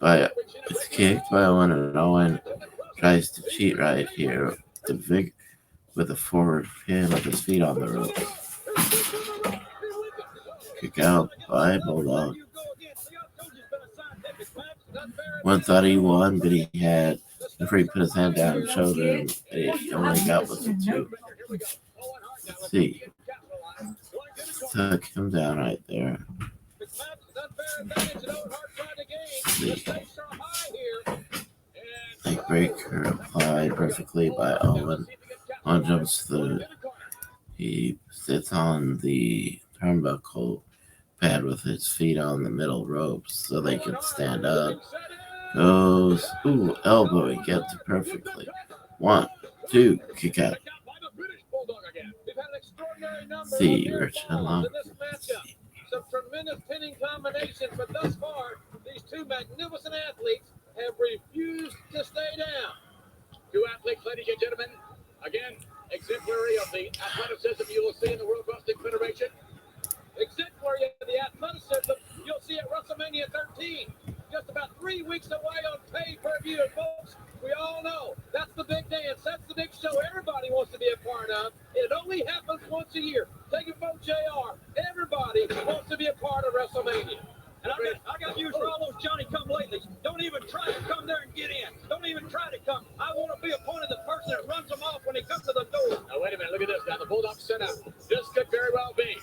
by Owen, and Owen tries to cheat right here. With a forward pin with his feet on the rope. Kick out by Bulldog. One thought he won, but he had before he put his hand down and showed him he only got was a 2. Let's see. Took him down right there. See. Leg breaker applied perfectly by Owen. Owen jumps he sits on the turnbuckle pad with his feet on the middle ropes so they can stand up. Goes, elbow, he gets it perfectly. 1, 2, kick out. See, rear chinlock. Some tremendous pinning combinations, but thus far, these two magnificent athletes have refused to stay down. Two athletes, ladies and gentlemen, again, exemplary of the athleticism you will see in the World Wrestling Federation. Exemplary of the athleticism you'll see at WrestleMania 13. Just about 3 weeks away on pay-per-view, folks. We all know that's the big dance. That's the big show everybody wants to be a part of. It only happens once a year. Take it from JR. Everybody wants to be a part of WrestleMania. And I got news for all those Johnny-come-latelys. Don't even try to come there and get in. Don't even try to come. I want to be a part of the person that runs them off when he comes to the door. Now, wait a minute. Look at this. Now, the Bulldog set out. This could very well be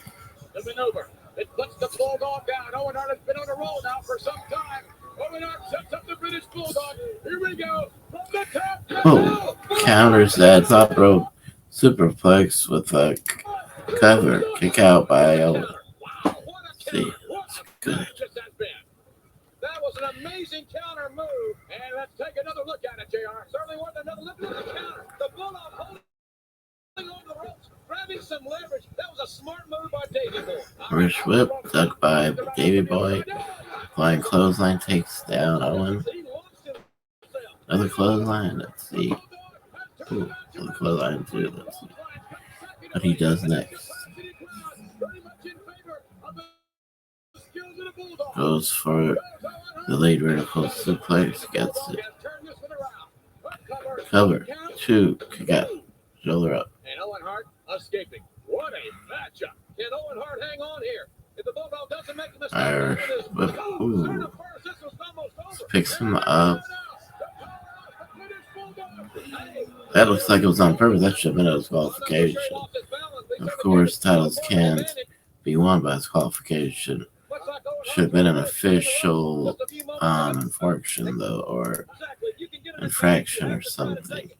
the maneuver. It puts the Bulldog down. Owen Hart has been on a roll now for some time. Owen Hart sets up the British Bulldog. Here we go. From the top. Counters that top rope superplex with a cover. Kick out by Owen. See, it's good. That was an amazing counter move. And let's take another look at it, JR. Certainly worth another look at the counter. The Bulldog holding over the ropes, grabbing some leverage. That was a smart move by Davey Boy. Rich whip, ducked by Davey Boy. Flying clothesline takes down Owen. Another clothesline. Let's see. Ooh, on the clothesline too. Let's see what he does next. Goes for the late vertical suplex, gets it. Cover, 2, kick out, shoulder up. And Owen Hart escaping. What a matchup. Can Owen Hart hang on here? If the Bulldog doesn't make a mistake, Irish whip, ooh. Picks him up. That looks like it was on purpose. That should have been a disqualification. Of course, titles can't be won by disqualification. Should have been an official infraction, though, or infraction or something.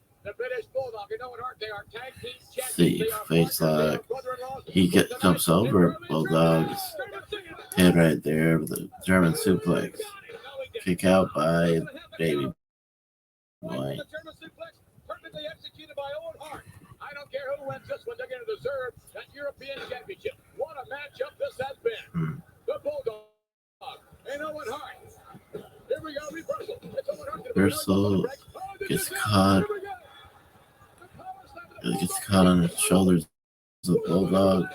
See, face lock. He jumps over Bulldog's head right there with a German suplex. Kick out by Baby Boy. Perfectly executed by Owen Hart. I don't care who wins this one, they're going to deserve that European Championship. What a matchup this has been. The Bulldog and Owen Hart. Here we go, reversal. It's Owen Hart. Reversal gets caught. It gets caught on his shoulders. The Bulldog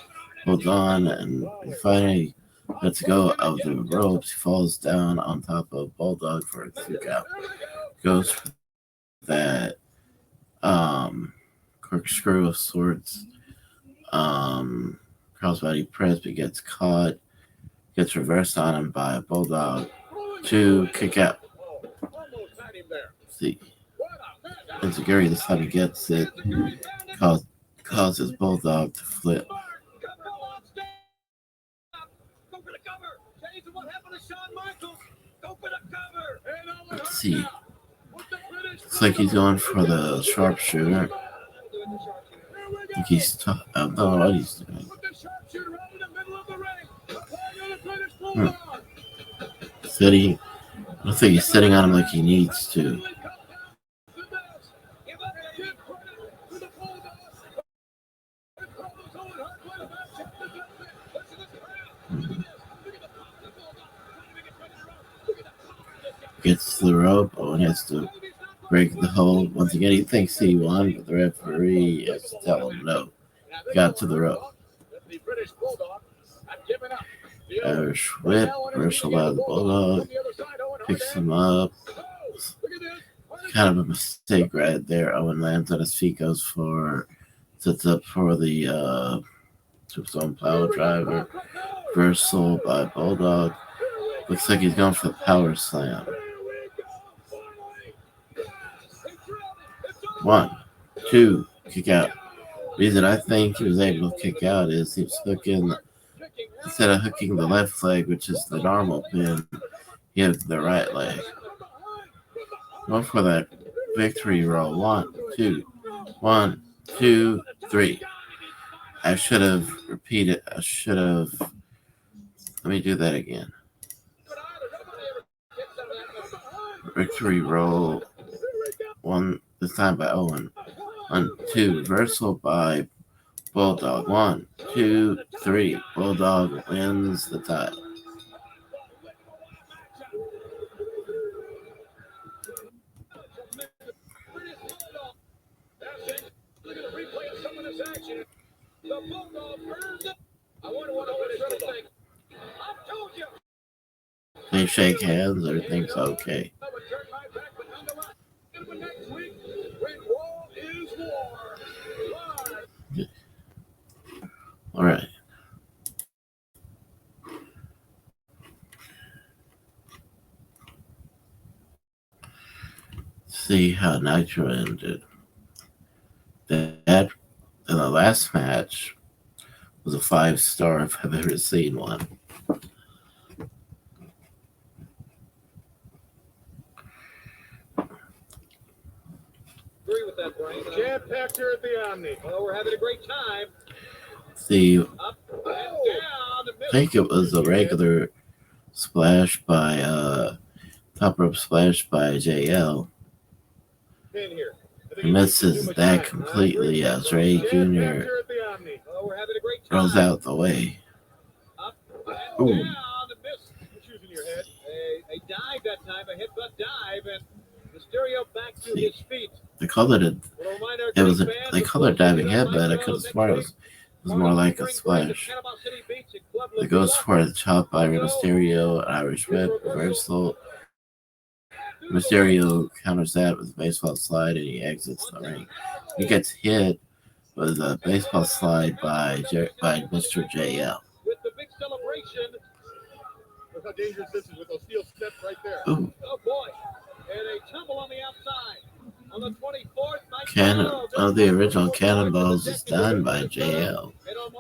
holds on and finally lets go of the ropes. He falls down on top of Bulldog for a kick out. Goes for that corkscrew of sorts. Crossbody press, but gets caught. Gets reversed on him by a Bulldog. 2, kick out. See. Insecurity, this time he gets it. Causes Bulldog to flip. Let's see. Looks like he's going for the sharpshooter. I think he's I don't know what he's doing. Sitting. I don't think he's sitting on him like he needs to. Gets to the rope. Owen has to break the hold. Once again, he thinks he won, but the referee has to tell him no. Got to the rope. Irish whip, reversal by the Bulldog. Picks him up. Kind of a mistake right there. Owen lands on his feet, goes for, sets up for the tombstone power driver. Reversal by Bulldog. Looks like he's going for the power slam. 1, 2, kick out. Reason I think he was able to kick out is he was hooking, instead of hooking the left leg, which is the normal pin, he hooked the right leg. Going for that victory roll. 1, 2, 1, 2, 3. I should have repeated. Let me do that again. Victory roll. 1, this time by Owen. 1, 2, reversal by Bulldog. 1, 2, 3. Bulldog wins the title. They shake hands. Everything's okay. All right. See how Nitro ended. That in the last match was a 5-star if I've ever seen one. Agree with that, Brian. Jam-packed here at the Omni. Well, we're having a great time. See, Up and down. I think it was a regular splash by top rope splash by JL. Pin here. He misses that completely as Ray Jr. Well, we're having a great time. rolls out the way. Up and Ooh. down. The miss. What's using your head? A dive that time, a headbutt dive, and Mysterio back to his feet. They call it a It was they call it diving headbutt. I could have sworn it was more like a splash. It goes for the chop by Rey Mysterio, Irish whip, reversal. Mysterio counters that with a baseball slide and he exits the ring. He gets hit with a baseball slide by Mr. JL. With the big celebration. Look how dangerous this is with those steel steps right there. Ooh. Oh boy. And a tumble on the outside. On the 24th, the original Cannonballs is done by JL.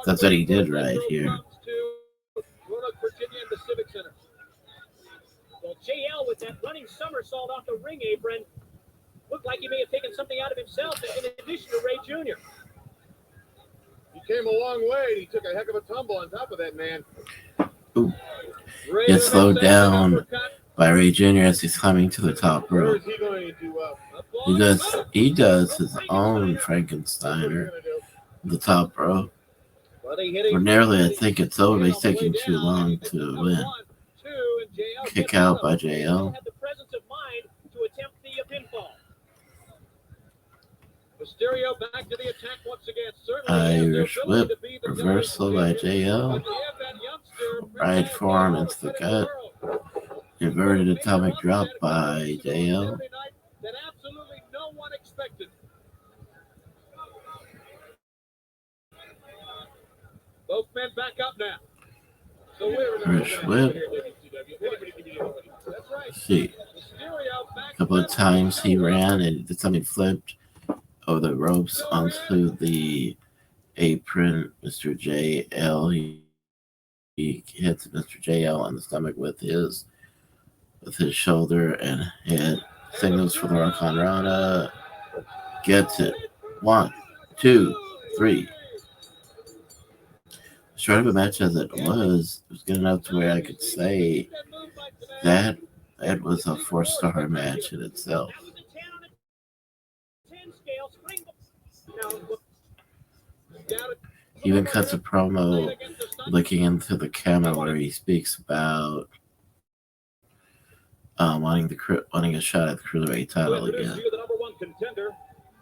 That's what he did right here. Virginia and the Civic Center. Well, JL with that running somersault off the ring apron looked like he may have taken something out of himself in addition to Ray Jr. He came a long way. He took a heck of a tumble on top of that man. Ooh. Gets slowed down by Ray Jr. as he's climbing to the top rope. Where is he going to He does his own Frankensteiner on the top rope. For nearly, I think it's over. He's taking too long to win. Kick out by JL. Mysterio back to the attack once again. Irish whip reversal by JL. Right forearm into the gut. Inverted atomic drop by JL. That absolutely no one expected. Both men back up now. So Irish whip. See, a couple of times he ran and did something flipped over the ropes onto the apron. Mr. JL, he hits Mr. JL on the stomach with his shoulder and head. Signals for the Hurricane Rana. Gets it. 1, 2, 3. Short of a match as it was good enough to where I could say that was a 4-star match in itself. He even cuts a promo looking into the camera where he speaks about wanting a shot at the Cruiserweight title again. The number one contender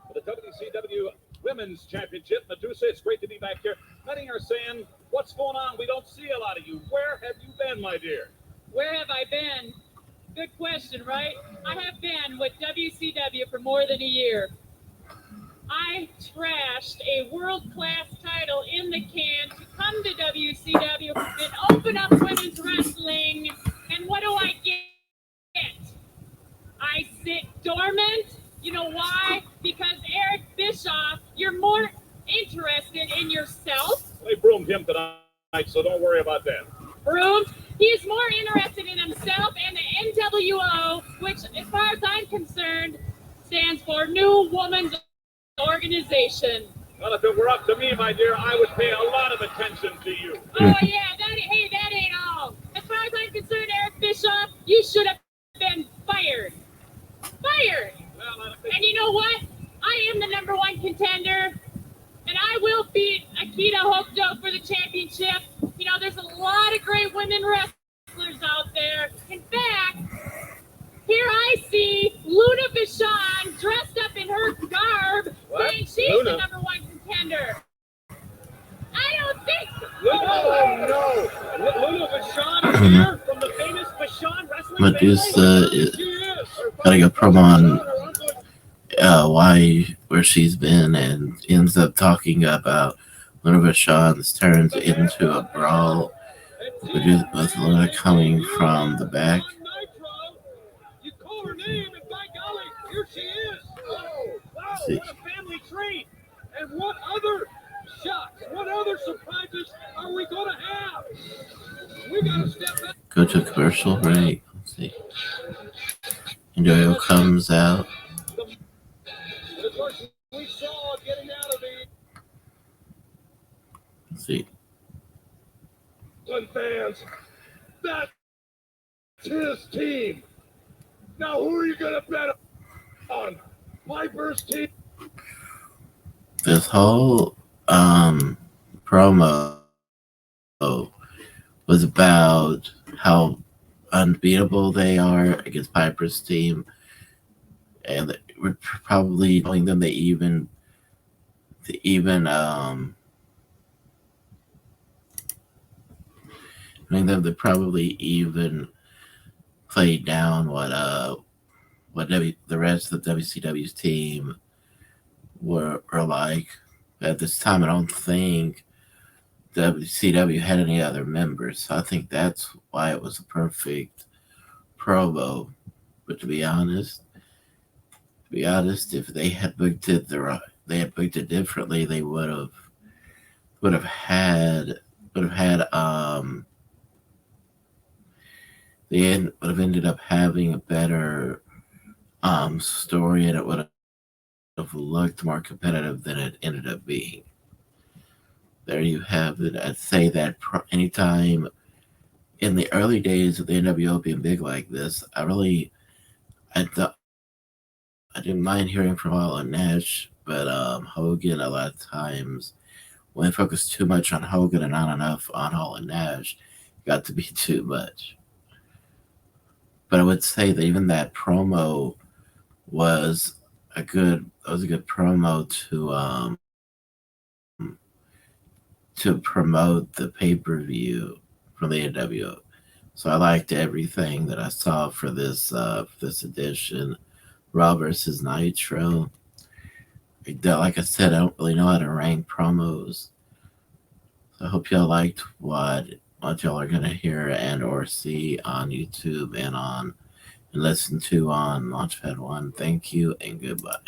for the WCW Women's Championship, Medusa. It's great to be back here. Many are saying, what's going on? We don't see a lot of you. Where have you been, my dear? Where have I been? Good question, right? I have been with WCW for more than a year. I trashed a world-class title in the can to come to WCW and open up women's wrestling. And what do I get? I sit dormant. You know why? Because Eric Bischoff, you're more interested in yourself. They broomed him tonight, so don't worry about that. Broomed? He's more interested in himself and the NWO, which, as far as I'm concerned, stands for New Woman's Organization. Well, if it were up to me, my dear, I would pay a lot of attention to you. Oh, yeah, that ain't all. As far as I'm concerned, Eric Bischoff, you should have been fired. Fired! Well, and you know what? I am the number one contender, and I will beat Akita Hokuto for the championship. You know, there's a lot of great women wrestlers out there. In fact, here I see Luna Vachon dressed up in her garb, saying she's the number one contender. I don't think so. Oh, no. Luna Vachon is here from the famous Vachon wrestling Medusa is cutting a promo on where she's been and ends up talking about Luna Vachon's turns into a brawl with Luna coming from the back. You call her name, and by golly, here she is. Oh, wow, what a family tree. And what other shocks, what other surprises are we going to have? We got to step back. Go to commercial break. Let's see. Enjoyo comes out. And of course, we saw getting out of the... Let's see. Fans, that's his team. Now, who are you going to bet on? Piper's team? This whole promo was about how unbeatable they are against Piper's team, and we're probably telling them they probably even played down the rest of the WCW's team were like at this time. I don't think WCW had any other members, so I think that's why it was a perfect promo. But if they had booked it differently, they would have had would have had would have ended up having a better story, and it would have looked more competitive than it ended up being. There you have it. I'd say that anytime in the early days of the NWO being big like this, I thought I didn't mind hearing from Hall and Nash, but Hogan a lot of times when they focused too much on Hogan and not enough on Hall and Nash, got to be too much. But I would say that even that promo was a good promo to promote the pay-per-view from the NWO. So I liked everything that I saw for this edition. Raw versus Nitro. Like I said, I don't really know how to rank promos. So I hope y'all liked what y'all are gonna hear and or see on YouTube and listen to on Launchpad One. Thank you and goodbye.